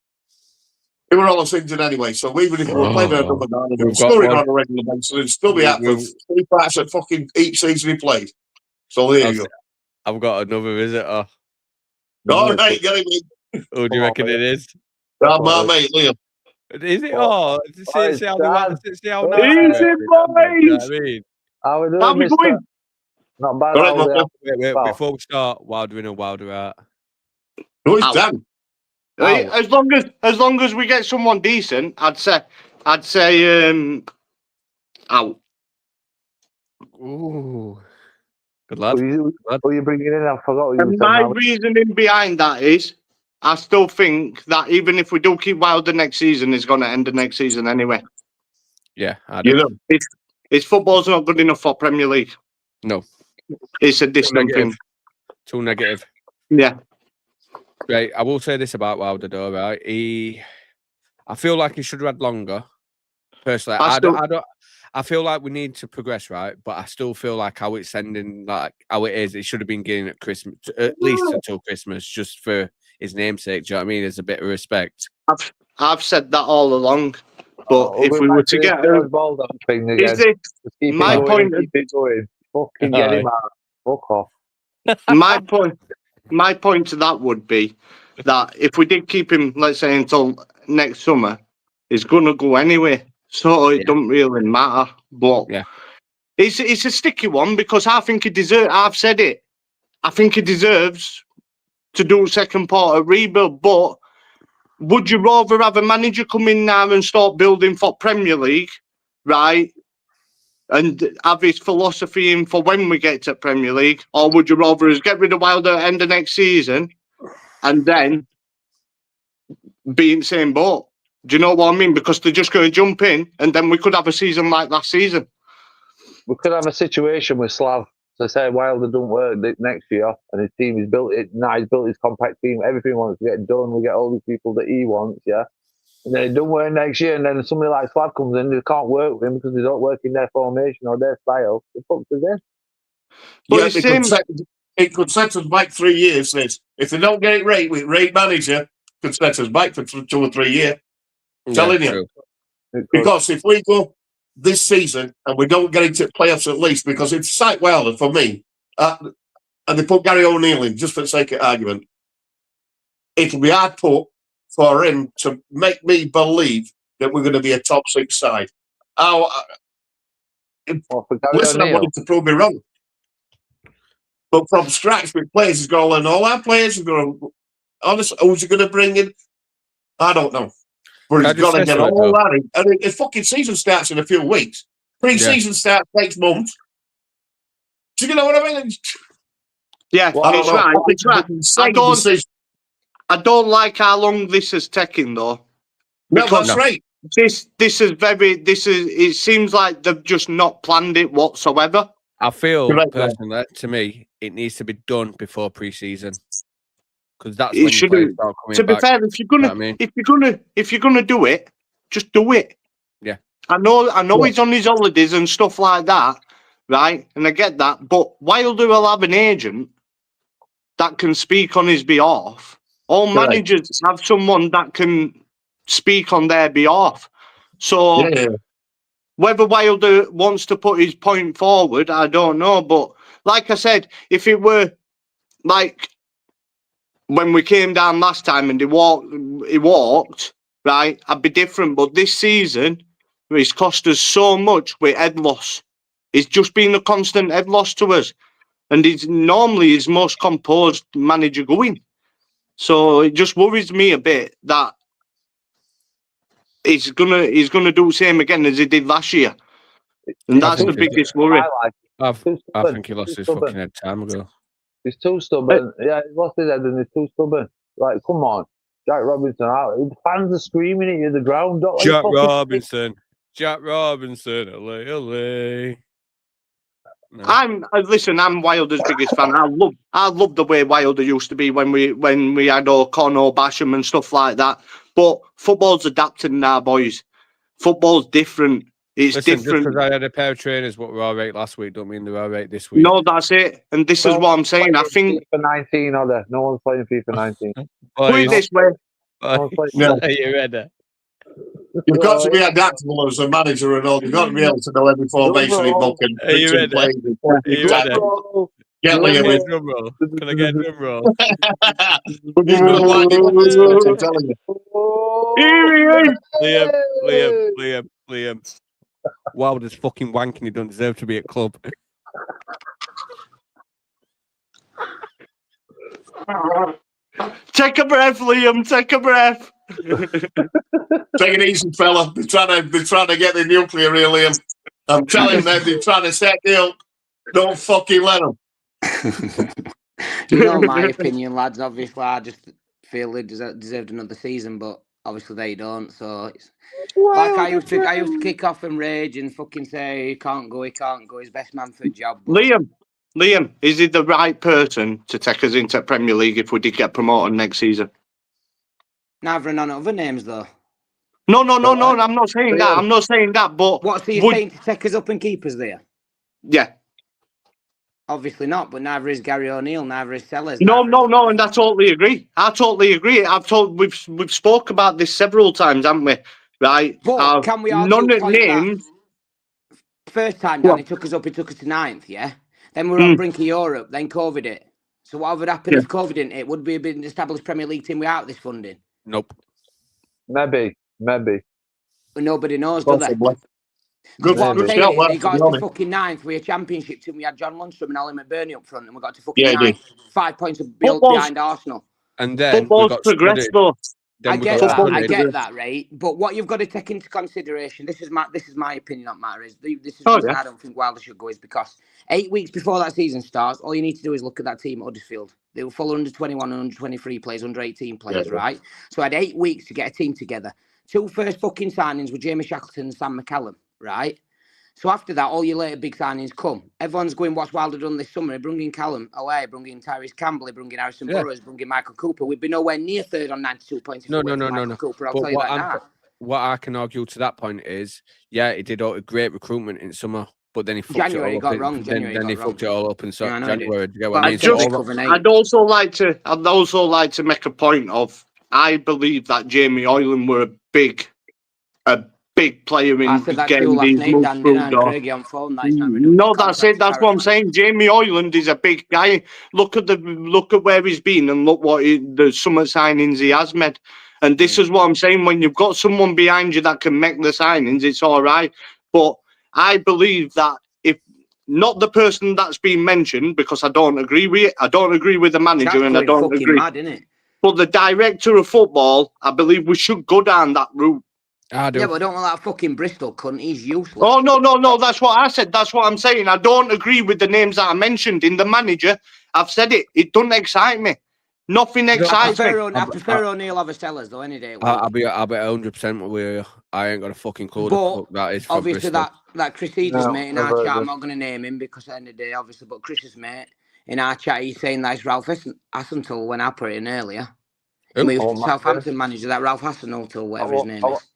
we were all injured anyway, so even if we were playing at number 9 and we were We've got scoring one. on a regular basis, it'd still be out for 3 parts of fucking each season he played. So there you go. I've got another visitor. All right, get him in. Who do you reckon it is? My mate, Liam. Is it? Oh, see how nice. Easy, You know boys. what I mean? How we doing, How we mister? going? Not bad. All right, how we Muppet. Wait, Wow. before we start, Wilder in a Wilder out. No, it's Ow. Dan. Ow. As long as we get someone decent, I'd say out. Ooh, good lad. Who are you bringing in? I forgot what you And said. my now. reasoning behind that is, I still think that even if we do keep Wilder next season, it's going to end the next season anyway. Yeah, I do. You know, It's football's not good enough for Premier League. No, It's a distant thing. too negative. Yeah. Right, I will say this about Wilder, though. Right, I feel like he should have had longer. Personally, I feel like we need to progress, right? But I still feel like how it's ending, like how it is, it should have been getting at Christmas, at least until Christmas, just for his namesake. Do you know what I mean? As a bit of respect. I've said that all along. But We'll if go we back were to this get George Baldock thing again. is it Just keep my it going, point? keep it going. Fucking get him out. Fuck off. My point to that would be that if we did keep him, let's say until next summer, he's gonna go anyway. So it don't really matter. But Yeah. it's a sticky one because I think he deserves. I've said it. I think he deserves to do second part of rebuild. But would you rather have a manager come in now and start building for Premier League, right? And have his philosophy in for when we get to Premier League, or would you rather us get rid of Wilder at the end of next season and then be in the same boat? Do you know what I mean? Because they're just going to jump in, and then we could have a season like last season. We could have a situation with Slav. So say Wilder don't work next year, and his team is built. He's built his compact team. Everything wants to get done. We get all these people that he wants, yeah. And then it don't work next year, and then somebody like Slav comes in, they can't work with him because they don't work in their formation or their style. It fucks us in. But it could set us back 3 years. This, if they don't get it right with right manager, could set us back for 2 or 3 years. Telling you, because if we go this season and we don't get into playoffs at least, because it's Sight Wilder for me, and they put Gary O'Neill in just for the sake of argument, it'll be hard put for him to make me believe that we're going to be a top 6 side. Listen, I wanted to prove me wrong. But from scratch with players, he's going to learn all our players. He's going to, honestly, who's he going to bring in? I don't know. But he's got to get all that in. And the fucking season starts in a few weeks. Pre-season starts next month. Do you know what I mean? Yeah, it's right. It's right. I don't like how long this is taking, though. No, that's right. It seems like they've just not planned it whatsoever. I feel personally that to me it needs to be done before pre-season because that's when you play start coming back. To be fair, if you're gonna do it, just do it. Yeah, I know he's on his holidays and stuff like that, right? And I get that, but Wilder will have an agent that can speak on his behalf. All managers have someone that can speak on their behalf. So whether Wilder wants to put his point forward, I don't know. But like I said, if it were like when we came down last time and he walked, right, I'd be different. But this season, it's cost us so much with head loss. It's just been a constant head loss to us. And he's normally his most composed manager going. So it just worries me a bit that he's gonna do the same again as he did last year, and that's the biggest worry. I think he lost his fucking head time ago. He's too stubborn. Yeah, he lost his head and he's too stubborn. Like, come on, Jack Robinson out. The fans are screaming at you. The ground. Jack Robinson, LA. No. I'm Wilder's biggest fan. I love the way Wilder used to be when we had O'Connor, Basham and stuff like that. But football's adapting now, boys. Football's different. It's Listen, different. just because I had a pair of trainers what were all right last week, don't mean they're all right this week. No, that's it. And this is what I'm saying. I think FIFA 19, are there? No one's playing FIFA 19. put it this way. Yeah. Are you ready? You've got to be adaptable as a manager and all. You've got to be able to know every formation in book and Are you ready? play. Are you ready? Get Can I Liam get a in. drum roll? Can I get a drum roll? He's going to wind it up, I'm telling you. Liam. Wilder's fucking wanking. He don't deserve to be at club. Take a breath, Liam. Take a breath. Take it easy, fella. They're trying to get the nuclear here, Liam. I'm telling them they're trying to set you up. Don't fucking let them. You know my opinion, lads. Obviously, I just feel they deserved another season, but obviously they don't. So it's like I used to kick off and rage and fucking say he can't go. He's best man for a job. But Liam, is he the right person to take us into Premier League if we did get promoted next season? neither none other names though. No. I'm not saying that. I'm not saying that. But What's he saying to take us up and keep us there? Yeah. Obviously not, but neither is Gary O'Neill, neither is Sellers. No, and I totally agree. We've spoke about this several times, haven't we? Right? But can we argue none of point names? That first time Danny took us up, he took us to 9th, yeah? Then we were on brink of Europe, then COVID hit. So what would happen if COVID didn't hit? Would we have been an established Premier League team without this funding? Nope. Maybe. But nobody knows, do they? Good What I'm saying is, he got us to honest. fucking 9th. We had championship team. We had John Lundstrom and Ollie McBurney up front, and we got to fucking Yeah, 9th. 5 points behind Arsenal. And then we Football's got progressed studied. though. Then I we get got that. I studied. get that, right? But what you've got to take into consideration, this is my opinion on matter is this is Oh, reason yeah. I don't think Wilder should go is because 8 weeks before that season starts, all you need to do is look at that team at Huddersfield. They were full under 21 and under 23 players, under 18 players, right? So I had 8 weeks to get a team together. 2 first fucking signings were Jamie Shackleton and Sam McCallum, right? So after that, all your later big signings come. Everyone's going, what's Wilder done this summer? He brung in Callum away, brung in Tyrese Campbell, he brung in Harrison Burrows, brung in Michael Cooper. We'd be nowhere near third on 92 points. No. Cooper, I'll But tell you that now. What I can argue to that point is, yeah, he did a great recruitment in summer, but then he fucked January it all got up. wrong. Then he fucked it all up in January. Do you get what But I mean? I'd also like to make a point of I believe that Jamie Oiland were a big player in I said that getting too last these night, moves Dan, through. didn't I? Craigie on phone. No, that's it. That's what I'm saying. Jamie Oiland is a big guy. Look at where he's been and look what the summer signings he has made. And this is what I'm saying. When you've got someone behind you that can make the signings, it's all right. But I believe that if not the person that's been mentioned, because I don't agree with it. I don't agree with the manager, and I don't agree. Mad, isn't it? But the director of football, I believe we should go down that route. I do. Yeah, but I don't want that fucking Bristol cunt. He's useless. Oh, no. That's what I said. That's what I'm saying. I don't agree with the names that I mentioned in the manager. I've said it. It doesn't excite me. Nothing excites me. I prefer O'Neill over Sellers, though, any day. I'll be 100% with you. I ain't got a fucking clue. But that is obviously Bristol. that Chris Eady's mate in our chat, I'm not going to name him because at the end of the day, obviously, but Chris's mate in our chat, he's saying that it's Ralph Hasenhuttl when I put it in earlier. Southampton manager, that Ralph Hasenhuttl, whatever his name is.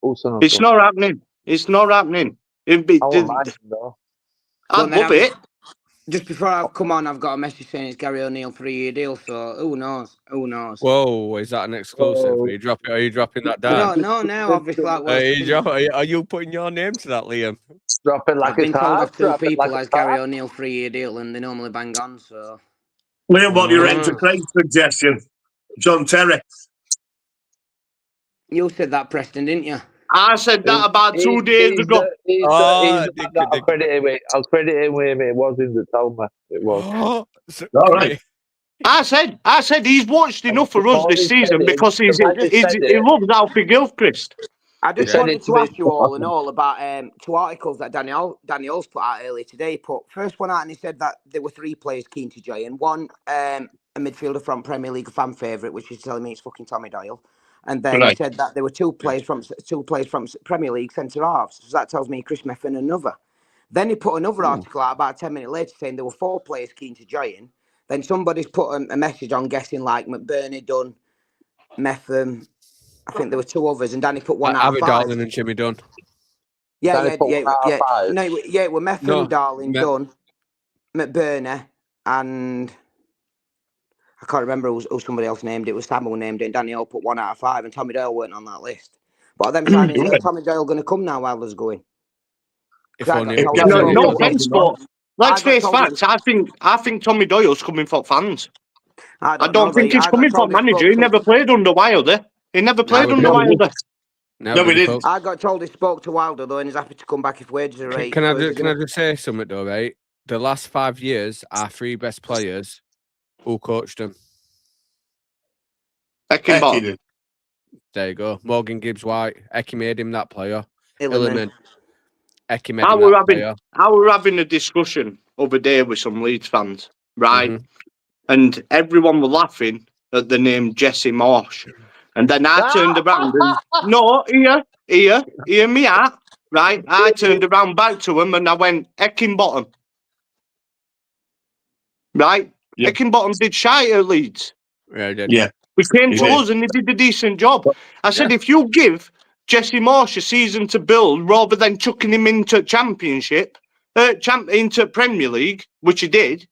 It's not happening. It's not happening. I'd love it. Just before I come on, I've got a message saying it's Gary O'Neill 3-year deal. So who knows? Whoa, is that an exclusive? Are you dropping that down? No. Obviously, are you putting your name to that, Liam? Dropping like I've been told of 2 people like as Gary O'Neill 3-year deal, and they normally bang on. So Liam, what do you reckon to Craig's suggestion? John Terry. You said that, Preston, didn't you? I said that about 2 days ago. I'll credit him with it. It was him that told me. It was. All right. I said he's watched enough for us this season because he loves Alfie Gilchrist. I just wanted to ask you all about 2 articles that Daniel's put out earlier today. He put first one out and he said that there were 3 players keen to join. One, a midfielder from Premier League, a fan favourite, which is telling me it's fucking Tommy Doyle. And then he said that there were 2 players from Premier League centre halves. So that tells me Chris Meffin another. Then he put another article out about 10 minutes later saying there were 4 players keen to join. Then somebody's put a message on guessing like McBurney, Dunn, Metham. I think there were 2 others, and Danny put 1 out of 5. Darling and Jimmy Dunn. Yeah. Danny put 1 out of 5. No, it were Metham, Darling, Dunn, McBurney, and I can't remember who somebody else named it. It was Samuel named it, and Danny all put 1 out of 5, and Tommy Doyle weren't on that list. But are them signings, is Tommy Doyle going to come now while there's going? No offense, but let's face facts. I think Tommy Doyle's coming for fans. I don't think he's coming for manager. He never played under Wilder. He never played under Wilder. No, we didn't. I got told he spoke to Wilder though, and he's happy to come back if wages are right. Can I just say something though, right? The last 5 years, our 3 best players, who coached them? Eki. There you go. Morgan Gibbs White. Eki made him that player. Illiman. Eki made him that player. I were having a discussion over there with some Leeds fans, right? Mm-hmm. And everyone were laughing at the name Jesse Marsh. And then I turned around and hear me out, right? I turned around back to him and I went, Eckingbottom. Right? Yeah. Eckingbottom did shite at Leeds. Yeah, he did. Yeah. We came to us and he did a decent job. I said, if you give Jesse Marsh a season to build rather than chucking him into Championship, into Premier League, which he did,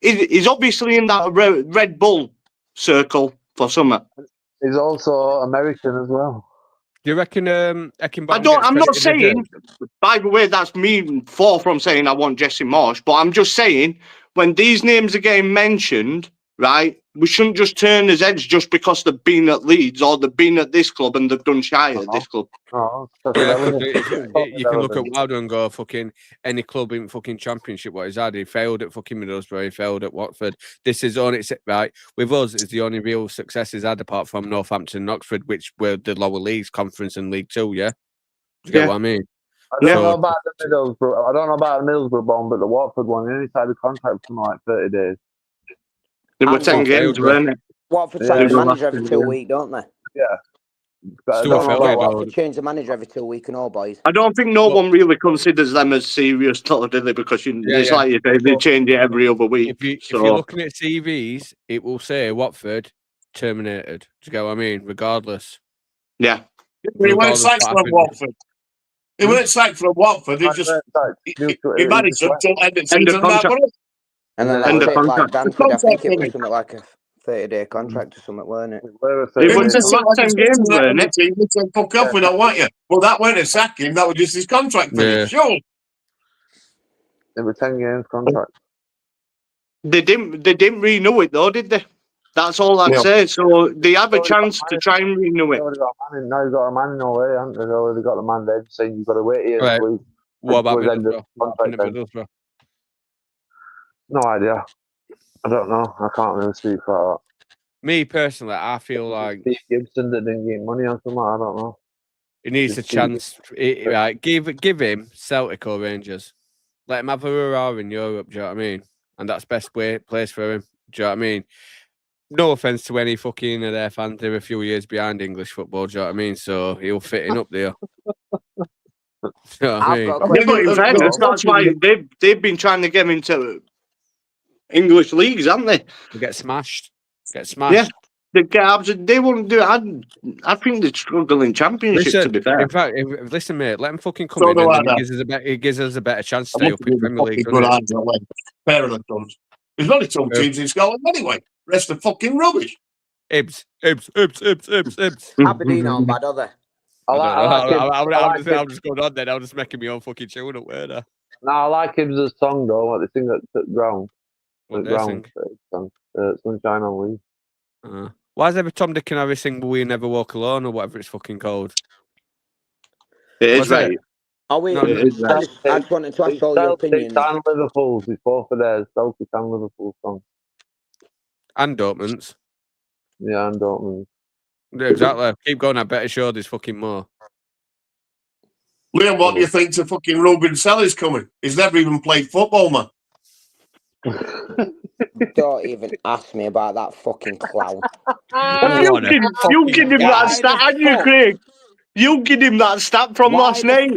he's obviously in that Red Bull circle for summer. He's also American as well. Do you reckon Eckingbottom? I'm not saying, by the way, that's me far from saying I want Jesse Marsh, but I'm just saying when these names are getting mentioned, right, we shouldn't just turn his heads just because they've been at Leeds or they've been at this club and they've done shy at this club. Oh, you can look at Wilder and go, fucking any club in fucking Championship, what he's had. He failed at fucking Middlesbrough, he failed at Watford. This is only, right, with us, it's the only real success he's had apart from Northampton and Oxford, which were the lower leagues, Conference and League 2, yeah? Do you get what I mean? I don't know about the Middlesbrough one, but the Watford one, he only signed a contract for like 30 days. They were 10 games, weren't it? Watford change the manager every 2 weeks, don't they? Yeah. Watford change the manager every 2 weeks and all, boys. I don't think no one really considers them as serious, do they? Because it's like you say, they change it every other week. If you're looking at CVs, it will say Watford terminated. Do you get what I mean? Regardless. Yeah. He weren't sacked from Watford. He weren't sacked from Watford. He just he managed them till end of season. And then that was it, like Dan said, I think it was something like a 30-day contract or something, weren't it? It was just 10 games, weren't it? He said, fuck off, we don't want you. Well, that weren't a sacking, that was just his contract finish. Sure. It was 10 games contract. They didn't renew it though, did they? That's all I'd say. So they have a chance to try and renew it. Now you've got a man in already, haven't they? They've already got the man there saying you've got to wait here. Right. What about Middlesbrough? No idea. I don't know. I can't really speak for that. Me personally, I feel like Steve Gibson that didn't get money on something. I don't know. He needs a chance. Right, give him Celtic or Rangers. Let him have a hurrah in Europe. Do you know what I mean? And that's best place for him. Do you know what I mean? No offense to any fucking of their fans. They're a few years behind English football. Do you know what I mean? So he'll fit in up there. You know what I mean? That's why they've been trying to get him into English leagues, haven't they? Get smashed. Yeah, they won't do it. I think they're struggling Championship, to be fair. In fact, listen, mate, let him fucking come in. And he gives us a better chance to stay up in Premier League. There's only 2 teams in Scotland anyway. Rest of fucking rubbish. Ibs. Aberdeen aren't bad, are they? I'm just going on then. I'm just making my own fucking tune up there. No, I like Ibs' song though. What they sing at ground. Sunshine on Leeds. Why is every Tom, Dick and Harry sing "We Never Walk Alone" or whatever it's fucking called? It is right. Are we? I just wanted to ask all your opinions. And Liverpool's before for theirs. Celtic and Liverpool song. And Dortmund's. Yeah, and Dortmund. Yeah, exactly. Keep going. I better show there's fucking more. Liam, what do you think to fucking Ruben Selly's coming? He's never even played football, man. Don't even ask me about that fucking clown. You give him that stat, and you, Craig. You give him that stat from last night.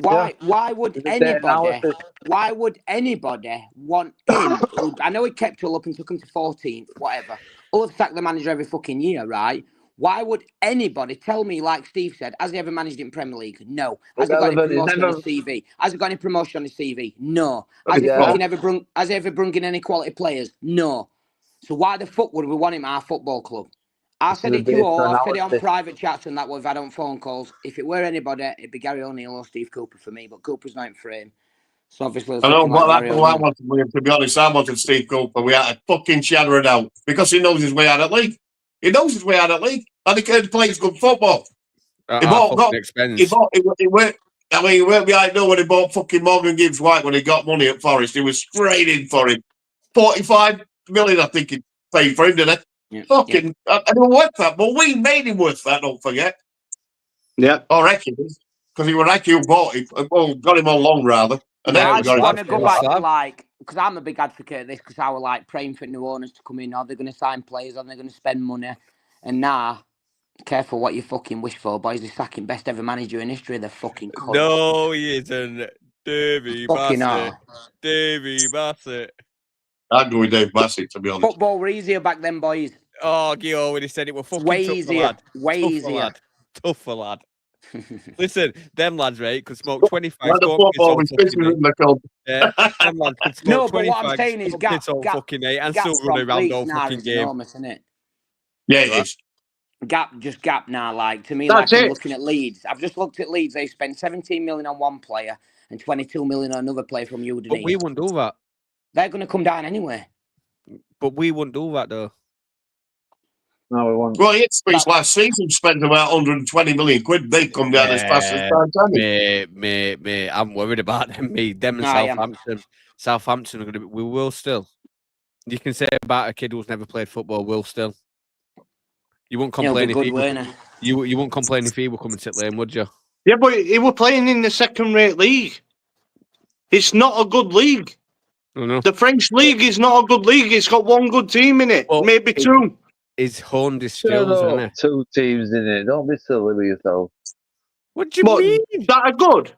Why would Is it data anybody? analysis? Why would anybody want him? I know he kept Hull up and took him to 14th, whatever. Hull sack the manager every fucking year, right? Why would anybody tell me, like Steve said, has he ever managed in Premier League? No. Has he got any promotion on his CV? Has he got any promotion on his CV? No. Has he fucking ever brung in any quality players? No. So why the fuck would we want him at our football club? I said it to you all. I've said it on private chats and that we've had on phone calls. If it were anybody, it'd be Gary O'Neill or Steve Cooper for me. But Cooper's not in frame. So obviously, I know, but like that's what I wanted. To be honest, I wanted Steve Cooper. We had a fucking shadow it out because he knows his way out of the league. He knows his way out of the league, and he can play good football. He bought expense. He went. I mean, he went behind no when he bought fucking Morgan Gibbs White when he got money at Forest. He was straight in for him. 45 million, I think he paid for him, didn't he? Yeah, fucking, I don't worth that, but we made him worth that. Don't forget. Yeah, or Ecky, because he was Ecky who bought him. Well, got him on long rather. And then I just want to go back to like, because I'm a big advocate of this, because I was like praying for new owners to come in. Are they going to sign players? Are they going to spend money? And now, careful what you fucking wish for, boys. They're sacking best ever manager in history. They're fucking cunts. No, he isn't. Davy Bassett. Davy Bassett. I'd go with Dave Bassett, to be honest. Football were easier back then, boys. Oh, Gio, when he said it were fucking way tougher, easier. lad. Way tougher, easier. lad. Tougher, lad. Listen, them lads, right, could smoke 25. Yeah, them lads could smoke no, but what I'm saying is gap fucking eight and still running around all fucking game. Enormous, isn't it? Yeah, it is. Gap now. Like to me, that's like it. I'm looking at Leeds. I've just looked at Leeds. They spent 17 million on one player and 22 million on another player from Udinese. But we wouldn't do that. They're going to come down anyway. But we wouldn't do that though. No, we won't. Well, Ipswich last season spent about 120 million quid. They come down as fast as Titanic. Mate, I'm worried about them. Them and Southampton. Southampton are going to be. We will still. You can say about a kid who's never played football. Will still. You won't complain you won't complain if he were coming to Lane, would you? Yeah, but he were playing in the second-rate league. It's not a good league. Oh, no. The French league is not a good league. It's got one good team in it, well, maybe two. He's honed his skills, isn't it? Two teams in it. Don't be silly with yourself. What do you mean? That are good.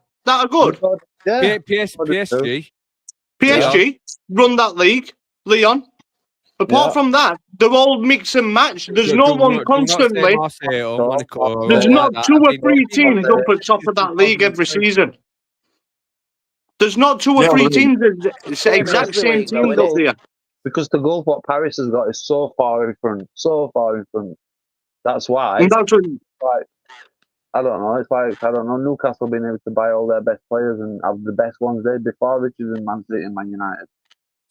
Yeah. PSG. PSG run that league. Leon. Apart from that, they're all mix and match. There's no one constantly. There's not two or three teams up at top of that league every season. There's not two or three teams. It's the exact same teams up there. Because the goal what Paris has got is so far in front. That's why. And that's what, like, I don't know. It's like, I don't know, Newcastle being able to buy all their best players and have the best ones there before Richards and Man City and Man United.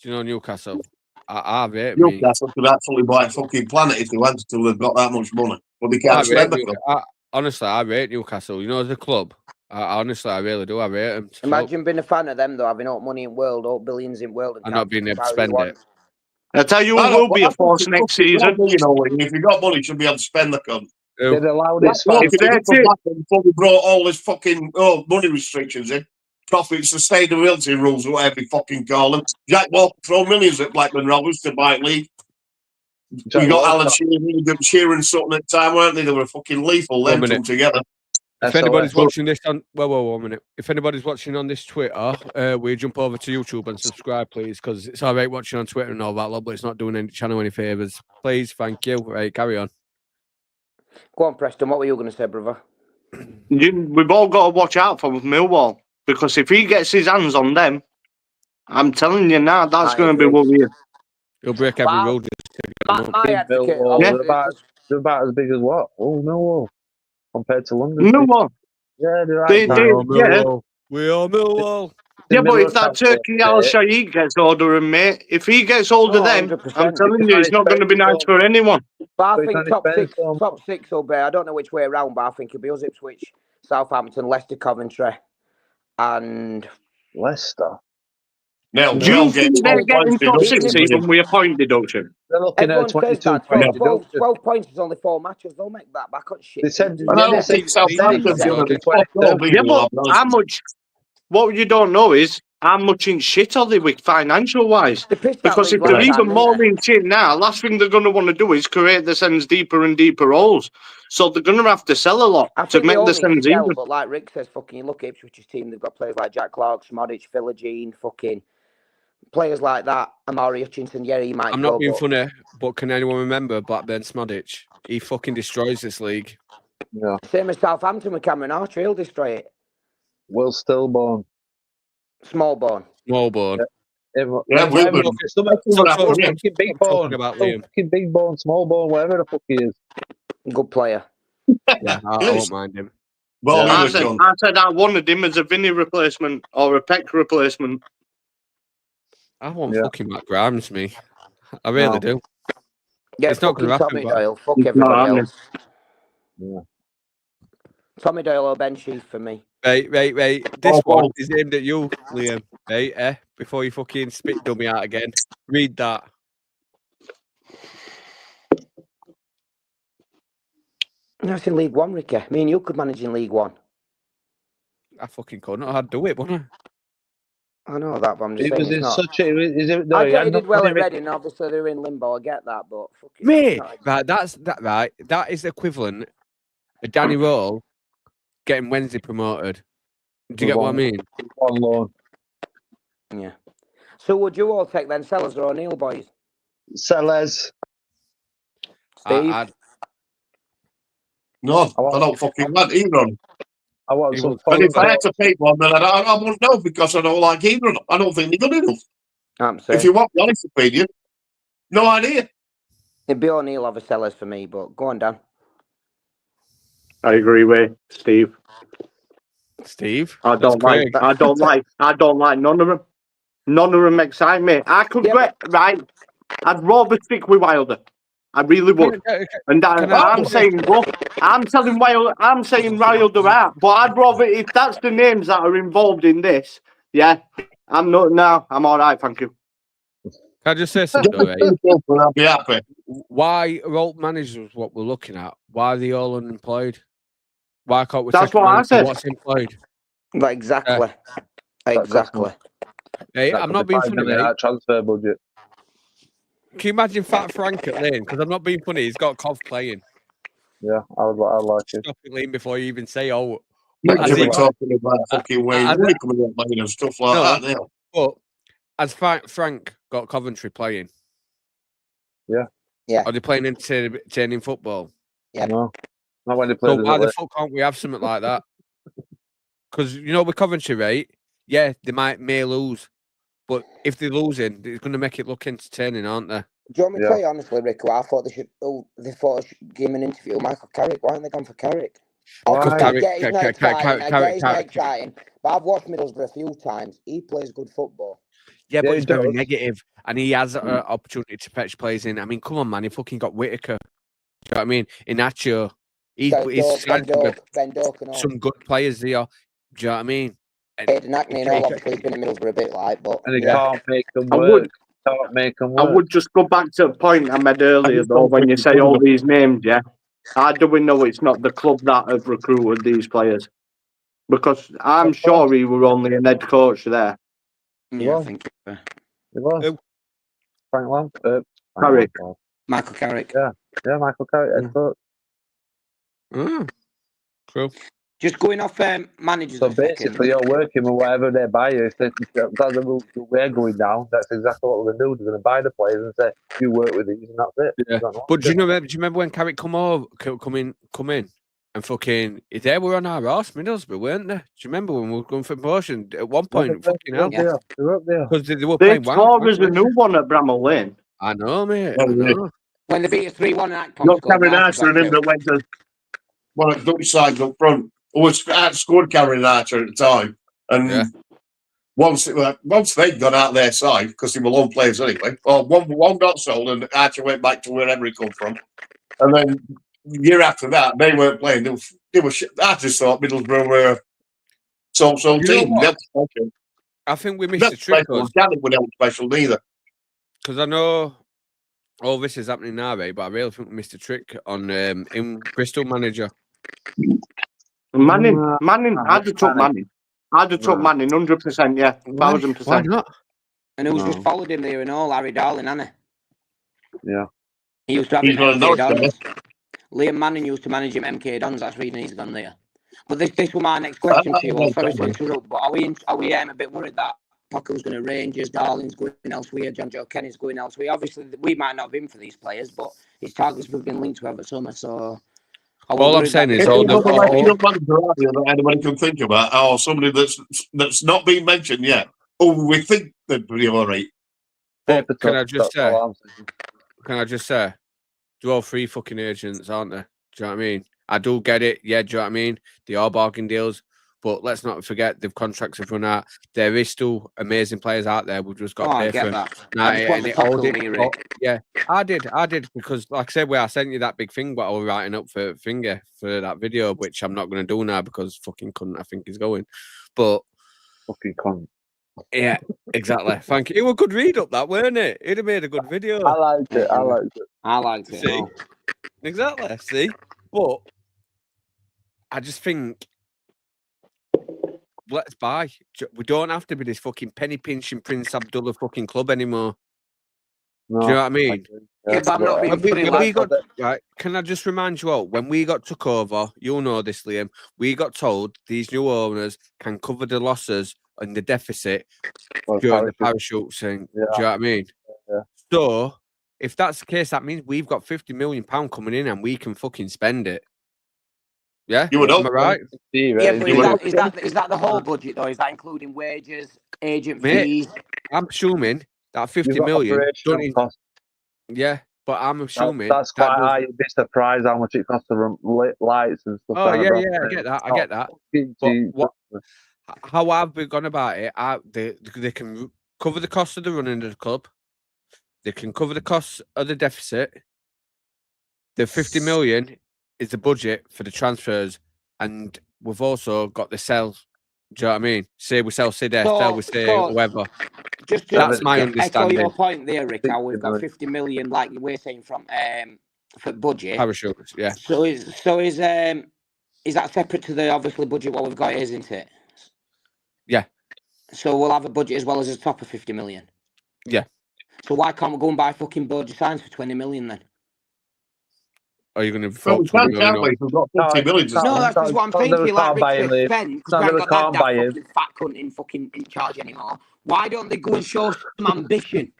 Do you know Newcastle? I rate Newcastle could absolutely buy a fucking planet if they wanted to. They've got that much money. But they can't spend the club. Honestly, I rate Newcastle. You know, as a club, I really do. I rate them. Imagine being a fan of them, though, having all money in world, all billions in world. And not being able to spend it. I tell you who will be a force next season. You know, if you got money, you should be able to spend the cunt. They'd allow this. Before we brought all this fucking money restrictions in, profit sustainability rules, whatever you fucking call them. Jack Walker throw millions at Blackburn Rovers to buy league. We got Alan Shearer and Sutton at the time, weren't they? They were fucking lethal. Them two together. If anybody's watching this on, one minute. If anybody's watching on this Twitter, we jump over to YouTube and subscribe, please, because it's all right watching on Twitter and all that, but it's not doing any channel any favors. Please, thank you. Right, carry on. Go on, Preston. What were you going to say, brother? We've all got to watch out for Millwall, because if he gets his hands on them, I'm telling you now, that's going to be what we. He'll break every rule. They're about as big as what? Oh, Millwall. Compared to London. Millwall. Yeah, they're right. We are Millwall. Yeah, but if that Turkey Al Shaikh gets older, and mate, if he gets older, then I'm telling you, it's not going to be nice for anyone. But I think top six will be. I don't know which way around, but I think it'll be us, Ipswich, Southampton, Leicester, Coventry, and Leicester. Now, do you think they're getting top six even with a point deduction? They're looking at 22 12 points is only 4 matches. They'll make that back on shit. They said, I don't think Southampton's going to be yeah, but how much? What you don't know is how much in shit are they with financial wise? They pissed that Because league if they're last even time, more didn't in shit now, last thing they're going to want to do is create the Sens deeper and deeper holes. So they're going to have to sell a lot I to think they make all the need to Sens sell, even. but like Rick says, fucking you look at Ipswich's team, they've got players like Jack Clark, Smodic, Philogene, fucking players like that. Amari Hutchinson, yeah, he might I'm go, not being but funny, but can anyone remember Blackburn Smodic? He fucking destroys this league. Yeah. same as Southampton with Cameron Archer, he'll destroy it. Will Stillborn. Smallbone. Smallbone. Everyone, Yeah, Wilburn. some Stop fucking big talking bone. about Some Liam. fucking big bone, small bone, whatever the fuck he is. Good player. Yeah, I Yes. won't mind him. Well, Yeah. he I was said, done. I wanted him as a Vinny replacement or a Peck replacement. I want Yeah. fucking Matt Grimes, me. I really No. do. Yeah, It's not fucking going to happen. Tommy But Doyle. Fuck It's not everybody happening. else. Yeah. Tommy Doyle or Ben Sheaf for me. Right. This Oh, one oh. is aimed at you, Liam. Right, before you fucking spit dummy out again. Read that. That's in League One, Ricky. Me and you could manage in League One. I fucking couldn't. I'd do it, wouldn't I? I know that, but I'm just It saying was it's in not. such a. Is it, no, I he get he had did well at nothing- Reading. Obviously, they're in limbo. I get that, but fucking Mate, not- right, right. That is the equivalent of Danny Roll getting Wednesday promoted. Do you get what I mean? on loan. Yeah. So would you all take then Sellers or O'Neill, boys? Sellers. Steve? No, I don't fucking want either of them. I want He some. was- And if I had to pick one, then I wouldn't know because I don't like either of them. I don't think they're good enough. I'm If saying you want my honest opinion, no idea. it'd be O'Neill over Sellers for me, but go on, Dan. I agree with Steve. Steve? I That's don't like. Craig. I don't like none of them. None of them excite me. I could Yeah, get right. I'd rather stick with Wilder. I really would. And I'm saying, look, I'm saying Wilder out. But I'd rather, if that's the names that are involved in this, yeah, I'm not now. I'm all right, thank you. Can I just say something, though, right? I'll be happy. Why are all managers what we're looking at? Why are they all unemployed? Why can't we That's take a what I man said. what's employed? Like, exactly. Exactly. Hey, That I'm could not be being 5 funny, million mate. out transfer budget. Can you imagine Fat Frank at Lane? Because I'm not being funny. He's got Cov playing. Yeah, I'd like it. Stop it, Lane, before you even say, oh. Imagine As we he- talking about fucking Wayne I- Rooney coming up playing and stuff like No. that now. But as Frank got Coventry playing. Yeah. Yeah. Are they playing entertaining football? Yeah. No, not when they So played. why the fuck can't we have something like that? Because, you know, with Coventry, right? Yeah, they may lose. But if they're losing, it's going to make it look entertaining, aren't they? Do you want me to Yeah. tell you honestly, Rick? I thought they thought I should give him an interview with Michael Carrick. Why haven't they gone for Carrick? Why? Carrick- Yeah, he's not exciting. I get he's not Carrick- exciting. But I've watched Middlesbrough a few times. He plays good football. Yeah, Yeah, but he it's very does. negative, and he has an opportunity to fetch players in. I mean, come on, man, he fucking got Whitaker. Do you know what I mean? Inacio, he's Ben signed Doak and all. some good players there. Do you know what I mean? Hayden Hackney and all. Obviously, he's been at Middlesbrough a bit like, but And he yeah. can't make them I work. would. Can't make them I work. would just go back to the point I made earlier, just though, don't when think you it's say good all enough. these names, yeah. How do we know it's not the club that have recruited these players? Because I'm sure he were only an head coach there. Yeah, I think It was. Who? Frank Lampard. Carrick. Michael Carrick. Yeah, Michael Carrick. head coach. Cool. Just going off managers. So a second. basically, you're working with whatever they buy you. If that's the route that we're going down, that's exactly what we're going to do. They're going to buy the players and say, you work with these, and that's it. Yeah. Is that not But do it? you remember when Carrick come in, and fucking they were on our arse, Middlesbrough, weren't they? Do you remember when we were going for promotion at one point? Fucking hell, They're up there. because they were They playing tore us a new one at Bramall Lane. I know, mate. Yeah, I know. When they beat us 3-1 at Acton. Not Cameron Archer and him that went to one of the Dutch sides up front. Always outscored Cameron Archer at the time. And Yeah. once they'd gone out their side, because they were lone players anyway, well, one got sold and Archer went back to wherever he come from. And then the year after that, they weren't playing. They were shit. I just thought Middlesbrough were a so-so You know team. what? That's special. I think we missed That's the trick special. Gallagher wasn't special neither. because I know all this is happening now, right? But I really think we missed a trick on in Bristol manager. Manning. I'd have took Manning. I'd have took Manning 100%. Yeah, 1000%. Why not? And who's just followed him there and all? Harry Darling, hasn't he? Yeah. He used to have He's him got a MK Norwich, Dons. Liam Manning used to manage him MK Dons. That's the reason he's gone there. But this was my next question to you. Well, sorry to interrupt, but are we a bit worried that Pockel's going to Rangers, Darling's going elsewhere, John Joe Kenny's going elsewhere? Obviously, we might not have been for these players, but his targets have been linked to over summer. So all I'm saying is If you're the manager that anybody can think about, or somebody that's not been mentioned yet, we think they'd be all right. But can I just say, they're all free fucking agents, aren't they? Do you know what I mean? I do get it. Yeah, do you know what I mean? They are bargain deals. But let's not forget, the contracts have run out. There is still amazing players out there. We've just got to pay for them. Yeah, I did because, like I said, where I sent you that big thing, what I was writing up for Finger for that video, which I'm not going to do now because fucking cunt I think he's going. But fucking cunt. Yeah, exactly. Thank you. It was a good read up, that, weren't it? It'd have made a good video. I liked it. I liked it. See? Exactly. See? But I just think, let's buy. We don't have to be this fucking penny pinching Prince Abdullah fucking club anymore. No, do you know what I mean? Yeah, but I'm not being funny, right, can I just remind you all, when we got took over, you'll know this, Liam, we got told these new owners can cover the losses and the deficit during the parachute thing. Do you know what I mean? Yeah. So, if that's the case, that means we've got £50 million coming in and we can fucking spend it. Yeah? You would Am I right? Yeah, but is that the whole budget, though? Is that including wages, agent fees? I'm assuming that 50 million. Yeah, but I'm assuming that's quite high. You'd be surprised how much it costs to run lights and stuff. Oh, yeah, I get that. But how I've been gone about it, they can cover the cost of the running of the club. They can cover the costs of the deficit. The 50 million is the budget for the transfers, and we've also got the sell. Do you know what I mean? Say we sell Sid, sell we say whoever. That's my understanding. Echo your point there, Rick. How we've got 50 million, like we're saying, from for budget. Parachutes, yeah. So is that separate to the obviously budget what we've got, isn't it? Yeah. So we'll have a budget as well as a top of 50 million. Yeah. So why can't we go and buy fucking Borgia signs for 20 million then? Are you going to vote 20 million? We've got 50 million. No, that's what I'm thinking. Like Rick spend because we haven't got that fucking fat cunt fucking in charge anymore. Why don't they go and show some ambition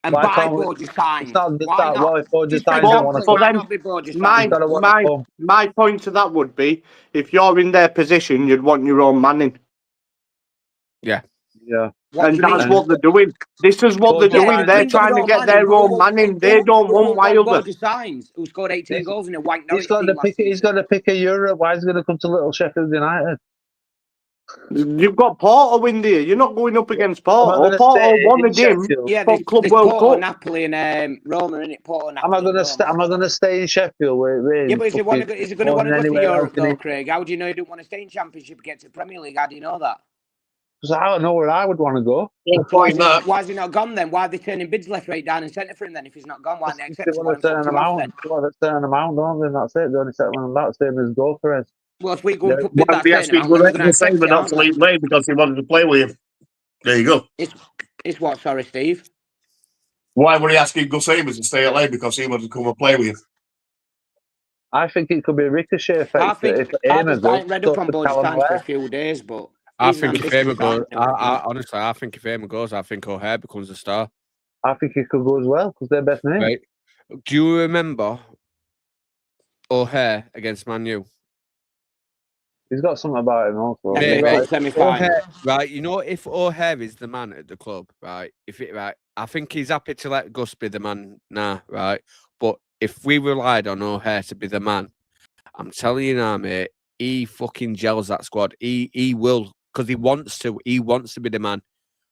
and buy Borgia signs? Why not? My point to that would be, if you're in their position, you'd want your own Manning. Yeah. Yeah. And that's what they're doing. This is what they're doing. They're trying to get their own Manning. They don't want Wilder. Signs, who scored 18 goals in a white Norwich He's got to pick a Europe. Why is he going to come to Little Sheffield United? You've got Porto in there. You're not going up against Porto. Porto won a game. Yeah, there's Porto, Napoli, and Roma, isn't it? Porto, Napoli. Am I going to stay in Sheffield? Yeah, but is he going to want to go to Europe, though, Craig? How do you know he don't want to stay in Championship and get to the Premier League? How do you know that? Because I don't know where I would want to go. Why is he not gone then? Why are they turning bids left, right, down and centre for him then? If he's not gone, why are they accepting him? They want to turn him out, don't they? That's it. The only settlement on that same as go for us. Well, if we go and put bid that because he wanted to play with him. There you go. It's what? Sorry, Steve. Why were he asking Gus Amos to stay at LA? Because he wanted to come and play with him. I think it could be a ricochet effect. I think I've read up on Borgia signs for a few days, but I think if Eamon goes, honestly, I think if Eamon goes, I think O'Hare becomes a star. I think he could go as well because they're best names. Right. Do you remember O'Hare against Man U? He's got something about him also. Right, you know, if O'Hare is the man at the club, right? I think he's happy to let Gus be the man now, right? But if we relied on O'Hare to be the man, I'm telling you now, mate, he fucking gels that squad. He will, because he wants to. He wants to be the man.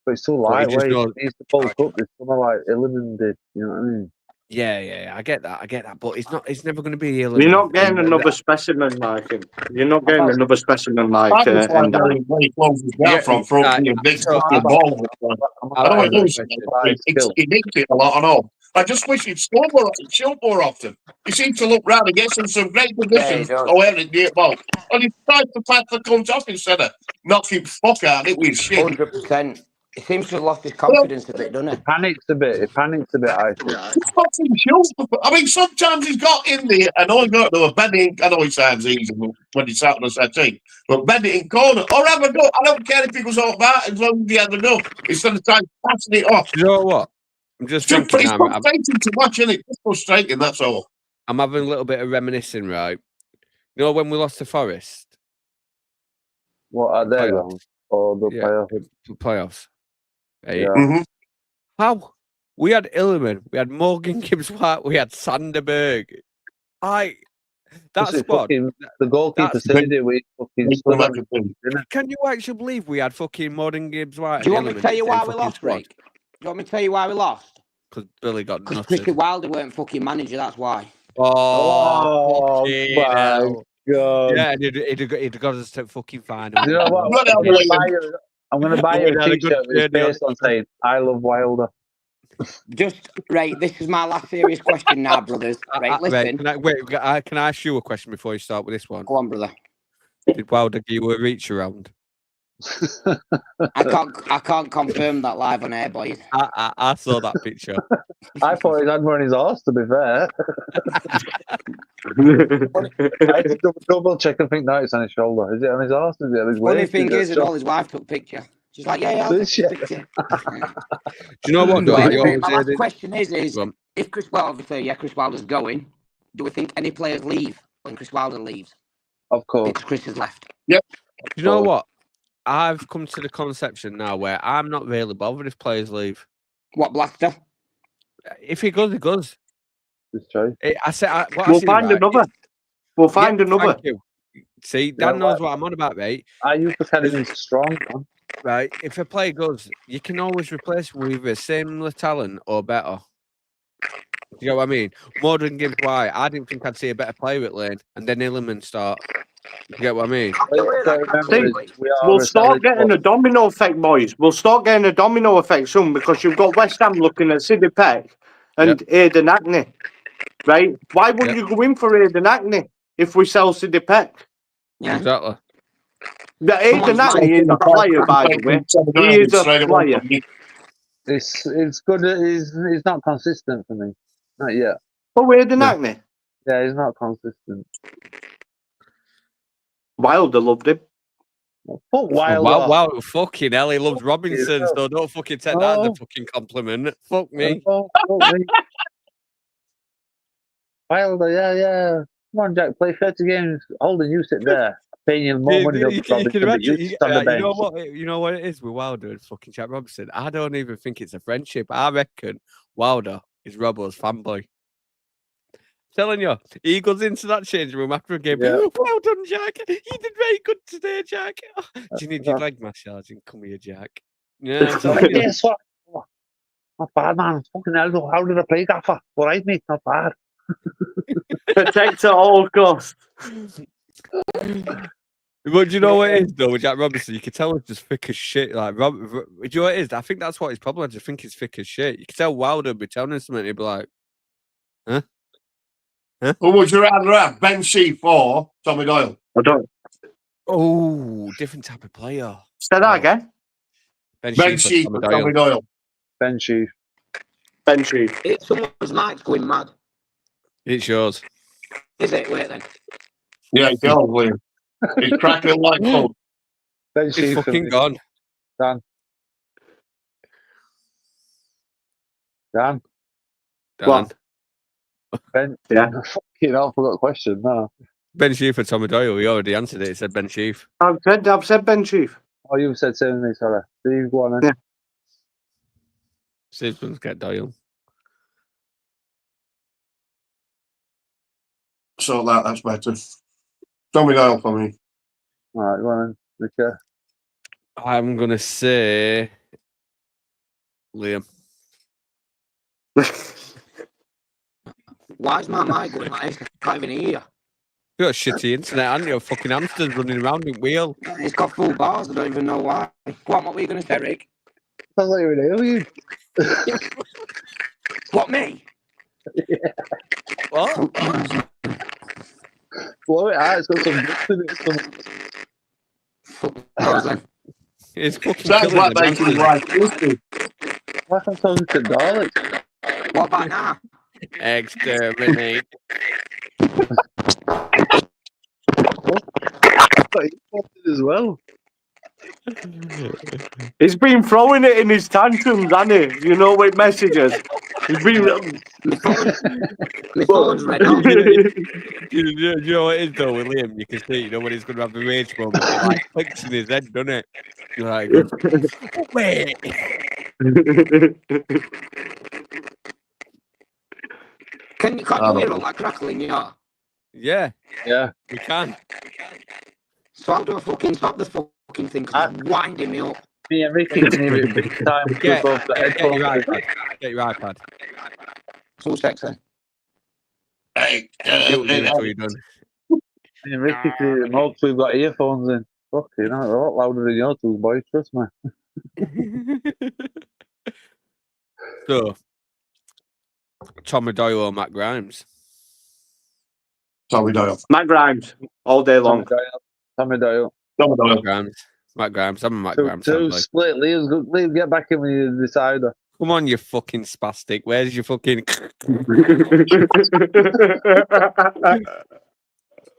But it's too lightweight. He needs to bulk up. It's something like Illiman did. You know what I mean? Yeah, I get that. But it's not. It's never going to be Illiman. You're not getting another specimen like him. You're not getting another specimen like him. He closes down from front. Big fucking ball. I don't know. He dictates a lot. I know. I just wish he'd score more, shoot more often. He seems to look round and gets in some great positions does. away at the ball. And he tries to pass the cunt off instead of knocking fuck out of it with shit. 100%. He seems to have lost his confidence a bit, doesn't he? He panics a bit. I think. Fucking shoot. I mean, sometimes he's got in there, and all you got to do a bending. I know it sounds easy when he's out on the 13, but bend it in corner or have a go. I don't care if he goes off that as long as he has a go. Instead of trying passing it off. You know what? I'm just It's thinking. frustrating to watch, isn't it? It's frustrating, that's all. I'm having a little bit of reminiscing, right? You know when we lost to Forest? What are they going? Or the Playoffs. Yeah. Mm-hmm. How? We had Illiman, we had Morgan Gibbs-White, we had Sanderberg. That squad. The goalkeeper said it. We fucking stood on it. Can you actually believe we had fucking Morgan Gibbs-White? Do you want me to tell you why we lost, Rick? Do you want me to tell you why we lost? Because Billy got Because nutted. Christy Wilder weren't fucking manager, that's why. Oh my God. Yeah, he'd got us to fucking final. You know what? I'm going to buy you a t-shirt with his face on saying, I love Wilder. Just, right, this is my last serious question now, brothers. Right, listen. Can I ask you a question before you start with this one? Go on, brother. Did Wilder give you a reach around? I can't confirm that live on air, boys. I saw that picture. I thought he had one on his horse, to be fair. I had to double check and think, no, it's on his shoulder. Is it on his horse? Is it on his waist? Funny thing is, and all his wife took picture. She's like, yeah, I'll take a picture. Do you know what? My last question is if Chris Wilder's going, do we think any players leave when Chris Wilder leaves? Of course. Because Chris has left. Yep. Do you know what? I've come to the conception now where I'm not really bothered if players leave. What, Blaster? If he goes, he goes. It's true. We'll find another. We'll find another. Thank you. See, Dan knows what I'm on about, mate. I used to kind of strong, man. Right, if a player goes, you can always replace him with either similar talent or better. You know what I mean? Modern Gibbs White, I didn't think I'd see a better player at lane, and then Illiman start. You get what I mean? We'll start getting a domino effect, boys. We'll start getting a domino effect soon because you've got West Ham looking at Sidney Peck and Aidan Hackney, right? Why would you go in for Aidan Hackney if we sell Sidney Peck? Yeah, exactly. The Aidan Hackney is a player, by the way. He is a player. It's good. He's not consistent for me. Not yet. Oh, Aidan Hackney? Yeah, he's not consistent. Wilder loved him. Fuck Wilder. Wow, fucking hell, he loves Robinson, so don't fucking take that as a fucking compliment. Fuck me. Fuck me. Wilder, yeah. Come on, Jack, play 30 games. Holden, you sit there. Paying you more money than Robinson, you know what it is with Wilder and fucking Jack Robinson? I don't even think it's a friendship. I reckon Wilder is Robbo's fanboy. Telling you, he goes into that change room after a game. Yeah. Well done, Jack. You did very good today, Jack. Do you need your leg massage? And come here, Jack. Yeah. Guess what? Not bad, man. Fucking hell, how did I play, Gaffer? All right, mate, not bad. Protect at all costs. But do you know what it is, though, with Jack Robinson? You can tell he's just thick as shit. Like, do you know what it is? I think that's what his problem is. I just think he's thick as shit. You can tell Wilder would be telling him something, he'd be like, huh? Who would you rather have, Ben Sheaf or Tommy Doyle? I don't. Oh, different type of player. Say that again. Ben Sheaf or Tommy Doyle. Ben Sheaf. Ben Sheaf. It's someone's mic's going mad. It's yours. Is it? Wait then. Yeah, it's yours, William. He's cracking like fun. Ben Sheaf. It's fucking gone. Dan. What? Ben, yeah. Fucking hell, I forgot the question. No. Ben Sheaf or Tommy Doyle. We already answered it. It said Ben Sheaf. I've said Ben Sheaf. Oh, you've said same thing, sorry. Steve, go on then. Yeah. Steve's going to get Doyle. So that's better. Tommy Doyle for me. All right, go on then. Okay. I'm going to say Liam. Why is my mic going like this? I can't even hear you. You got shitty internet, haven't you? Fucking hamsters running around in wheel. It's got full bars. I don't even know why. Go on, what were you going to say, Rick? Sounds like you're an alien. What, me? What? Blow it out. It's got some bits in it. Some... It's fucking That's killing what the makes his man. life twisted. Like I'm talking to Daleks. What about now? Exterminate. But he wanted as well. He's been throwing it in his tantrums, hasn't he? You know, with messages. He's been. My phone's red hot. You know what it is though with Liam? You can see, when he's going to have the rage moment, it like clicks in his head, doesn't it? You're like, wait. Can't you hear all that crackling, yeah? Yeah, Yeah. we can. So I'll do a fucking stop the fucking thing because it's winding me up. Me and Ricky can hear it big time. Get Both the your headphones. iPad. Get your iPad. So sexy. Hey, Do it until you're done. Me and Ricky can hear it more because we've got earphones in. Fucking hell, they're a lot louder than your two, boys. Trust me. So, Tommy Doyle or Matt Grimes? Tommy Doyle. Matt Grimes, all day long. Tommy Doyle. Tommy Doyle. Matt Grimes. Matt Grimes. I'm a Matt Two Grimes. fan, boy. split. Liam, get back in with the decider. Come on, you fucking spastic. Where's your fucking...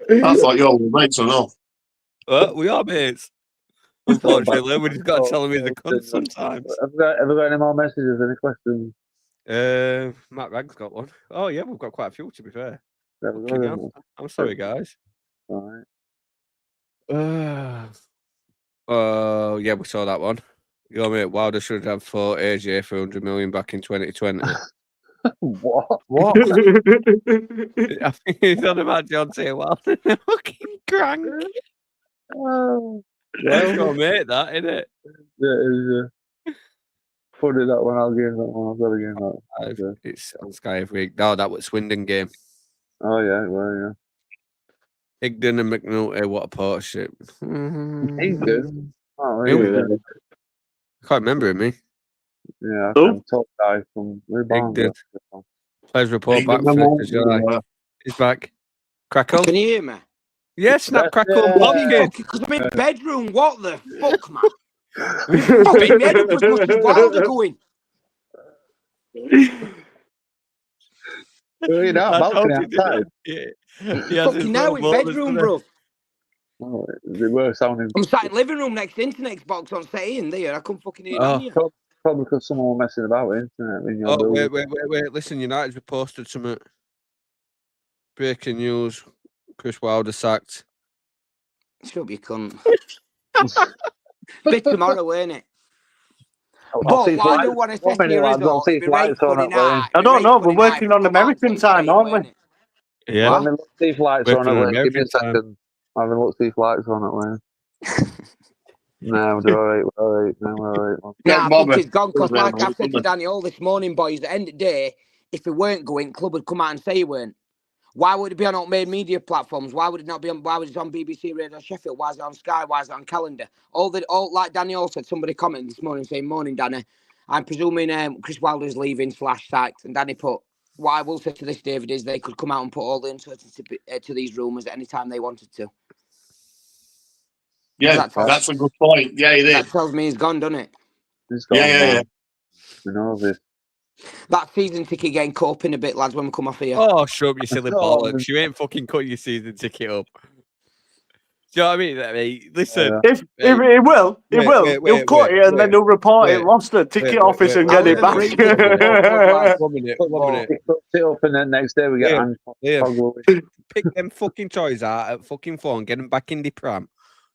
I thought you all were mates or not. We are mates. Unfortunately, we just got to tell him he's a cunt sometimes. Have we got any more messages? Any questions? Matt Rag's got one. Oh, yeah, we've got quite a few, to be fair. Have we got Fucking any hell. more? I'm sorry, guys. All right. Yeah, we saw that one. Your mate Wilder should have fought AJ for 100 million back in 2020. What? I think he's on about John T. Wilder. Fucking crank. Oh, That's your mate, that, isn't it? yeah, it is. Funny that one. I'll give him that one. I've got to give him that. Okay. It's on Sky every week. No, that was Swindon game. Oh yeah, well Higdon and McNulty, what a partnership. Higdon? Oh, Really? I can't remember him, me. yeah. Who? Top guy from Higdon. Players report back Higdon, first of July. He's back. Crackle? Can you hear me? Yeah, snap, crackle, Yeah. blockhead. Because I'm in bedroom. What the fuck, man? Fucking head up as much as Wilder going. You're not balcony outside. Yeah. Fucking now in bedroom, bro. Oh, they were sounding. I'm sat in living room next to internet box on setting there. I couldn't fucking hear Oh. you. Probably because someone was messing about with internet in your Oh, building. wait. Listen, United's reposted something. Breaking news. Chris Wilder sacked. Should be cunt. Bit tomorrow, ain't it? I'll But see if what I lights- do want to say one to minute, you lads, is, I'll see if lights on at Lane. I don't know, we're working on American time, aren't we? Yeah. Let me look see if lights on Working at on Lane. Give me a American time. second. Have a look see if lights on at Lane. No, we're all right. No, we're all right. Yeah, Nah, I Bobby. think it's gone because, like Bobby. I said to Danny all this morning, boys, at the end of the day, if we weren't going, club would come out and say he weren't. Why would it be on unmade media platforms? Why would it not be on? Why was it on BBC Radio Sheffield? Why is it on Sky? Why is it on Calendar? All like Danny all said. Somebody commented this morning saying, "Morning, Danny. I'm presuming Chris Wilder's leaving / sacked." And Danny put, "What I will say to this, David, is they could come out and put all the uncertainty to these rumours at any time they wanted to." Yeah, that's a good point. Yeah, it That is. tells me he's gone, doesn't it? He's gone, Yeah. We know this. That season ticket getting caught up in a bit, lads, when we come off here. Oh, shut up, you silly Oh, bollocks. You ain't fucking cut your season ticket up. Do you know what I mean? Mate, listen. If it will, Wait, he'll cut it and then he'll report it lost the ticket office and get it back. One minute. Sit up and then next day we get Pick them fucking toys out at fucking phone, get them back in the pram.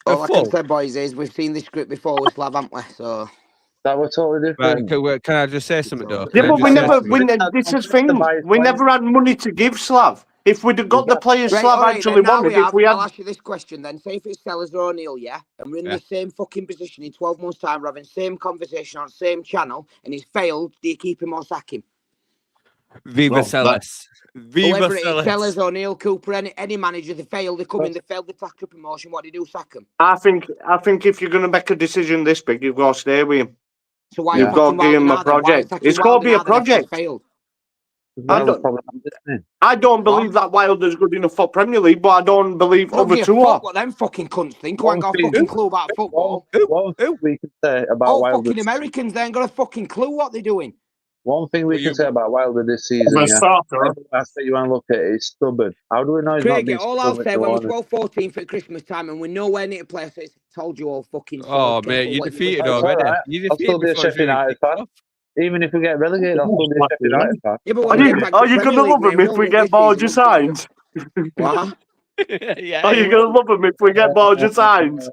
All I can say, boys, is we've seen this script before with Slav, haven't we? So that was totally different. Right, can I just say something, though? Yeah, but this is thing. We never had money to give Slav. If we'd have got the players Slav actually wanted, I'll ask you this question then. Say if it's Sellers or O'Neill, yeah? And we're in the same fucking position in 12 months' time, we're having the same conversation on the same channel, and he's failed, do you keep him or sack him? Viva Sellers. Viva Sellers, O'Neill, Cooper, any manager, they failed, they come in, they failed the tackle promotion, what do you do, sack them? I think if you're going to make a decision this big, you've got to stay with him. So why you've got to give him a project. It's got to be a project. I don't believe that Wilder's good enough for Premier League, but I don't believe other two are. What them fucking cunts think? Who ain't got a fucking clue about football? One thing we can say about All Wilder. fucking Americans, they ain't got a fucking clue what they're doing. One thing we can say about Wilder this season, The starter. I say you want to look at it, is stubborn. How do we know he's not Craig, being all I'll stubborn say with when the we're 12-14 for Christmas time and we're nowhere near play, I told you all fucking. Oh, mate, you defeated already. Right. You I'll still defeated be a before Sheffield United fan. Even if we get relegated, I'll still be a Sheffield United fan. Yeah, but Are you going to love him if we get Borgia signed? What? Yeah, Are you going to love him if we get Borgia signed?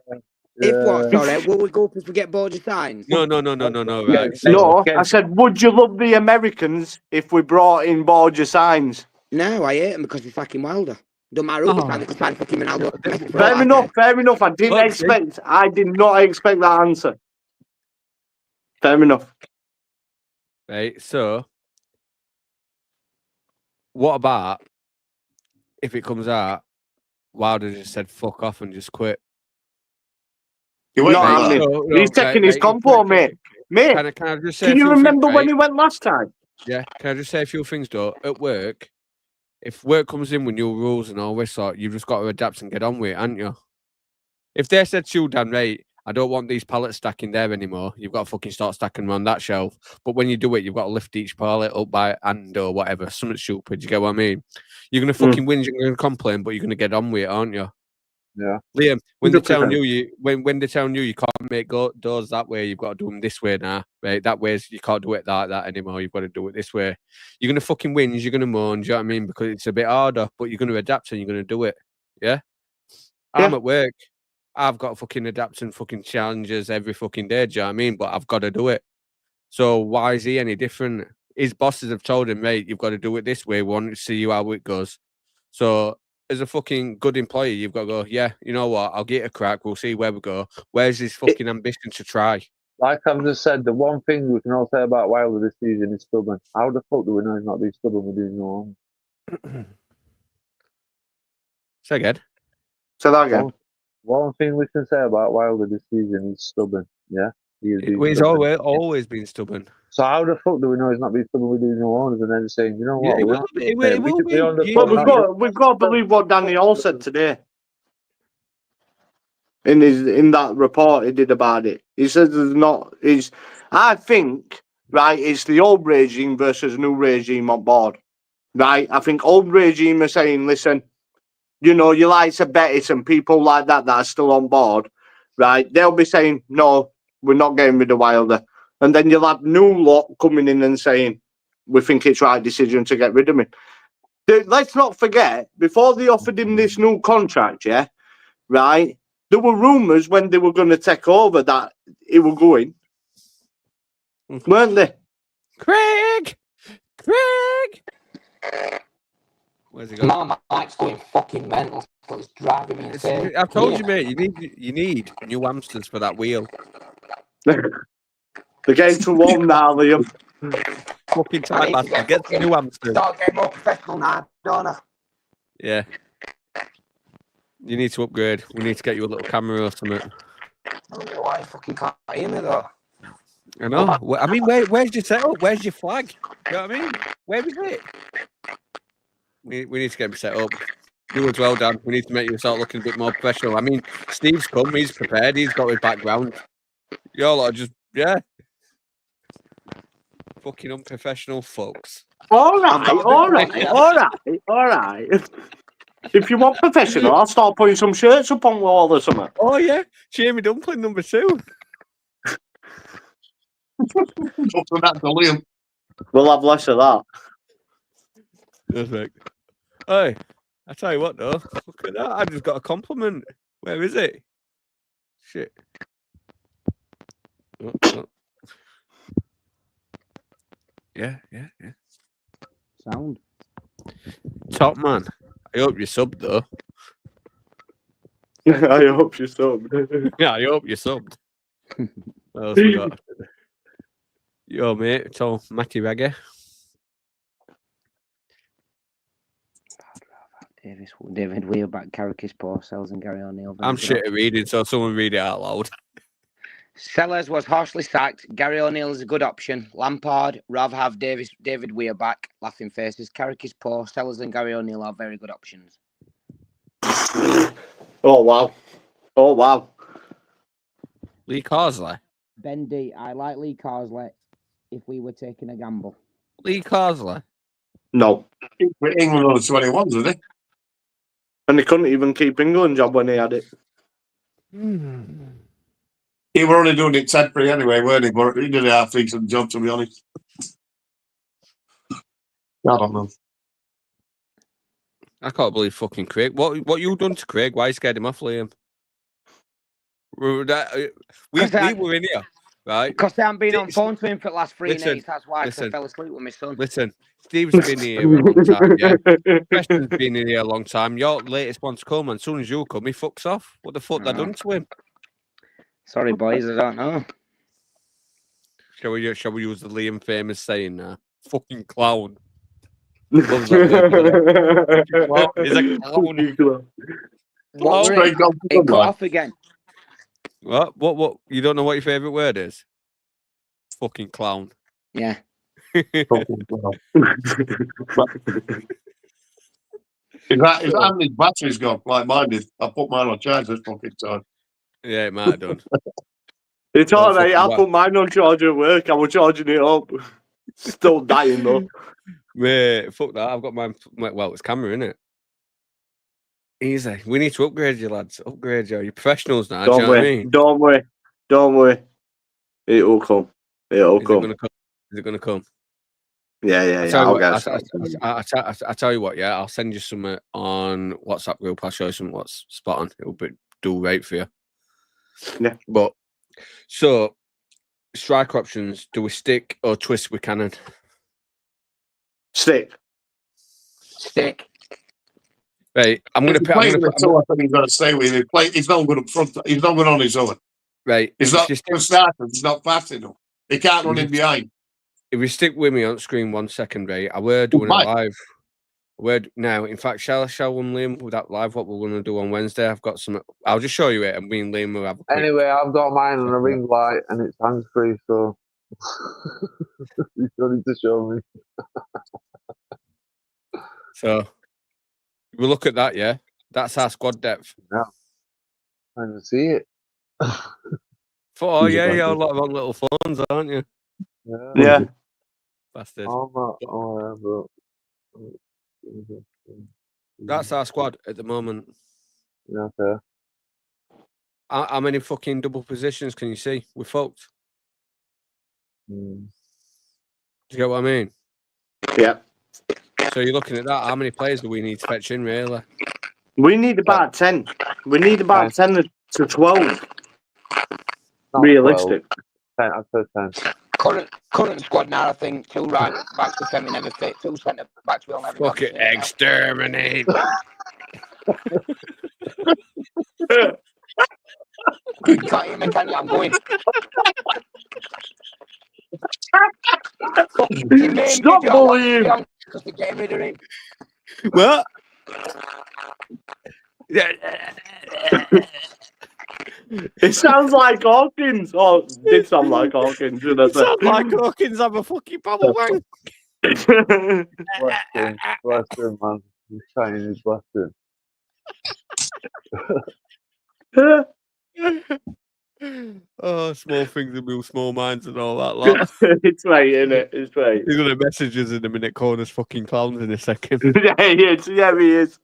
If what? Sorry, will we go up if we get Borgia signed? No. Right. No, I said, would you love the Americans if we brought in Borgia signs? No, I hate him because he's fucking Wilder. Don't matter who they sign fucking Ronaldo. Fair enough. I did not expect that answer. Fair enough. Right, so what about if it comes out Wilder just said fuck off and just quit? Not happening. He's taking his compo, mate. Can I just say can you remember when he went last time? Yeah, can I just say a few things though? At work, if work comes in with new rules and all this sort, you've just got to adapt and get on with it, haven't you? If they said to you, Dan, right, I don't want these pallets stacking there anymore, you've got to fucking start stacking them on that shelf. But when you do it, you've got to lift each pallet up by hand or whatever, something stupid. You get what I mean? You're going to fucking whinge and you're going to complain, but you're going to get on with it, aren't you? Yeah. Liam, when they're telling you, when they're telling you can't make doors that way, you've got to do them this way now, right? That way you can't do it like that anymore. You've got to do it this way. You're going to fucking whinge, you're going to moan, do you know what I mean? Because it's a bit harder, but you're going to adapt and you're going to do it. Yeah? I'm at work. I've got fucking adapt and fucking challenges every fucking day, do you know what I mean? But I've got to do it. So why is he any different? His bosses have told him, mate, you've got to do it this way. We want to see you how it goes. So as a fucking good employee, you've got to go, yeah, you know what? I'll get a crack. We'll see where we go. Where's his fucking ambition to try? Like I've just said, the one thing we can all say about Wilder this season is stubborn. How the fuck do we know he's not being stubborn with his own? Say again. Say that again. One thing we can say about Wilder this season is stubborn. Yeah, he's always been stubborn. So how the fuck do we know he's not being stubborn with his own? And then saying, you know what? We've got to believe what Danny Hall said today. In that report he did about it, he says there's not. I think it's the old regime versus new regime on board. Right, I think old regime are saying, listen, you know, you like to Bettis and people like that are still on board, right? They'll be saying, no, we're not getting rid of Wilder. And then you'll have new lot coming in and saying, we think it's right decision to get rid of him. Let's not forget, before they offered him this new contract, right, there were rumours when they were going to take over that he was going. Weren't they? Craig! Where's he going? My mic's going fucking mental. So it's driving me insane. I've told you, mate. You need new hamsters for that wheel. The game's too warm now, Liam. Fucking tight bastard. Get some new hamsters. Start getting more professional now, don't I? Yeah. You need to upgrade. We need to get you a little camera or something. I don't know why you fucking can't hear me though. I know. I mean, where's your setup? Where's your flag? You know what I mean? Where is it? We need to get him set up. You as well, Dan. We need to make you start looking a bit more professional. I mean, Steve's come. He's prepared. He's got his background. You're like just, fucking unprofessional folks. All right. If you want professional, I'll start putting some shirts up on wall or something. Oh, yeah. Jamie Dumpling number 2. We'll have less of that. Perfect. Hey, I tell you what, though. Look at that. I just got a compliment. Where is it? Shit. Oh. Yeah. Sound. Top man. I hope you subbed, though. I hope you subbed. Yeah, I hope you subbed. What else we got? Yo, mate. It's all Matty Reggae. David Wheelback, Carrick's Paul Sells and Gary O'Neill. I'm shit at reading, so someone read it out loud. Sellers was harshly sacked. Gary O'Neill is a good option. Lampard, rather have David Weir back. Laughing faces. Carrick is poor. Sellers and Gary O'Neill are very good options. Oh wow. Lee Carsley. Ben D, I like Lee Carsley if we were taking a gamble. Lee Carsley. No. England under 21s, did he? And he couldn't even keep England job when he had it. He were only doing it temporary anyway, weren't he? But he did a half decent job, to be honest. I don't know. I can't believe fucking Craig. What you done to Craig? Why you scared him off, Liam? We were in here, right? Because I haven't been on phone to him for the last 3 days. That's why I fell asleep with my son. Listen, Steve's been here a long time, yeah? Preston's been in here a long time. Your latest one's come, and as soon as you come, he fucks off. What the fuck they done to him? Sorry, boys, I don't know. Shall we use the Liam famous saying now? Fucking clown. Loves that. Well, he's a clown. It cut off again. What? You don't know what your favourite word is? Fucking clown. Yeah. Is that his battery's gone like mine did? I put mine on charge this fucking time. Yeah, it might have done. It's all right. I put mine on charge at work. I was charging it up. Still dying though. Mate, fuck that. I've got mine. Well, it's camera, innit? Easy. We need to upgrade you, lads. Upgrade you. You're professionals now. Don't do you know what I mean? Don't worry. It'll come. It'll come. Is it going to come? Yeah. I tell you what, yeah. I'll send you some on WhatsApp group. I'll show you some what's spot on. It'll do right for you. Yeah. But so strike options. Do we stick or twist with Cannon? Stick. Right, I'm going to put. He's going to stay with him. He's not good up front. He's not good on his own. Right, he's not for starters. He's not fast enough. He can't run in behind. If you stick with me on screen 1 second, right? We're doing it live. Now, in fact, shall Liam with that live? What we're going to do on Wednesday? I've got some. I'll just show you it, and me and Liam will have. Anyway, I've got mine on a ring light, and it's hands free, so you don't need to show me. So we look at that, yeah. That's our squad depth. Yeah, I can see it. Oh yeah, a lot of on little phones, aren't you? Yeah. Bastard. That's our squad at the moment. Yeah, okay. How many fucking double positions can you see? We're fucked. Do you get what I mean? Yeah. So you're looking at that. How many players do we need to fetch in, really? We need about 10. We need about 10 to 12. Not realistic. 12. 10, I'd say 10. Current squad now, I think 2 right backs to Femi never fit, 2 centre backs will never. Fuck it, exterminate. You can't hear me, can you? I'm going. Stop bullying. Because they get rid of him. What? It sounds like Hawkins. Oh, it did sound like Hawkins. It sounds like Hawkins have a fucking bubble wank. Bless him, man. He's trying his blessing. Oh, small things and real small minds and all that lot. It's right, isn't it? It's right. He's gonna message us in a minute, calling us fucking clowns in a second. Yeah, he is. Yeah, he is.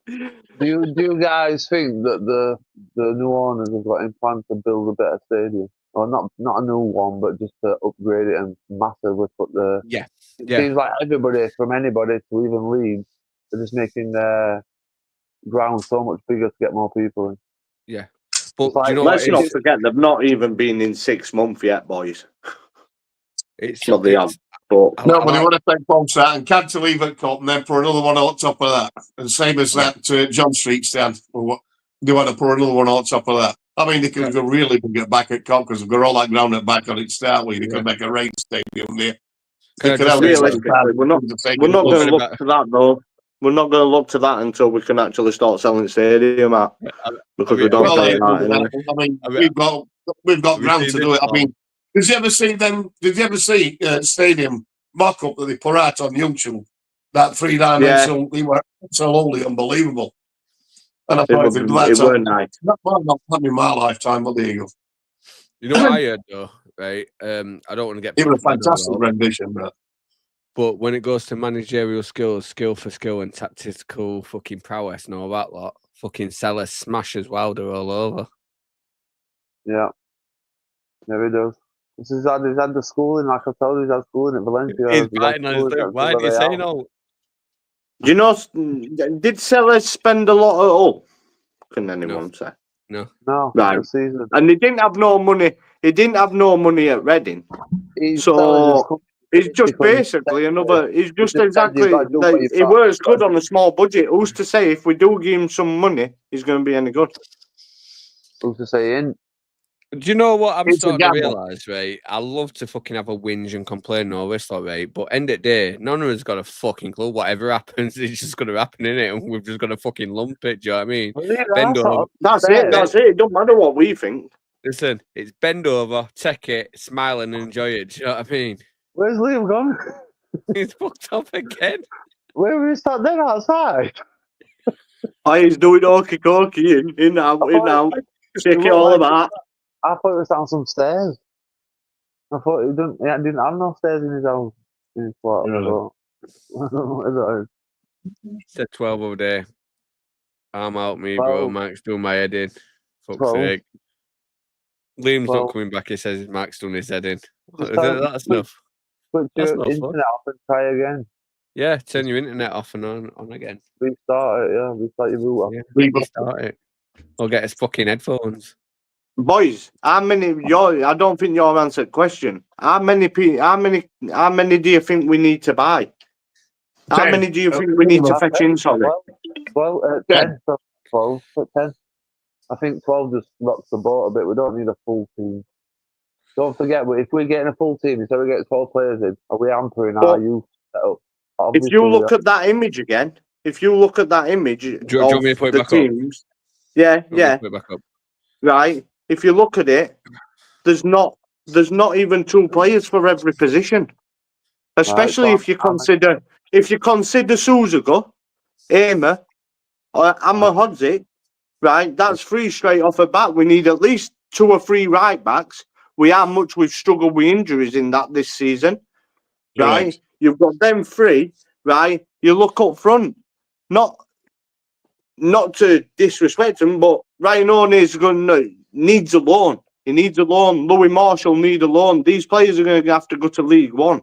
Do you guys think that the new owners have got in plan to build a better stadium? Or not a new one, but just to upgrade it and massively put the... Yeah. It seems like everybody, from anybody to even Leeds, they're just making their ground so much bigger to get more people in. Yeah. But like, you know let's not forget, they've not even been in 6 months yet, boys. It's not the have. But no, but they want to take bombs out and cancel Leverett Cup and then put another one on top of that. And same as that John Street stand. They want to put another one on top of that. I mean, they could go really get back at Cup because they've got all that ground at back on its start where they could make a rain stadium there. Realistically, we're not going to look to that though. We're not going to look to that until we can actually start selling stadium out because we don't. I mean, we've got Have you ground seen to this do it. I one? mean, did you ever see them? Did you ever see stadium mock-up that they put out on YouTube? That three-dimensional, they were absolutely unbelievable. And I thought, if It that's weren't nice. that might not happen in my lifetime, but there you go. You know what I heard though, right? I don't want to get It was a picked fantastic rendition, but when it goes to managerial skills, skill for skill, and tactical fucking prowess and all that lot, fucking Sellers smashes Wilder all over. Yeah. Yeah, he does. He's had the schooling, like I told you, he's had schooling at Valencia. He's biting on his lip. Why did you say no? Do you know, did Sellers spend a lot at all? Can anyone say? No. No, Right. the season. And he didn't have no money. He didn't have no money at Reading. So it's just basically another. It's just exactly. He works good on a small budget. Who's to say if we do give him some money, he's going to be any good? Who's to say in? Do you know what I'm It's a starting to gamble. realise, right? I love to fucking have a whinge and complain and all this lot, right? But end of the day, none of us got a fucking clue. Whatever happens, it's just going to happen, innit? And we've just got to fucking lump it, do you know what I mean? Bend over. That's it. That's it. It don't matter what we think. Listen, it's bend over, take it, smile and enjoy it, do you know what I mean? Where's Liam gone? He's fucked up again. Where were we sat there outside? He's doing okey cokey in out. Check it all about. I thought it was down some stairs. I thought he didn't have no stairs in his house. In his flat. Really? So, Said 12 over there. I'm out, me, 12. bro. Mike's doing my head in. Fuck's 12. sake. Liam's 12. not coming back. He says Mike's doing his head in. Just tell him That's to enough. put That's your not fun. internet off and try again. Yeah, turn your internet off and on again. Restart it, yeah. Restart your boot off. Yeah, Reboot. start it. Or get his fucking headphones. Boys, how many? I don't think you've answered the question. How many do you think we need to buy? How 10. many do you think we need to fetch in? Sorry. Well, 10. 12. At 10. I think 12 just rocks the boat a bit. We don't need a full team. Don't forget, if we're getting a full team, instead we get 12 players in, are we hampering our youth setup? If you look at that image again, do you want me to put it back teams, yeah, Put it back up. right. If you look at it, there's not even 2 players for every position. Especially if you consider Suzuka, Aimer, or Amahodzik, right? That's 3 straight off the bat. We need at least 2 or 3 right backs. We've struggled with injuries in that this season, right? You've got them 3, right? You look up front, not to disrespect him, but Ryan O'Neill's needs a loan. He needs a loan. Louis Marshall needs a loan. These players are going to have to go to League One,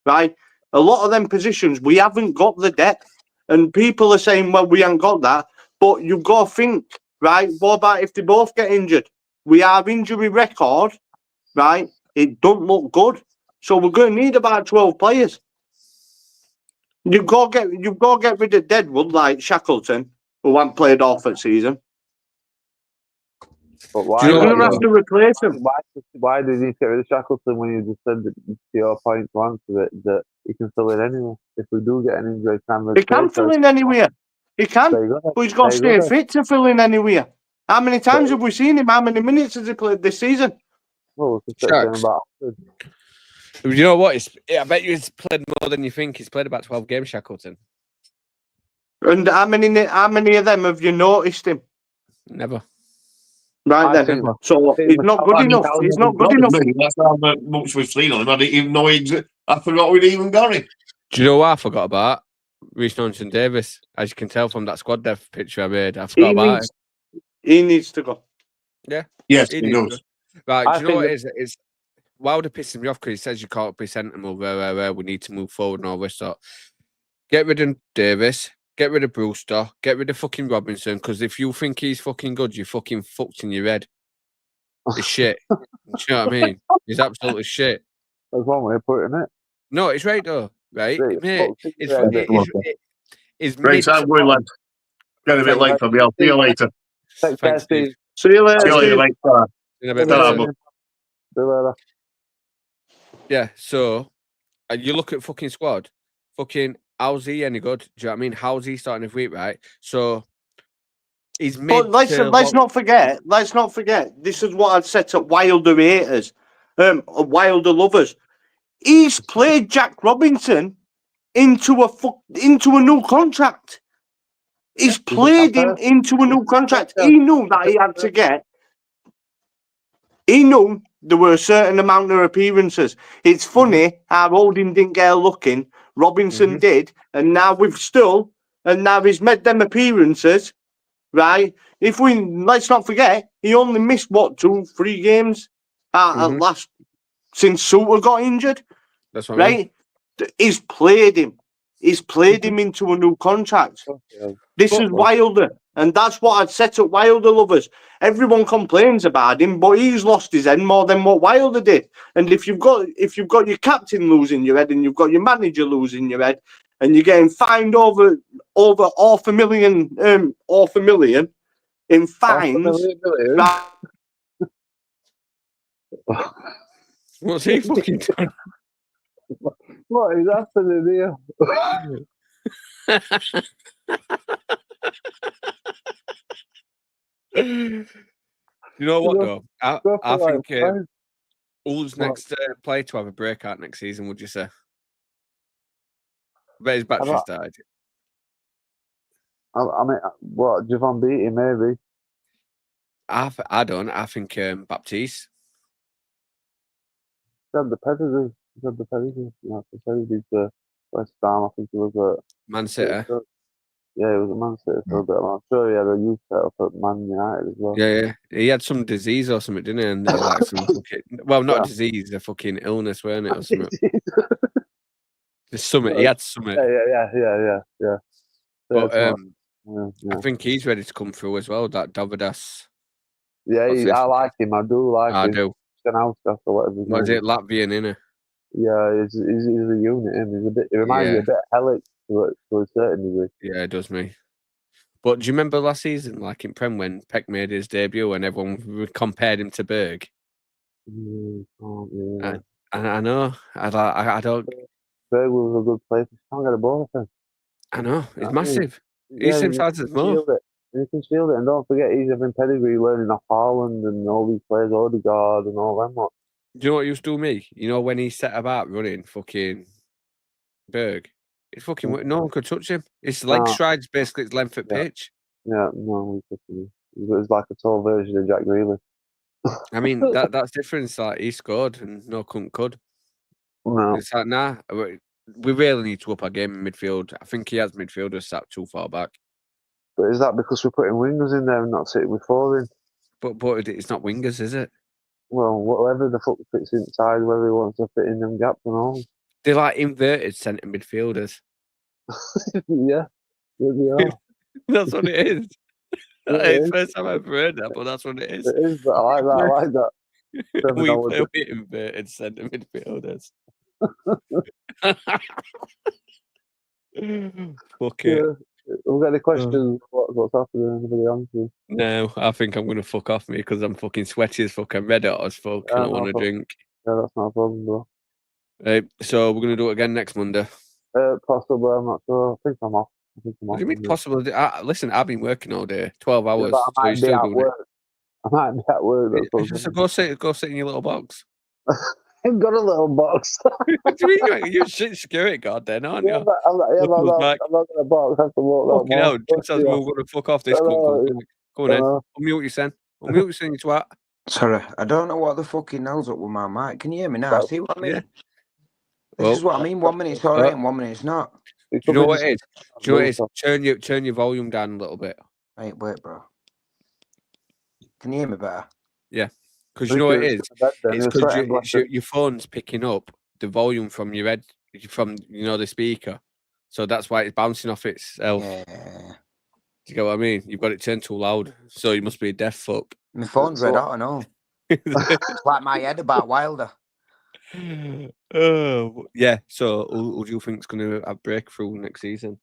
right? A lot of them positions, we haven't got the depth. And people are saying, well, we haven't got that. But you've got to think, right? What about if they both get injured? We have injury record, right? It don't look good. So we're going to need about 12 players. You've got to get rid of Deadwood, like Shackleton, who hasn't played half the season. But why? You're going to have to replace him. Why did he get rid of Shackleton when you just said that, to your point to answer it, that he can fill in anywhere? If we do get an injury, he can fill in anywhere. He can, but he's got to stay fit to fill in anywhere. How many times have we seen him? How many minutes has he played this season? Well, it's just about. You know what? I bet you he's played more than you think. He's played about 12 games, Shackleton. And how many of them have you noticed him? Never. Right then. So he's not good enough. He's not good enough. That's how much we've seen on him. I didn't even know I forgot we'd even got him. Do you know what I forgot about? Reece Johnson Davis. As you can tell from that squad depth picture I made, I forgot about him. He needs to go. Yeah. Yes, he does. Right. Do you know what it is? It's Wilder pisses me off because he says you can't be sentimental. We need to move forward and all this sort. Get rid of Davis. Get rid of Brewster. Get rid of fucking Robinson. Because if you think he's fucking good, you're fucking fucked in your head. It's shit. Do you know what I mean? He's absolutely shit. There's one way of putting it. No, it's right though. Right? Mate, it's Right, I'm going, lad. Get a bit late for me. I'll see you later. Thanks, Steve. See you later. See you later, mate. In a bit. Yeah, so you look at fucking squad. Fucking how's he any good? Do you know what I mean? How's he starting this week, right? So He's mid. But let's not forget. This is what I'd said to Wilder haters, Wilder lovers. He's played Jack Robinson into a new contract. He's played him into a new contract. He knew that he had to get. He knew there were a certain amount of appearances. It's funny how Holding didn't get a look in. Robinson did, and now he's made them appearances, right? Let's not forget, he only missed 2-3 games at last since Suter got injured. That's what right. I mean. He's played him. He's played him into a new contract. This is Wilder, and that's what I'd set up Wilder lovers. Everyone complains about him, but he's lost his head more than what Wilder did. And if you've got your captain losing your head, and you've got your manager losing your head, and you're getting fined over $500,000 in fines. What's he fucking done? What is happening here? You know what though? I think Hull's next player to have a breakout next season. Would you say? I bet his battery's died. I mean, what, Javon Beatty, maybe? I don't. I think Baptiste. He had the pedigree. You know, the pedigree's West Ham. I think he was at Man City. Yeah, he was at Man City for a bit. I'm sure he had a youth setup at Man United as well. Yeah. He had some disease or something, didn't he? And like some fucking, well, not a disease, a fucking illness, weren't it, or something? There's something. He had something. Yeah. But I think he's ready to come through as well. That Davidas. Yeah, I like him. I do like him. I do. What is it? Latvian, innit? Yeah, he's a unit. He reminds me a bit of Hellick to a certain degree. Yeah, it does me. But do you remember last season, like in Prem, when Peck made his debut and everyone compared him to Berg? Yeah. I know. I don't. Berg was a good player. He can't get a ball off him. I know. He's massive. He's same size as Mo. You can shield it, and don't forget he's having pedigree learning off Haaland and all these players, Odegaard and all them. Do you know what used to do me? You know when he set about running fucking Berg, it's fucking no one could touch him. His leg strides basically its length at pitch. Yeah, no, it was like a tall version of Jack Grealish. I mean that's different. Like he scored and no cunt could. No, it's like nah. We really need to up our game in midfield. I think he has midfielders sat too far back. But is that because we're putting wingers in there and not sitting with forwards? But it's not wingers, is it? Well, whatever the fuck fits inside, whether he wants to fit in them gaps and all. They're like inverted centre midfielders. Yeah, they are. That's what it is. It's the first time I've heard that, but that's what it is. It is, but I like that. We play with inverted centre midfielders. Fuck it. Yeah. We've got any questions? What's happening? Anybody answer? No, I think I'm going to fuck off me because I'm fucking sweaty as fuck. I'm red hot as fuck. I don't want to drink. Yeah, that's not a problem, bro. So we're going to do it again next Monday. Possibly, I'm not sure. I think I'm off. What do you mean possible? Listen, I've been working all day, 12 hours. Yeah, I might be at work. I might be at work. Just go sit in your little box. I've got a little box. What do you mean? You're shit security guard then, aren't you? I'm not got a box. I have to walk that out. Just as we're going to fuck off this. Go on then. Unmute you, son. Unmute you, son, you twat. Sorry, I don't know what the fucking hell's up with my mic. Can you hear me now? See what I mean? Yeah. This is what I mean. 1 minute it's all right and 1 minute it's not. Do you know what it is? Do you know what it is? Turn your volume down a little bit. Wait, bro. Can you hear me better? Yeah. Because you know what it is? It's because your phone's picking up the volume from your head, from the speaker. So that's why it's bouncing off itself. Yeah. Do you get what I mean? You've got it turned too loud. So you must be a deaf fuck. My phone's red hot, I know. It's like my head about Wilder. Yeah. So who do you think's going to have breakthrough next season?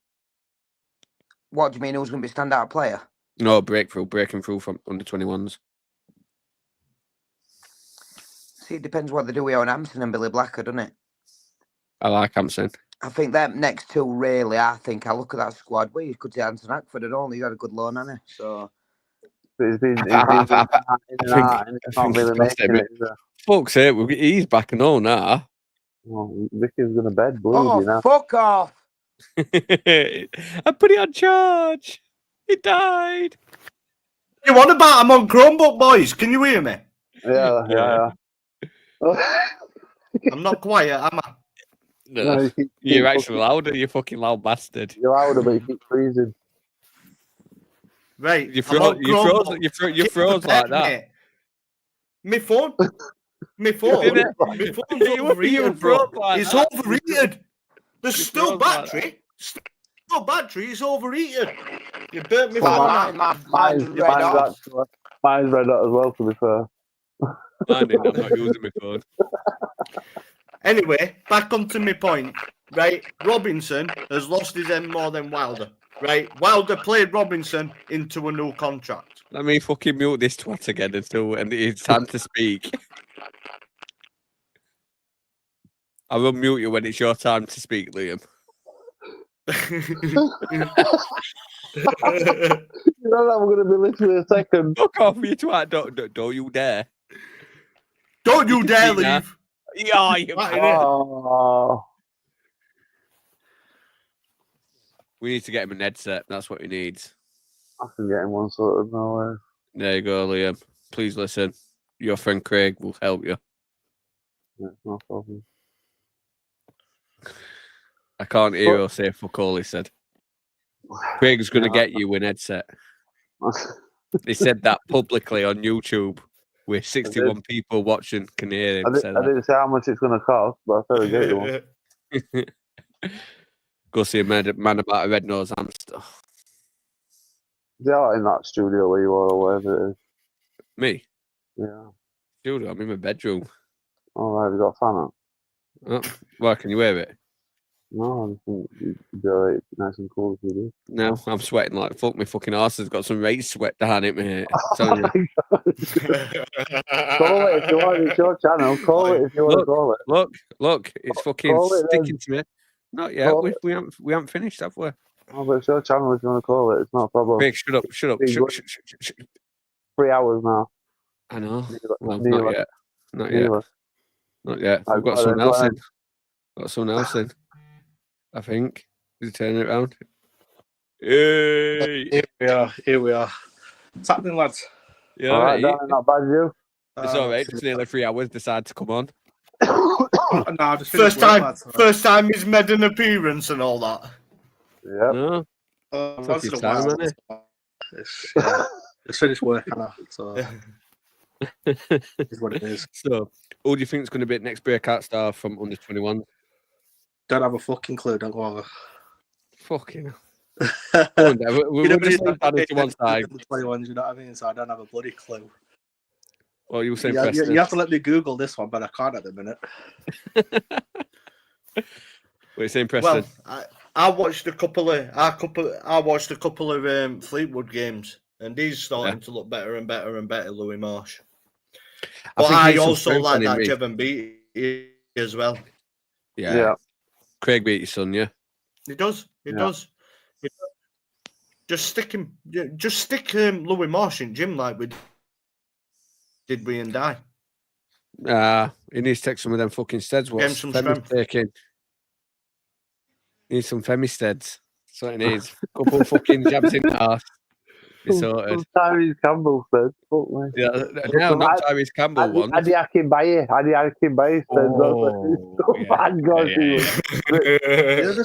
What do you mean? Who's going to be standout player? No, breaking through from under 21s. See, it depends what they do with Owen Hampson and Billy Blacker, doesn't it? I like Hampson. I think them next two, really, I look at that squad. Well, you could say Anton Ackford and all. He's had a good loan, hasn't he? So He's been in and out, and he's not really making it. Fuck's sake, he's back and all now. Oh, Ricky's going to bed, believe Oh, you know. fuck off. I put it on charge. It died. You want about I'm on Chromebook, boys? Can you hear me? Yeah. I'm not quiet, am I? No, you're actually louder, you fucking loud bastard. You're louder, but you keep freezing. Right. You froze like that. Mate. My phone. My phone's overheated, bro. Like it's that. overheated. There's still battery. Still battery. It's overheated. You burnt me phone. Mine's red hot as well, to be fair. I'm not using my phone. Anyway, back onto my point. Right, Robinson has lost his end more than Wilder. Right, Wilder played Robinson into a new contract. Let me fucking mute this twat again and it's time to speak. I will mute you when it's your time to speak, Liam. You know that I'm going to be listening a second. Fuck off, you twat. Don't you dare. Don't you dare leave. Yeah, you Oh. We need to get him a headset. That's what he needs. I can get him one sorted, no way. There you go, Liam. Please listen. Your friend Craig will help you. Yeah, no problem. I can't hear or say fuck all he said. Craig's going to get you an headset. He said that publicly on YouTube, where 61 people watching can hear him. I didn't say how much it's going to cost, but I said I'd get you one. Go see a man about a red-nosed hamster. Is it out in that studio where you are or wherever it is? Me? Yeah. Studio, I'm in my bedroom. All right, have you got a fan on? Oh, well, can you wear it? No, I think you'd be alright, nice and cool if you do. No, I'm sweating like fuck. My fucking arse has got some race sweat down it, mate. Call it if you want. It's your channel. Call it if you want to call it. Look, it's fucking sticking to me. Not yet. We haven't finished, have we? Oh, but it's your channel if you want to call it. It's not a problem. Craig, shut up. 3 hours now. I know. Well, Nearly. not yet. I've got someone else in. Got someone else in. I think. Is he turning it around? Hey! Here we are. What's happening, lads? Yeah, all right, darling, not bad, you. It's all right. It's nearly 3 hours. Decide to come on. No, just first time he's made an appearance and all that. Yeah. No. Once in a while. It's finished work, I know. So it's what it is. So, who do you think is going to be the next breakout star from under 21? Don't have a fucking clue. Don't go over. Fucking hell. We'll just leave that to one side. 21s, you know what I mean? So I don't have a bloody clue. Well, you were saying you have to let me Google this one, but I can't at the minute. What are you saying, Preston? Well, I watched a couple of Fleetwood games, and he's starting to look better and better and better, Louis Marsh. But I also like that Jevon Beattie as well. Yeah. Craig beat your son, yeah. He does. Just stick him. Just stick Louis Marsh in gym like we did. We and die. He needs to take some of them fucking steads. What's some strength. Taking? He needs some Femi-steads. That's what he needs. Couple fucking jabs in the arse. Be sorted. Tyrese Campbell said. Yeah, no, not Tyrese Campbell one. Adi Akinbaye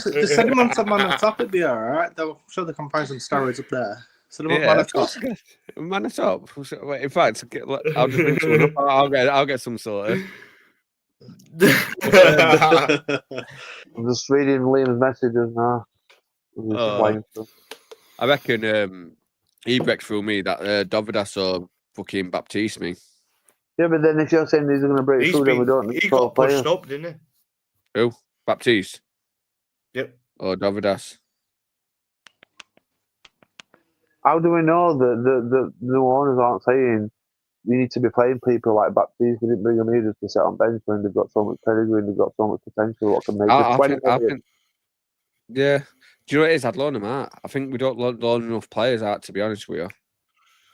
said. Just send him on some man on top, it'd be alright. They'll show the comparison steroids up there. Send him on man on top. Man on top. In fact, I'll just bring someone up. I'll get some sorted. I'm just reading Liam's messages now. I reckon he breaks through me that Dovidas or fucking Baptiste me. Yeah, but then if you're saying these are going to break through, then we don't need he got pushed up, didn't he? Who? Baptiste? Yep. Or Dovidas? How do we know that the owners aren't saying you need to be playing people like Baptiste? We didn't bring them here just to sit on bench when they've got so much pedigree and they've got so much potential. What can make I think, yeah. Do you know what it is? I'd loan them out. I think we don't loan enough players out, to be honest with you.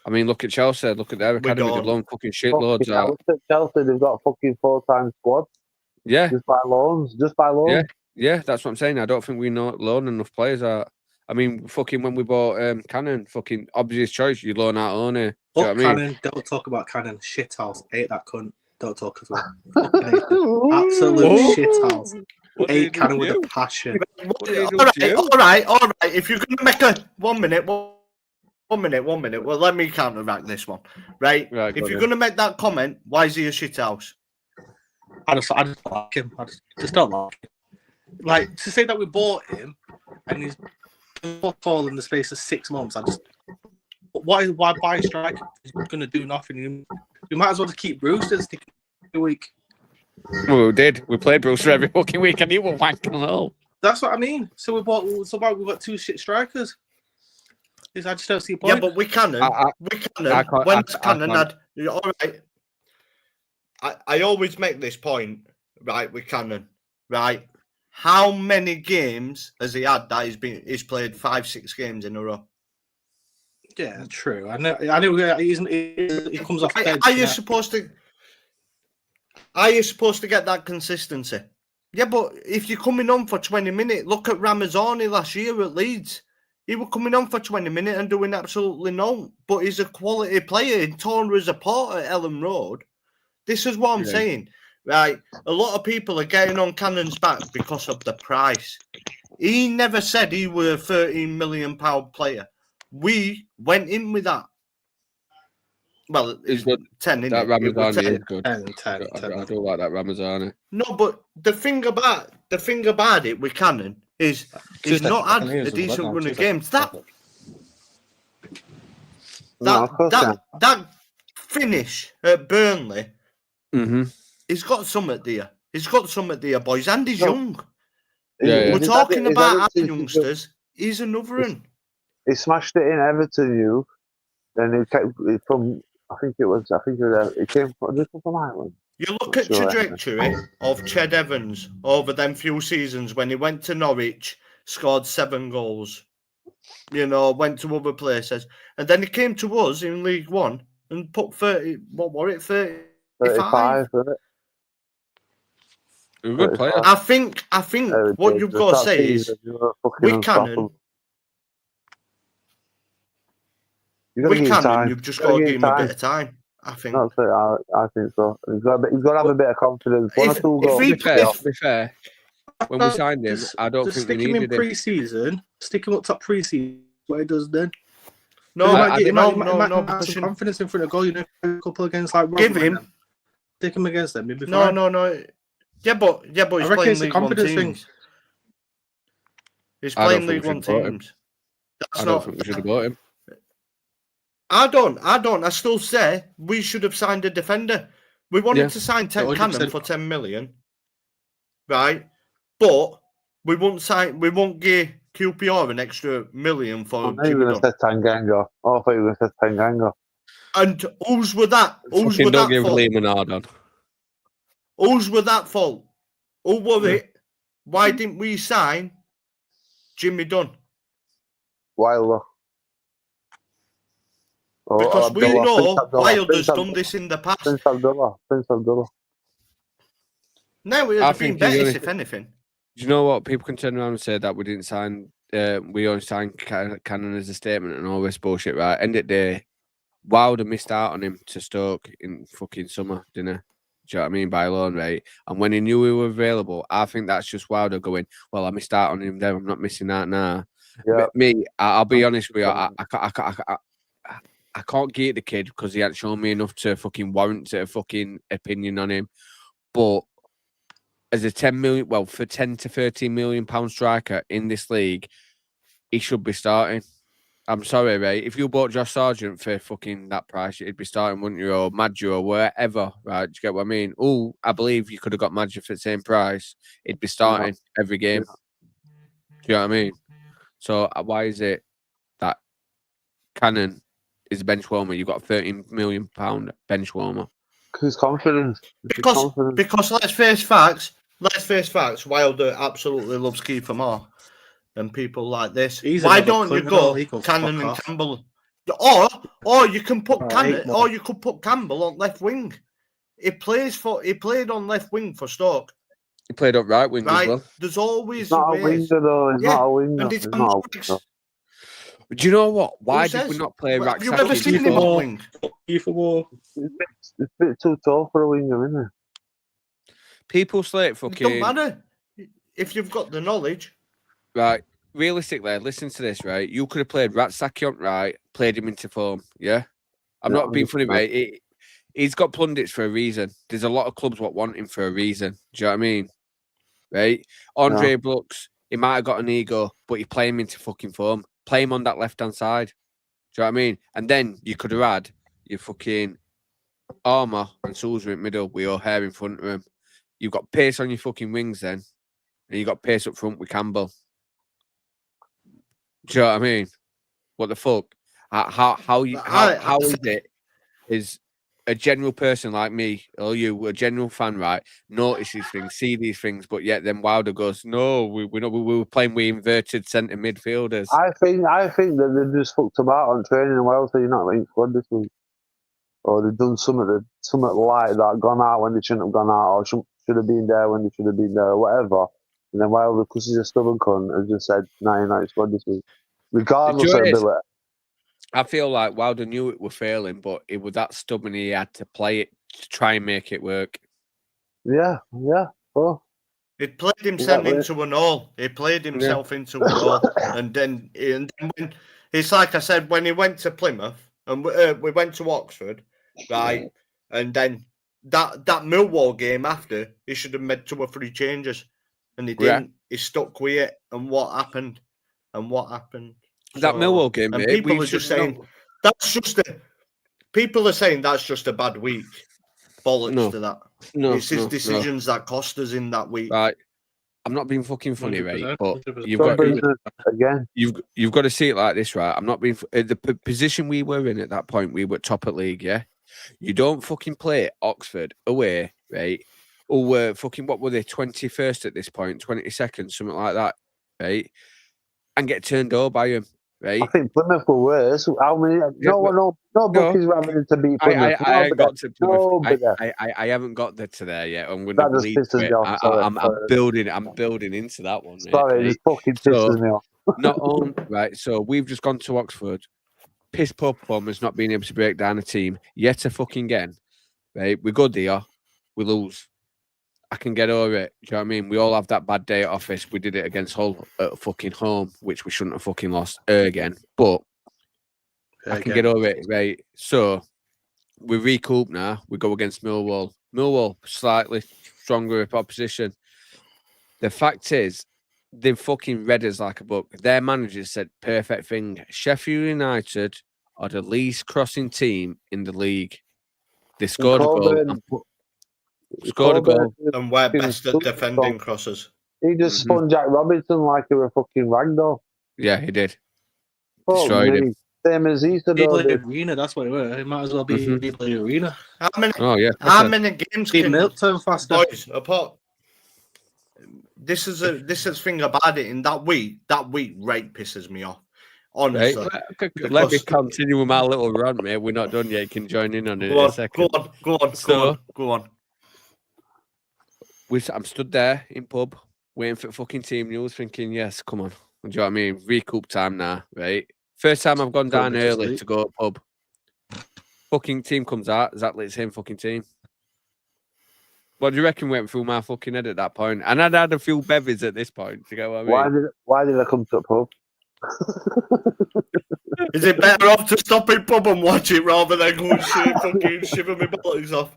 I mean, look at Chelsea. Look at their academy. They've loaned fucking shitloads out. Chelsea, they've got a fucking 4-time squad. Yeah. Just by loans. Yeah, that's what I'm saying. I don't think we know loan enough players out. I mean, fucking when we bought Cannon, fucking obvious choice, you loan out Only. Do you know what I mean? Cannon, don't talk about Cannon. Shithouse. Hate that cunt. Don't talk to him. Absolute shithouse. Hate Cannon with a passion. All right. If you're going to make a 1 minute. Well, let me counteract this one. Right? If you're going to make that comment, why is he a shithouse? I just don't like him. I just don't like him. Like, to say that we bought him and he's fall in the space of 6 months, why buy a striker? He's going to do nothing. You might as well just keep Brewster every week. Well, we did. We played Brewster every fucking week and he was wanking low. That's what I mean. So we've got 2 shit strikers. I just don't see a point. Yeah, but we Cannon. When Cannon had... All right. I always make this point, right, with Cannon, right? How many games has he had that he's played 5-6 games in a row? Yeah, true. I know he comes off bench. Are you supposed to get that consistency? Yeah, but if you're coming on for 20 minutes, look at Ramazani last year at Leeds. He was coming on for 20 minutes and doing absolutely no. But he's a quality player. He tore us apart at Ellen Road. This is what I'm saying. Right, a lot of people are getting on Cannon's back because of the price. He never said he was a £13 million player. We went in with that. Well, it's good. 10, isn't that Ramazani is good. 10. I do like that Ramazani. No, but the thing about it with Cannon is he's not had a decent run of games. That finish at Burnley. Mm-hmm. He's got something there. He's got something there, boys, and he's young. Yeah. We're talking about our youngsters. He's another one. He smashed it in Everton youth, then he kept it from. I think it came from Ireland. You look at trajectory of Ched Evans over them few seasons when he went to Norwich, scored 7 goals. You know, went to other places, and then he came to us in League One and put 30. What were it? 35. A good player. I think what you've got to say is with Cannon. You've just got to give him a bit of time. I think. That's it. I think so. He's got to have a bit of confidence. To be fair, when we signed him, I don't think we needed him. Stick him in pre-season. Stick him up top pre-season. What he does then? No, he might have some confidence in front of goal. You know, a couple against like. Give him. Stick him against them. No. Yeah, but he's playing League One teams. He's playing League One teams. I don't think we should have bought him. I don't. I still say we should have signed a defender. We wanted to sign Ted Cannon for 10 million, right? But we won't give QPR an extra million for. I thought you were going to say Tanganga. And who's with that? Who's with don't that give fault? Lee Menard on. Who's with that fault? Who was it? Why didn't we sign Jimmy Dunn? Wilder. Because we know Wilder's done this in the past. Prince Abdullah. No, it has been better, if anything. Do you know what? People can turn around and say that we didn't sign, we only signed Cannon as a statement and all this bullshit, right? End of the day, Wilder missed out on him to Stoke in fucking summer, didn't he? Do you know what I mean? By loan rate. And when he knew we were available, I think that's just Wilder going, well, I missed out on him there. I'm not missing out now. Yeah. Me, I'll be honest with you. I can't get the kid because he hadn't shown me enough to fucking warrant a fucking opinion on him. But as a 10 to 13 million pound striker in this league, he should be starting. I'm sorry, right? If you bought Josh Sargent for fucking that price, he'd be starting, wouldn't you? Or Madger or wherever, right? Do you get what I mean? Oh, I believe you could have got Madger for the same price. He'd be starting every game. Do you know what I mean? So why is it that Cannon is a bench warmer? You've got a £13 million bench warmer. Because confidence. Because let's face facts. Wilder absolutely loves Kiefer Moore and people like this. Why don't you go Cannon and Campbell? Or you can put Right, or you could put Campbell on left wing. He played on left wing for Stoke. He played up right wing as well. There's always He's not a ways. winger, though. He's not a winger. And He's it's not a winger. Do you know what? Why did we says? not play Have you ever Raksaki seen him before? on wing? It's a bit too tall for a winger, isn't it? People slate It fucking don't matter if you've got the knowledge. right. Realistically, listen to this, right? You could have played Ratsaki on right, played him into form, yeah? I'm not being funny, mate. He's got pundits for a reason. There's a lot of clubs what want him for a reason. Do you know what I mean? Right? Andre Brooks, he might have got an ego, but you play him into fucking form. Play him on that left-hand side. Do you know what I mean? And then you could have had your fucking Armour and Sousa in middle with O'Hare in front of him. You've got pace on your fucking wings then. And you got pace up front with Campbell. Do you know what I mean? What the fuck? How is it? Is a general person like me or you, a general fan, right? Notice these things, see these things, but yet then Wilder goes, "No, we were playing with inverted centre midfielders." I think that they just fucked about on training and well, so you're not in squad this week, or they've done something like that, gone out when they shouldn't have gone out, or should have been there when they should have been there, or whatever. And then Wilder, because he's a stubborn cunt, has just said, "No, you're not in squad this week," regardless of ability. I feel like Wilder knew it was failing, but it was that stubborn he had to play it to try and make it work. Yeah. Oh. He played himself into an all. He played himself into an all, and then when it's like I said, when he went to Plymouth and we went to Oxford, right, and then that Millwall game after, he should have made 2 or 3 changes, and he didn't. He stuck with it, and what happened? That Millwall game, and mate, people are just saying that's just people are saying that's just a bad week. Bollocks to that. No, it's his decisions that cost us in that week. Right. I'm not being fucking funny, right? But 100%. you've got to see it like this, right? I'm not being the position we were in at that point. We were top of league, yeah. You don't fucking play Oxford away, right? Or we're fucking what were they 21st at this point, 22nd, something like that, right? And get turned over by him. Right. I think Plymouth were worse. How many? No bookies rather to beat Plymouth. I got to Plymouth. I haven't got to there yet. I'm going to lead to it. I'm building into that one. Sorry, it fucking pisses me off. Not on right. So we've just gone to Oxford. Piss poor performance, not being able to break down a team yet again. Right, we go there, we lose. I can get over it. Do you know what I mean? We all have that bad day at office. We did it against Hull at fucking home, which we shouldn't have fucking lost again. But I can get over it, right? So we recoup now. We go against Millwall. Millwall, slightly stronger opposition. The fact is, they've fucking read us like a book. Their manager said perfect thing. Sheffield United are the least crossing team in the league. They scored a goal. Scored a goal. And we're best at defending crosses. He just spun Jack Robinson like he were a fucking ragdoll. Yeah, he did. Destroyed him. Same as he said. Arena, that's what it was. It might as well be Arena. How many games can milk turn faster? Boys, apart. This is a thing about it. In that week rate pisses me off. Honestly, let me continue with my little rant, mate. We're not done yet. You can join in on it in a second. Go on. I'm stood there in pub waiting for fucking team news, thinking, yes, come on. Do you know what I mean? Recoup time now, right? First time I've gone down early to go to pub. Fucking team comes out, exactly the same fucking team. What do you reckon went through my fucking head at that point? And I'd had a few bevies at this point, to go. What I mean? Why did I come to a pub? Is it better off to stop in pub and watch it rather than go and fucking shiver my bollocks off?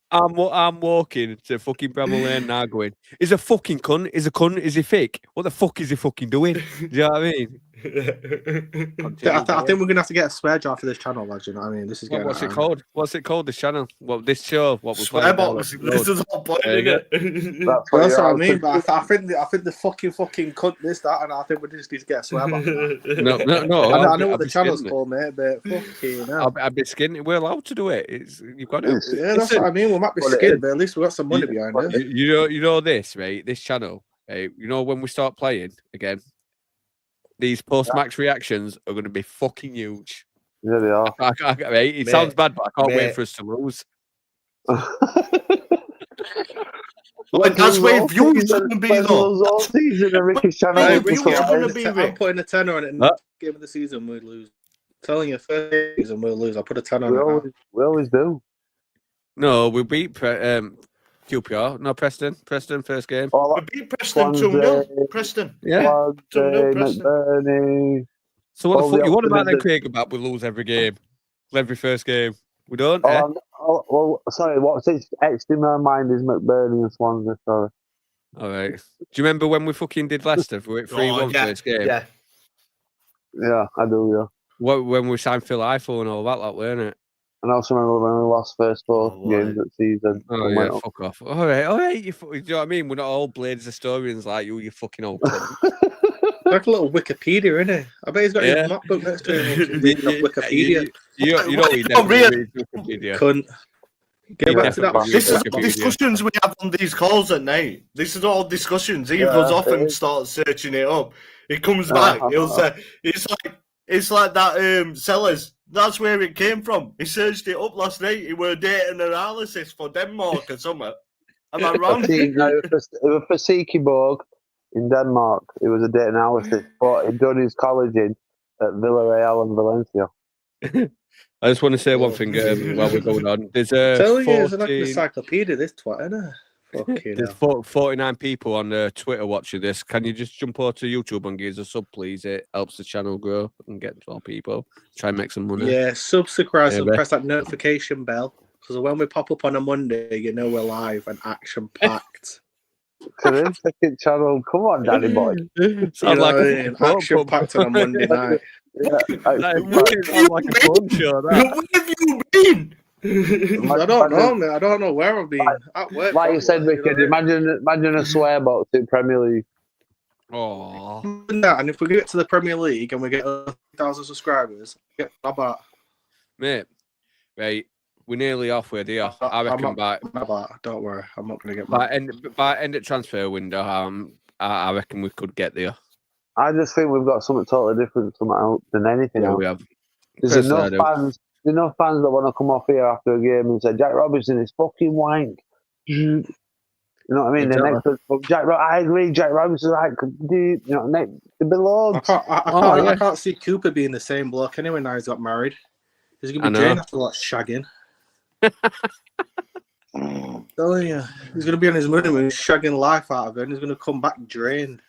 I'm walking to fucking Bramall Lane now going, is a fucking cunt? Is a cunt? Is he fake? What the fuck is he fucking doing? Do you know what I mean? I think we're going to have to get a swear jar for this channel, lads. You know what I mean? This is what's it called? What's it called, this channel? Well, this show? What we're Swearbox. This is all point, isn't it? That's what I mean, but I think the fucking cunt this, that, and I think we just need to get a swear bar. No. I know what the channel's called, mate, but fucking hell. I'll be skinned. We're allowed to do it. You've got to. Yeah, that's what I mean. We might be skinned, but at least we got some money behind it. You know this, right? This channel, right? You know when we start playing again, these post-match reactions are going to be fucking huge. Yeah, they are. It sounds bad, but I can't wait for us to lose. That's where views are going to be, though. All season, and Ricky's trying Hey, to views are going to be, I'm putting a 10 on it. And game of the season, we'll lose. I'm telling you, first season we'll lose. I'll put a 10 on it. We always do. No, we beat QPR. No, Preston. Preston, first game. We beat Preston 2-0. Preston. Yeah. 2-0 Preston. McBurney. So what the fuck you want about then, Craig, about we lose every game? Every first game? We don't, well, sorry, what's etched in my mind is McBurney and Swansea, sorry. All right. Do you remember when we fucking did Leicester? We went 3-1 first game? Yeah, I do, yeah. When we signed Phil Eiffel and all that, weren't it? And I also remember when we lost first 4 games that season. Oh, yeah, fuck off. All right. You know what I mean? We're not all Blades historians like you fucking old cunt. Like a little Wikipedia, isn't it? I bet he's got his MacBook next to him. Reading off Wikipedia. You know he never reads Wikipedia. Cunt. Get back to that. This is all discussions we have on these calls at night. This is all discussions. He goes off and starts searching it up. He comes back. He'll say, it's like that Sellers. That's where it came from. He searched it up last night. He were data analysis for Denmark or something. Am I wrong? It was for Sikiborg in Denmark. It was a data analysis, but he'd done his college at Villarreal and Valencia. I just want to say one thing while we're going on. There's it's like an encyclopedia, this twat, isn't it? There's 49 people on Twitter watching this. Can you just jump over to YouTube and give us a sub, please? It helps the channel grow and get more people. Try and make some money. Yeah, subscribe and press that notification bell. Because when we pop up on a Monday, you know we're live and action-packed. Second channel. Come on, Daddy boy. Sounds like action-packed on a Monday night. Sounds like a fun show, that. Where have you been? I don't know, man. I don't know where I've been. At work, like you said, Ricky, imagine a Swearbox in Premier League. Oh. And if we get to the Premier League and we get 1,000 subscribers, get about. Mate, right, we're nearly halfway there. I reckon don't worry, I'm not going to get by end of transfer window. I reckon we could get there. I just think we've got something totally different than anything else. We have. There's enough fans that want to come off here after a game and say Jack Robinson is fucking wank. You know what I mean? I agree. Jack Robinson, the below. I can't see Cooper being the same bloke anyway. Now he's got married. He's gonna be Jane after shagging. Telling you, he's gonna be on his money when he's shagging life out of it, and he's gonna come back drained.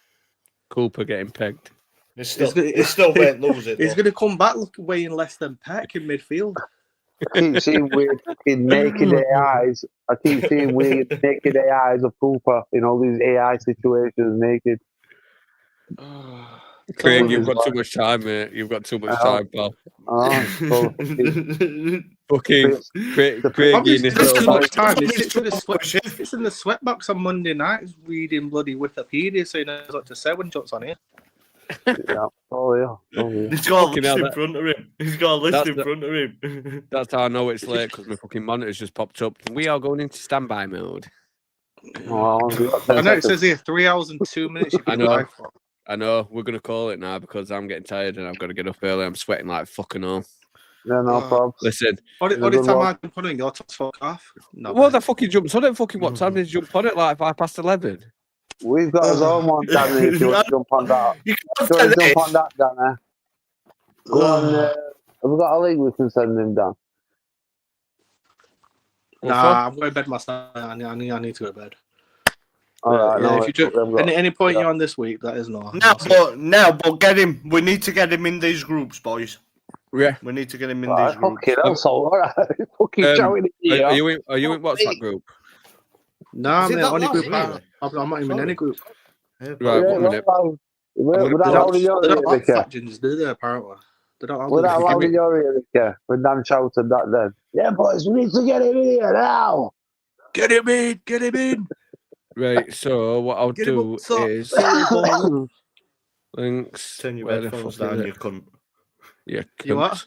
Cooper getting pegged. He still won't lose it. He's going to come back weighing less than Peck in midfield. I keep seeing weird fucking naked AIs. I keep seeing weird naked AIs of Cooper in all these AI situations naked. Craig, you've got too much time, mate. You've got too much time, pal. Fucking Craig in too much time. It's in the Swearbox on Monday night. He's reading bloody Wikipedia, so he knows what to say when he jumps on here. Yeah. Oh yeah. He's got a list in front of him. He's got a list in front of him. That's how I know it's late, because my fucking monitor's just popped up. We are going into standby mode. I know it says here 3 hours and 2 minutes. I know. We're going to call it now because I'm getting tired and I've got to get up early. I'm sweating like fucking all. Yeah, no problem. Listen. What time I jump on it? Your top's fuck off. No, well, the fucking jumps on it. Fucking what time did you jump on it? Like 11:05? We've got his own one, Danny, if you want to jump on that. You can't jump on that, Danny. Go on. Have we got a link we can send him down? Nah, I'm going to bed myself. I need to go to bed. All right. If you any point you're on this week, that is not. But get him. We need to get him in these groups, boys. Yeah, we need to get him in these groups. Okay, that's all right. Fucking showing it here. Are you in WhatsApp group? Nah, man. Only group. I'm not even in any group. Right, 1 minute. We're not allowed in your ear, Ricky. Do they, apparently? We're not allowed in your ear, Ricky. When Dan shouted that then. Yeah, boys, we need to get him in here now. Get him in. Right, so what I'll do is links. Turn your headphones down, you cunt. Yeah, you what?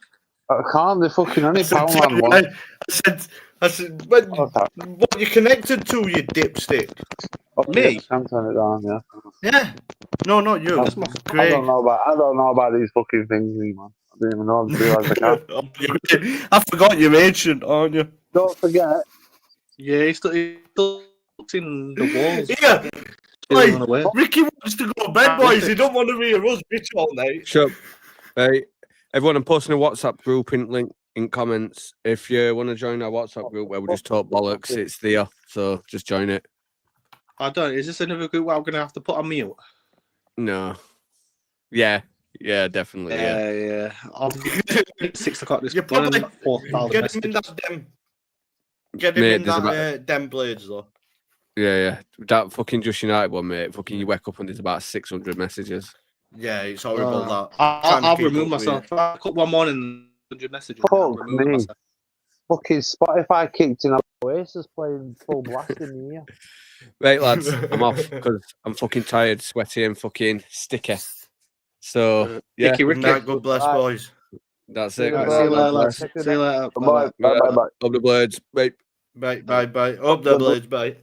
I can't. They're fucking on it. I said I said, what you connected to, you dipstick? Me? Yes, I'm turning it on, yeah. Yeah. No, not you. That's my I Greg. don't know about these fucking things, man. I didn't even know realise I can. I forgot you're ancient, aren't you? Don't forget. Yeah, he's still in the walls. Yeah. Chilling Like, away. Ricky wants to go to bed, boys. He don't want to hear us bitch all night. Shut up. Hey, everyone, I'm posting a WhatsApp group link in comments. If you want to join our WhatsApp group where we just talk bollocks, it's there. So just join it. I don't. Is this another group where I'm gonna have to put on mute? No. Yeah, definitely. Yeah. Yeah. I'll 6 o'clock this You probably morning. 4,000 get him in messages. that dem. Get him Mate, in there's that dem blades though. Yeah. That fucking Just United one, mate. Fucking you wake up and there's about 600 messages. Yeah, it's horrible that. I'll remove myself. I got one morning 100 messages. I'll Fuck remove me. myself. Fucking Spotify kicked in. Oasis playing full blast in the ear. Right, lads, I'm off because I'm fucking tired, sweaty, and fucking sticky. So, yeah, Ricky, Ricky. Night, God bless, Right. boys. that's it. Right, see you later, lads. See you later. Bye. Bye. Up the blades. Right. Bye. Up the blades, bye.